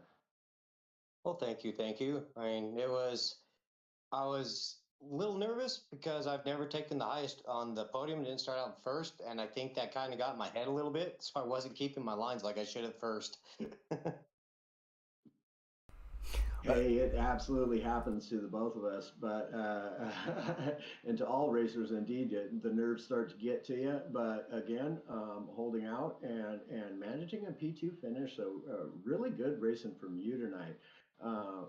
Well, thank you, thank you. I mean, I was a little nervous because I've never taken the highest on the podium, didn't start out first, and I think that kind of got in my head a little bit, so I wasn't keeping my lines like I should at first. Hey, it absolutely happens to the both of us, but and to all racers, indeed, the nerves start to get to you. But again, holding out and managing a P2 finish, so really good racing from you tonight.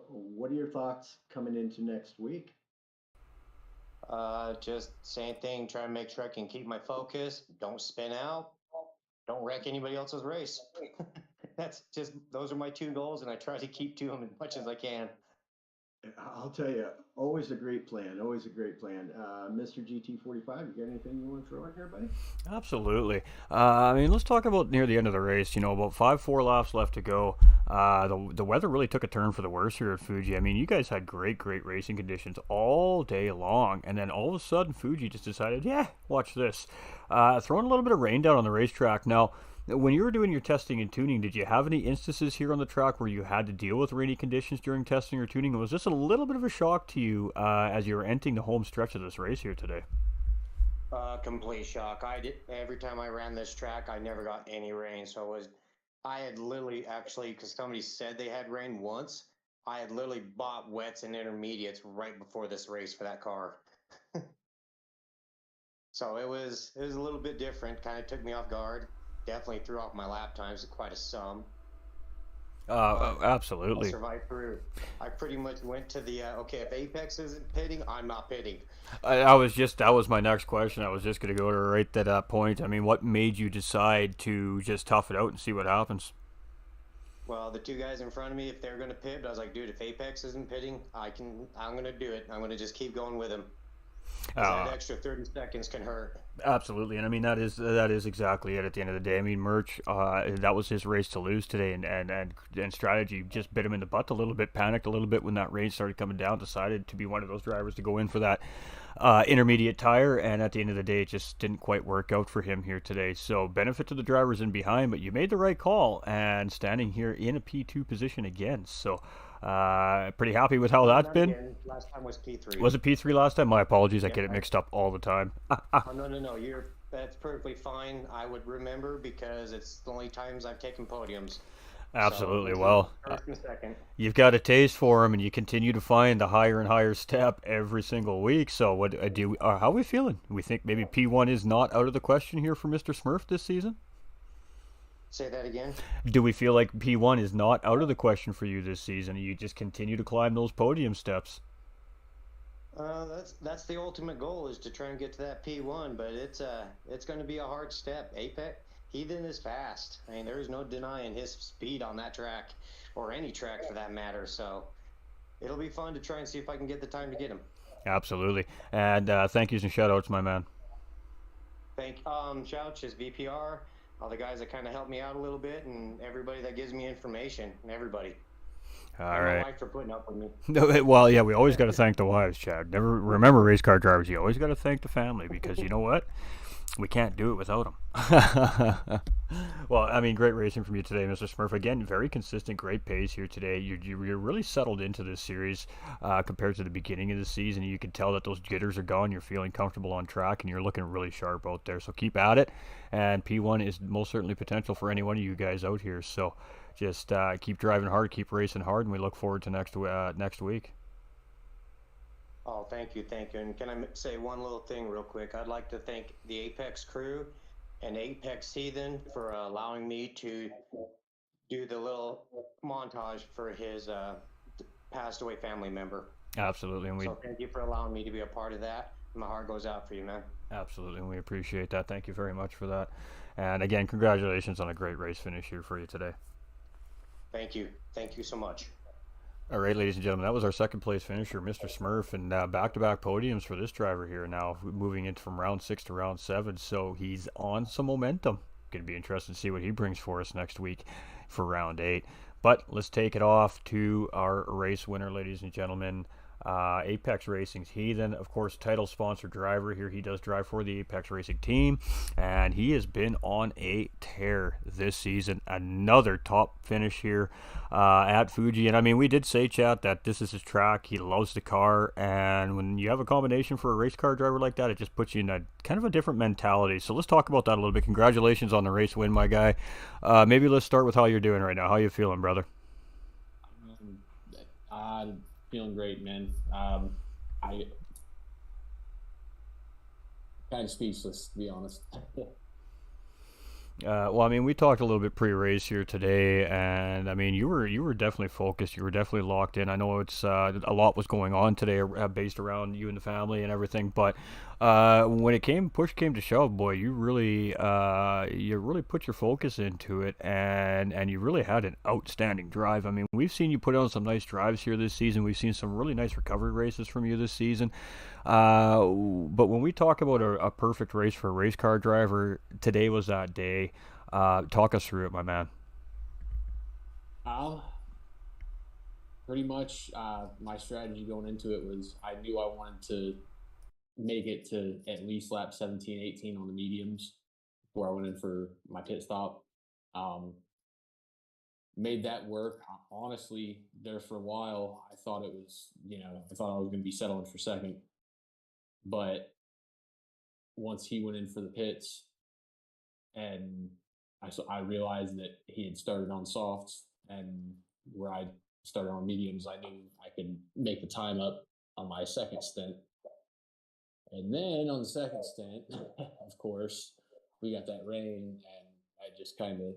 What are your thoughts coming into next week? Just same thing, try to make sure I can keep my focus, don't spin out, don't wreck anybody else's race. That's just, those are my two goals, and I try to keep to them as much as I can. I'll tell you, always a great plan. Always a great plan. Mr. GT45, you got anything you want to throw in here, buddy? Absolutely. I mean, let's talk about near the end of the race. You know, about 4 laps left to go. The weather really took a turn for the worse here at Fuji. I mean, you guys had great racing conditions all day long, and then all of a sudden, Fuji just decided, yeah, watch this. Throwing a little bit of rain down on the racetrack. Now, when you were doing your testing and tuning, did you have any instances here on the track where you had to deal with rainy conditions during testing or tuning? Was this a little bit of a shock to you as you were entering the home stretch of this race here today? Complete shock. I did, every time I ran this track, I never got any rain. So I had literally actually, because somebody said they had rain once, I had literally bought wets and intermediates right before this race for that car. So it was a little bit different. Kind of took me off guard. Definitely threw off my lap times quite a sum. Absolutely. I survived through. I pretty much went to the okay, if Apex isn't pitting, I'm not pitting. That was my next question. I was just going to go to right to that point. I mean, what made you decide to just tough it out and see what happens? Well, the two guys in front of me, if they're going to pit, I was like, dude, if Apex isn't pitting, I'm going to do it. I'm going to just keep going with him. Because that extra 30 seconds can hurt. Absolutely, and I mean that is exactly it. At the end of the day, I mean, Merch, that was his race to lose today, and strategy just bit him in the butt a little bit. Panicked a little bit when that range started coming down. Decided to be one of those drivers to go in for that intermediate tire, and at the end of the day, it just didn't quite work out for him here today. So benefit to the drivers in behind, but you made the right call and standing here in a P2 position again. So pretty happy with how that's been. Again. Last time was P3. Was it P3 last time? My apologies, I get it mixed up all the time. Oh, no. That's perfectly fine. I would remember because it's the only times I've taken podiums. Absolutely. So, well, second. You've got a taste for them, and you continue to find the higher and higher step every single week. So, what how are we feeling? We think maybe P1 is not out of the question here for Mr. Smurf this season. Say that again. Do we feel like P1 is not out of the question for you this season? You just continue to climb those podium steps. That's the ultimate goal, is to try and get to that P1, but it's going to be a hard step. Apex Heathen is fast. I mean, there's no denying his speed on that track, or any track for that matter. So it'll be fun to try and see if I can get the time to get him. Absolutely, and thank yous and shout outs, my man. Shouts is VPR, all the guys that kind of help me out a little bit, and everybody that gives me information, and everybody. All right. My wife for putting up with me. No, well, yeah, we always got to thank the wives, Chad. Never remember, race car drivers. You always got to thank the family, because you know what? We can't do it without them. Well, I mean, great racing from you today, Mr. Smurf. Again, very consistent, great pace here today. You're really settled into this series compared to the beginning of the season. You can tell that those jitters are gone. You're feeling comfortable on track, and you're looking really sharp out there. So keep at it. And P1 is most certainly potential for any one of you guys out here. So just keep driving hard, keep racing hard, and we look forward to next week. Oh, thank you. And can I say one little thing real quick? I'd like to thank the Apex crew and Apex Heathen for allowing me to do the little montage for his passed away family member. Absolutely. And so thank you for allowing me to be a part of that. My heart goes out for you, man. Absolutely, and we appreciate that. Thank you very much for that. And again, congratulations on a great race finish here for you today. Thank you. Thank you so much. All right, ladies and gentlemen, that was our second place finisher, Mr. Smurf, and back-to-back podiums for this driver here now, moving into from round 6 to round 7. So he's on some momentum. Going to be interested to see what he brings for us next week for round 8. But let's take it off to our race winner, ladies and gentlemen. Apex Racing's Heathen, of course, title sponsor driver here. He does drive for the Apex Racing team, and he has been on a tear this season. Another top finish here at Fuji. And I mean, we did say, chat, that this is his track. He loves the car, and when you have a combination for a race car driver like that, it just puts you in a kind of a different mentality. So let's talk about that a little bit. Congratulations on the race win, my guy. Maybe let's start with how you're doing right now. How you feeling, brother? Feeling great, man. I kind of speechless, to be honest. Well, I mean, we talked a little bit pre-race here today, and I mean, you were definitely focused. You were definitely locked in. I know it's a lot was going on today, based around you and the family and everything. But when push came to shove, boy, you really put your focus into it, and you really had an outstanding drive. I mean, we've seen you put on some nice drives here this season. We've seen some really nice recovery races from you this season. But when we talk about a perfect race for a race car driver, today was that day. Talk us through it, my man. Pretty much my strategy going into it was I knew I wanted to make it to at least lap 17, 18 on the mediums before I went in for my pit stop. Made that work. Honestly, there for a while, I thought I was going to be settling for second. But once he went in for the pits, and I realized that he had started on softs, and where I started on mediums, I knew I could make the time up on my second stint. And then on the second stint, of course, we got that rain, and I just kind of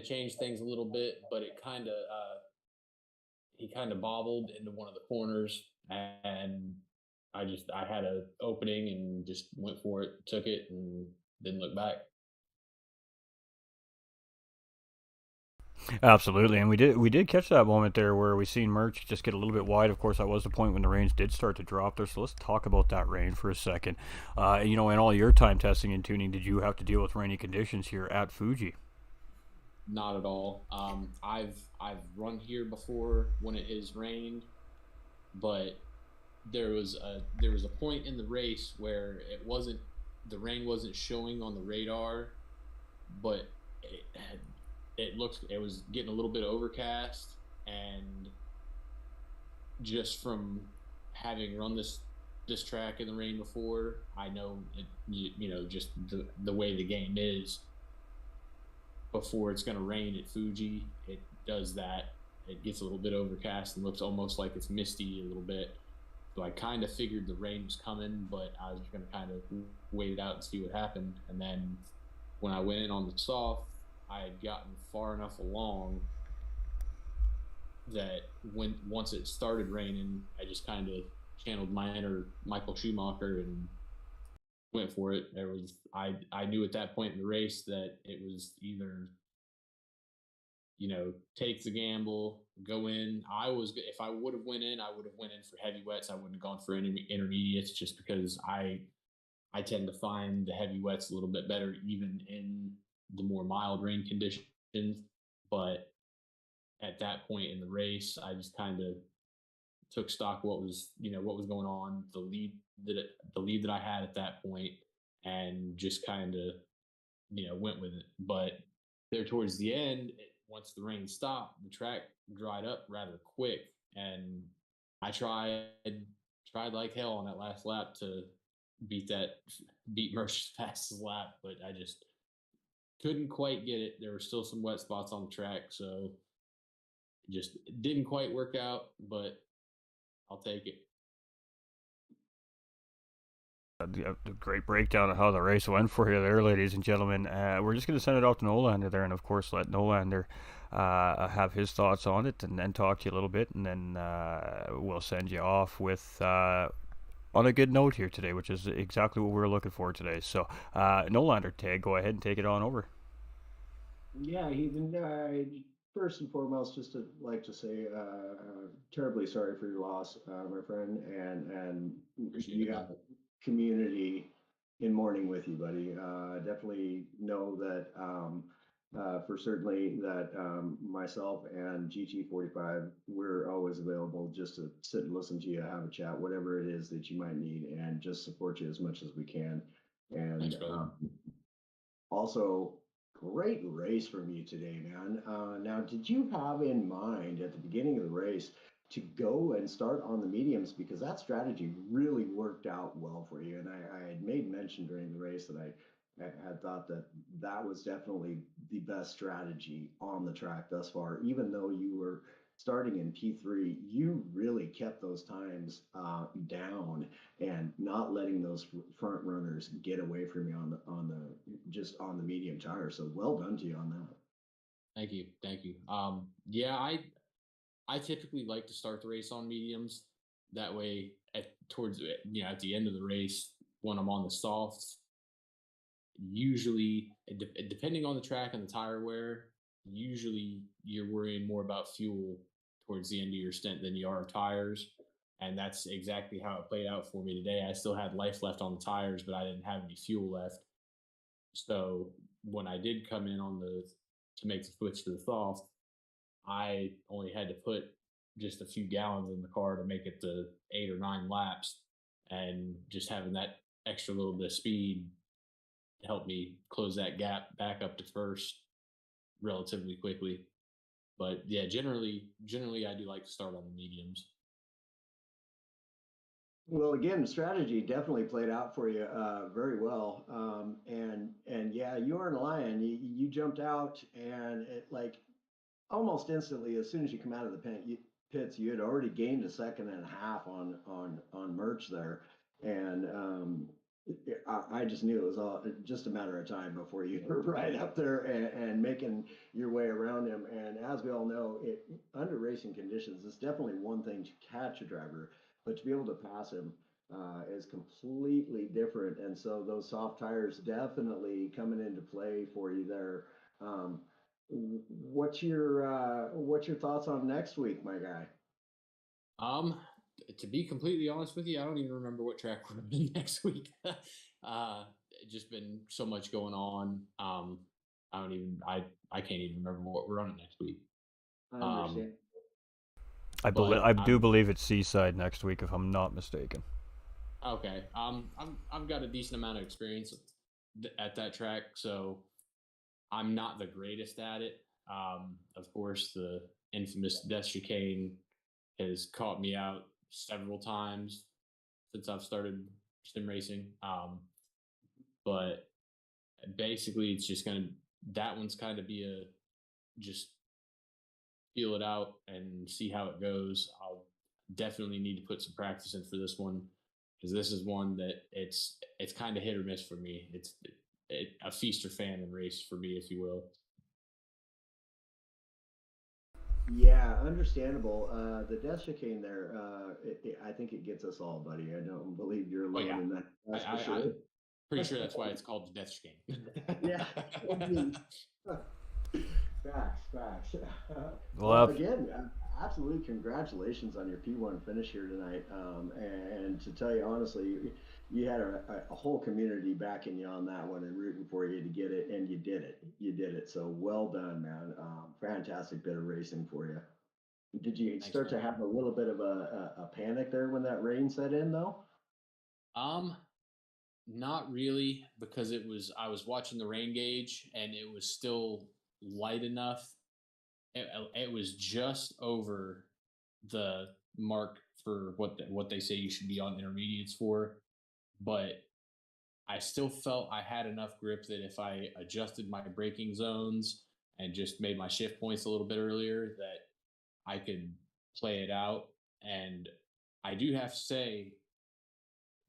changed things a little bit, but he kind of bobbled into one of the corners, and I had an opening and just went for it, took it, and didn't look back. Absolutely, and we did catch that moment there where we seen Merch just get a little bit wide. Of course, that was the point when the range did start to drop there. So let's talk about that rain for a second. In all your time testing and tuning, did you have to deal with rainy conditions here at Fuji? Not at all. I've run here before when it has rained, but there was a point in the race where the rain wasn't showing on the radar, but it was getting a little bit overcast, and just from having run this track in the rain before, I know just the way the game is. Before it's going to rain at Fuji, it does that. It gets a little bit overcast and looks almost like it's misty a little bit. So I kind of figured the rain was coming, but I was going to kind of wait it out and see what happened. And then when I went in on the soft, I had gotten far enough along that once it started raining, I just kind of channeled my inner Michael Schumacher and went for it. I knew at that point in the race that it was either take the gamble, go in. If I would have went in, I would have went in for heavy wets. I wouldn't have gone for any intermediates, just because I tend to find the heavy wets a little bit better, even in the more mild rain conditions. But at that point in the race, I just kind of took stock what was going on, the lead that I had at that point, and just kind of went with it. But there towards the end, once the rain stopped, the track dried up rather quick, and I tried like hell on that last lap to beat that beat Mercer's fastest lap, but I just couldn't quite get it. There were still some wet spots on the track, so it just didn't quite work out, but I'll take it. A great breakdown of how the race went for you there, ladies and gentlemen. We're just going to send it off to Nolander there, and of course let Nolander have his thoughts on it, and then talk to you a little bit, and then we'll send you off with on a good note here today, which is exactly what we were looking for today. So, Nolander, go ahead and take it on over. Yeah, Heathen. First and foremost, just to like to say, terribly sorry for your loss, my friend, and Appreciate you it, have man. community in mourning with you, buddy. Definitely know that for certainly that myself and GT45, we're always available just to sit and listen to you, have a chat, whatever it is that you might need, and just support you as much as we can. And Thanks, brother. also, great race from you today, man. Now, did you have in mind at the beginning of the race to go and start on the mediums, because that strategy really worked out well for you? And I had made mention during the race that I had thought that that was definitely the best strategy on the track thus far. Even though you were starting in P3, you really kept those times down and not letting those front runners get away from you on the medium tire. So well done to you on that. Thank you, thank you. Yeah, I typically like to start the race on mediums. That way, at the end of the race, when I'm on the softs, usually depending on the track and the tire wear, usually you're worrying more about fuel towards the end of your stint than you are tires. And that's exactly how it played out for me today. I still had life left on the tires, but I didn't have any fuel left. So when I did come in on the to make the switch to the soft, I only had to put just a few gallons in the car to make it to 8 or 9 laps, and just having that extra little bit of speed helped me close that gap back up to first relatively quickly. But yeah, generally I do like to start on the mediums. Well, again, the strategy definitely played out for you very well. And yeah, you aren't lying. You jumped out and it like almost instantly, as soon as you come out of the pits, you had already gained a second and a half on Merch there, and I just knew it was all just a matter of time before you were right up there and making your way around him. And as we all know, under racing conditions, it's definitely one thing to catch a driver, but to be able to pass him is completely different. And so those soft tires definitely coming into play for you there. Um, What's your thoughts on next week, my guy? Um, to be completely honest with you, I don't even remember what track we're running next week. Just been so much going on. I don't even I can't even remember what we're running next week. I Um, understand. but I do believe it's Seaside next week, if I'm not mistaken. okay. I've got a decent amount of experience at that track, so I'm not the greatest at it. Of course, the infamous death chicane has caught me out several times since I've started sim racing. But basically, it's just gonna that one's kind of be a just feel it out and see how it goes. I'll definitely need to put some practice in for this one because this is one that it's kind of hit or miss for me. It's a feast or famine race for me, if you will. Yeah, understandable. The death chicane there, I think it gets us all, buddy. I don't believe you're Oh yeah, alone in that. That's for I'm sure. pretty sure that's why it's called the death chicane. Yeah, indeed. Facts, facts. Well, Well, again, absolutely congratulations on your P1 finish here tonight. And to tell you honestly, you had a whole community backing you on that one and rooting for you to get it, and you did it. You did it. So well done, man. Fantastic bit of racing for you. Did you Thanks, start man. to have a little bit of a panic there when that rain set in, though? Um, Not really, because I was watching the rain gauge and it was still light enough. It was just over the mark for what they say you should be on intermediates for, but I still felt I had enough grip that if I adjusted my braking zones and just made my shift points a little bit earlier, that I could play it out. And I do have to say,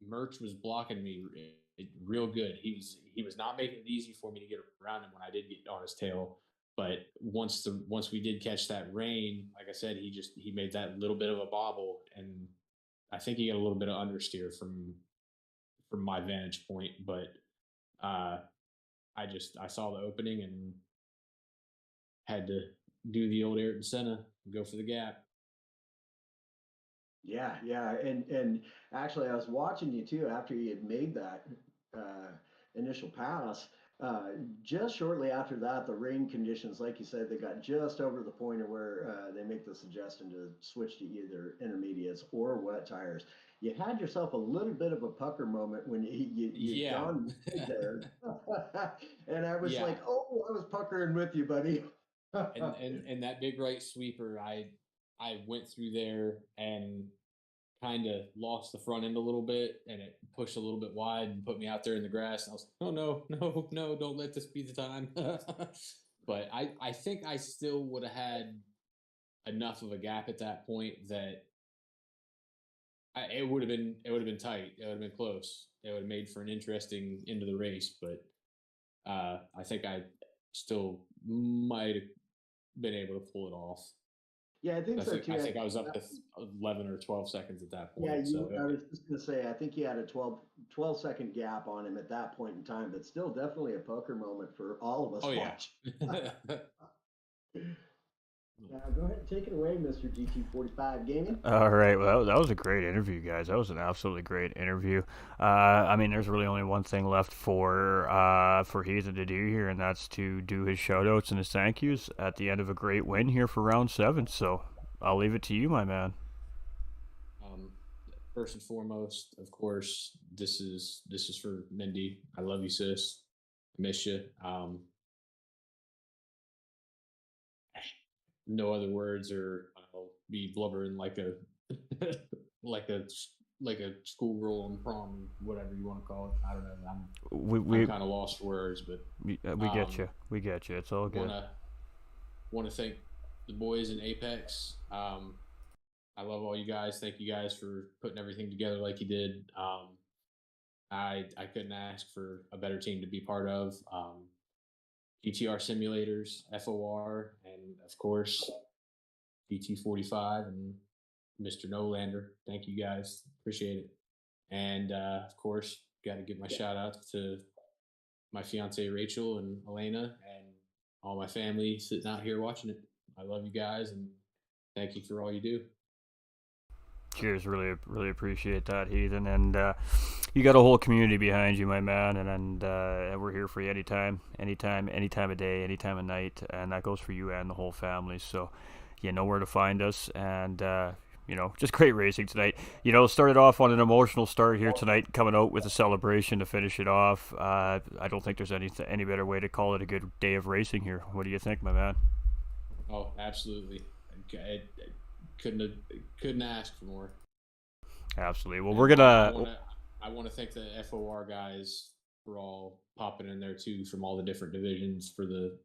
Merch was blocking me real good. He was not making it easy for me to get around him when I did get on his tail. But once we did catch that rain, like I said, he made that little bit of a bobble, and I think he got a little bit of understeer from my vantage point. But uh, I saw the opening and had to do the old Ayrton Senna and go for the gap. Yeah, yeah, and actually, I was watching you too after you had made that initial pass. Uh, just shortly after that, the rain conditions, like you said, they got just over the point of where they make the suggestion to switch to either intermediates or wet tires. You had yourself a little bit of a pucker moment when you'd Yeah, gone wide there, and I was yeah. like, "Oh, I was puckering with you, buddy." And that big right sweeper, I went through there and kind of lost the front end a little bit, and it pushed a little bit wide and put me out there in the grass. And I was like, oh no, no, no, don't let this be the time. But I think I still would have had enough of a gap at that point that it would have been tight. It would have been close. It would have made for an interesting end of the race. But I think I still might have been able to pull it off. Yeah, I think so too. I think I was up to 11 or 12 seconds at that Yeah, point. So I was just gonna say, I think you had a 12-second gap on him at that point in time, but still definitely a poker moment for all of us oh yeah. watching. Now, go ahead and take it away, Mr. GT45 Gaming. all right. Well, that was a great interview, guys. That was an absolutely great interview. I mean, there's really only one thing left for Heathen to do here, and that's to do his shout outs and his thank yous at the end of a great win here for round 7. So I'll leave it to you, my man. um, First and foremost, of course, this is for Mindy. I love you, sis. I miss you. No other words, or I'll be blubbering like a like a like a schoolgirl on prom, whatever you want to call it. I don't know. I'm kind of lost for words, but We get you. We get you. It's all good. Want to thank the boys in Apex. I love all you guys. Thank you guys for putting everything together like you did. I couldn't ask for a better team to be part of. GTR simulators, FOR, and of course GT45 and Mr. Nolander. Thank you guys. Appreciate it. And of course, got to give my shout outs to my fiance Rachel and Elena, and all my family sitting out here watching it. I love you guys and thank you for all you do. Cheers, really appreciate that, Heathen, and you got a whole community behind you, my man, and we're here for you anytime of day, any time of night, and that goes for you and the whole family. So you know where to find us, and just great racing tonight. Started off on an emotional start here tonight, coming out with a celebration to finish it off. I don't think there's any better way to call it a good day of racing here. What do you think, my man? Oh, absolutely. I couldn't ask for more. Absolutely. Well, we're gonna. I want to thank the FOR guys for all popping in there too, from all the different divisions for the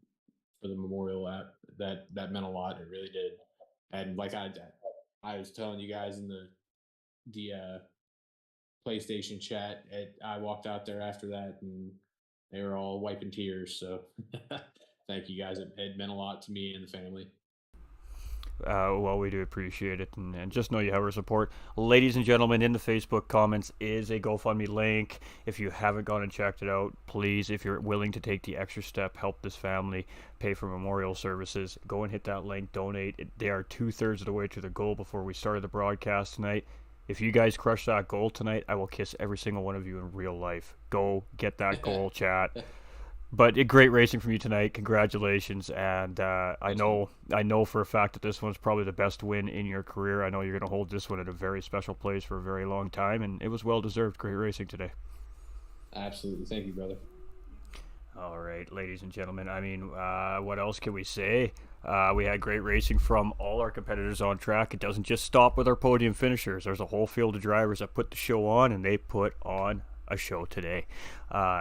memorial app. That meant a lot. It really did. And like I was telling you guys in the PlayStation chat, I walked out there after that and they were all wiping tears. So thank you guys. It meant a lot to me and the family. Well, we do appreciate it, and just know you have our support. Ladies and gentlemen, in the Facebook comments is a GoFundMe link. If you haven't gone and checked it out, please, if you're willing to take the extra step, help this family, pay for memorial services, go and hit that link, donate. They are 2/3 of the way to the goal before we started the broadcast tonight. If you guys crush that goal tonight, I will kiss every single one of you in real life. Go get that goal, chat. But great racing from you tonight. Congratulations, and I know for a fact that this one's probably the best win in your career. I know you're going to hold this one at a very special place for a very long time, and it was well deserved. Great racing today. Absolutely, thank you, brother. All right, ladies and gentlemen. I mean, what else can we say? We had great racing from all our competitors on track. It doesn't just stop with our podium finishers. There's a whole field of drivers that put the show on, and they put on a show today.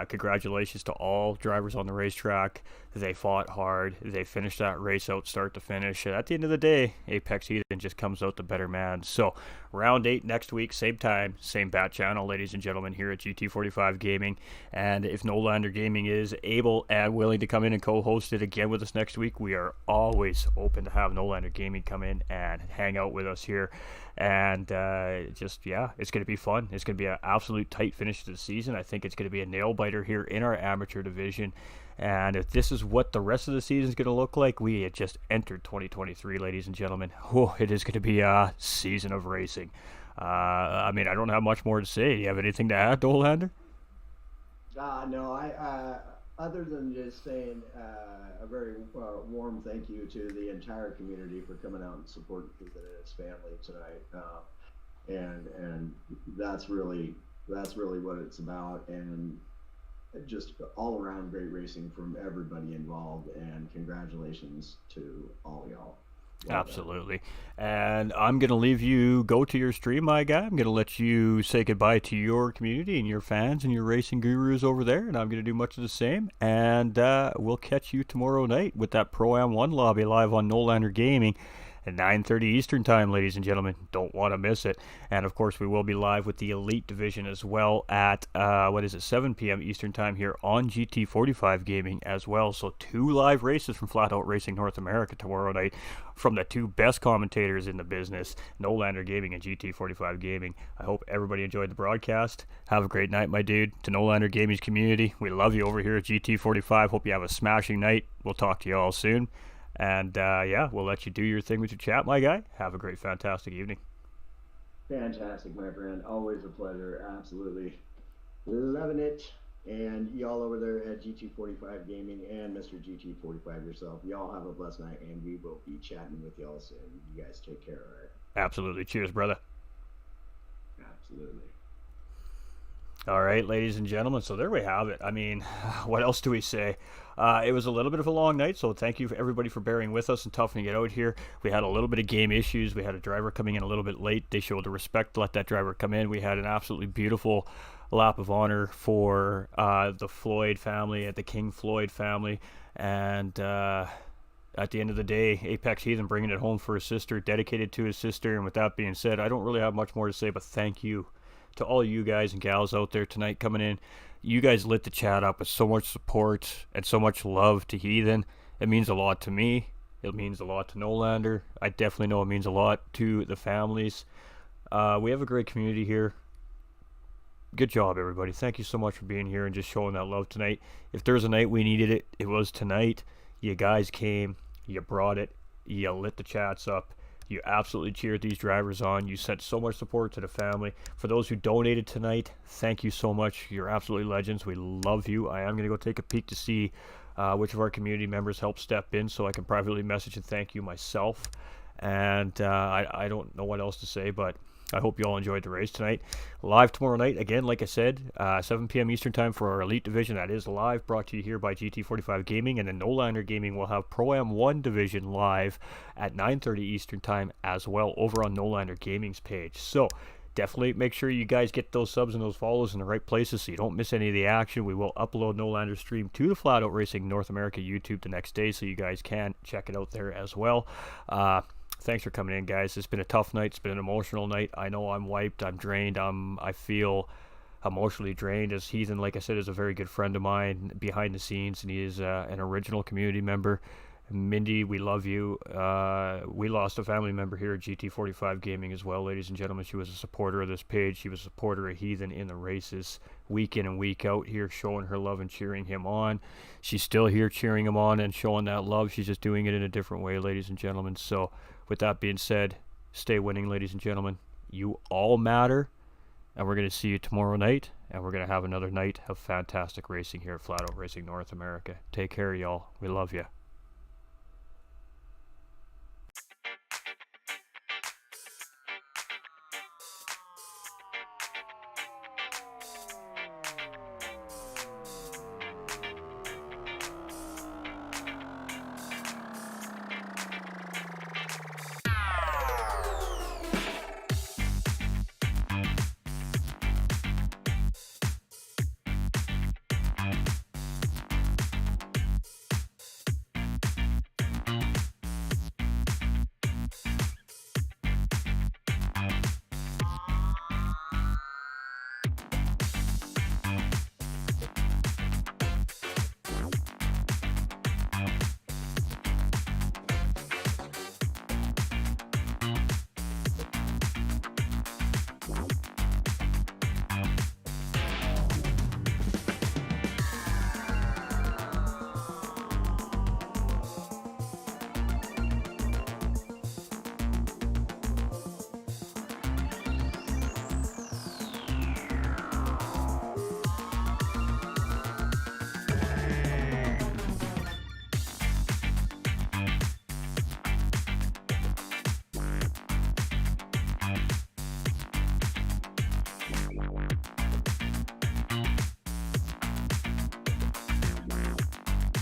Congratulations to all drivers on the racetrack. They fought hard. They finished that race out start to finish. And at the end of the day, Apex Heathen just comes out the better man. So round 8 next week, same time, same bat channel, ladies and gentlemen, here at GT45 Gaming. And if Nolander Gaming is able and willing to come in and co-host it again with us next week, we are always open to have Nolander Gaming come in and hang out with us here. And it's going to be fun. It's going to be an absolute tight finish to the season. I think it's going to be a nail-biter here in our amateur division. And if this is what the rest of the season is going to look like, we had just entered 2023, ladies and gentlemen. Oh, it is going to be a season of racing. I mean, I don't have much more to say. Do you have anything to add, Dolander? No, other than just saying a very warm thank you to the entire community for coming out and supporting Ethan and his family tonight, and that's really what it's about, and just all around great racing from everybody involved, and congratulations to all y'all. Absolutely. And I'm going to leave you go to your stream, my guy. I'm going to let you say goodbye to your community and your fans and your racing gurus over there, and I'm going to do much of the same. And we'll catch you tomorrow night with that Pro-Am 1 lobby live on Nolander Gaming at 9:30 Eastern Time, ladies and gentlemen. Don't want to miss it. And, of course, we will be live with the Elite Division as well at, 7 p.m. Eastern Time here on GT45 Gaming as well. So 2 live races from Flat Out Racing North America tomorrow night from the 2 best commentators in the business, Nolander Gaming and GT45 Gaming. I hope everybody enjoyed the broadcast. Have a great night, my dude. To Nolander Gaming's community, we love you over here at GT45. Hope you have a smashing night. We'll talk to you all soon. And, we'll let you do your thing with your chat, my guy. Have a great, fantastic evening. Fantastic, my friend. Always a pleasure. Absolutely. Loving it. And y'all over there at GT45 Gaming and Mr. GT45 yourself, y'all have a blessed night, and we will be chatting with y'all soon. You guys take care, all right? Absolutely. Cheers, brother. Absolutely. All right, ladies and gentlemen, so there we have it. I mean, what else do we say? It was a little bit of a long night, so thank you for everybody for bearing with us and toughening it out here. We had a little bit of game issues. We had a driver coming in a little bit late. They showed the respect to let that driver come in. We had an absolutely beautiful lap of honor for the Floyd family, the King Floyd family, and at the end of the day, Apex Heathen bringing it home for his sister, dedicated to his sister. And with that being said, I don't really have much more to say, but thank you to all you guys and gals out there tonight coming in. You guys lit the chat up with so much support and so much love to Heathen. It means a lot to me. It means a lot to Nolander. I definitely know it means a lot to the families. We have a great community here. Good job, everybody. Thank you so much for being here and just showing that love tonight. If there's a night we needed it, it was tonight. You guys came, you brought it, you lit the chats up. You absolutely cheered these drivers on. You sent so much support to the family. For those who donated tonight, thank you so much. You're absolutely legends. We love you. I am going to go take a peek to see which of our community members helped step in so I can privately message and thank you myself. And I don't know what else to say, but I hope you all enjoyed the race tonight. Live tomorrow night, again, like I said, 7 p.m. Eastern Time for our Elite Division. That is live, brought to you here by GT45 Gaming. And then No Lander Gaming will have Pro-Am 1 Division live at 9:30 Eastern Time as well over on No Lander Gaming's page. So definitely make sure you guys get those subs and those follows in the right places so you don't miss any of the action. We will upload No Lander stream to the Flat Out Racing North America YouTube the next day so you guys can check it out there as well. Thanks for coming in, guys. It's been a tough night. It's been an emotional night. I know I'm wiped. I'm drained. I feel emotionally drained. As Heathen, like I said, is a very good friend of mine behind the scenes, and he is an original community member. Mindy, we love you. We lost a family member here at GT45 Gaming as well, ladies and gentlemen. She was a supporter of this page. She was a supporter of Heathen in the races week in and week out here, showing her love and cheering him on. She's still here cheering him on and showing that love. She's just doing it in a different way, ladies and gentlemen. So with that being said, stay winning, ladies and gentlemen. You all matter, and we're going to see you tomorrow night, and we're going to have another night of fantastic racing here at Flat Out Racing North America. Take care, y'all. We love you.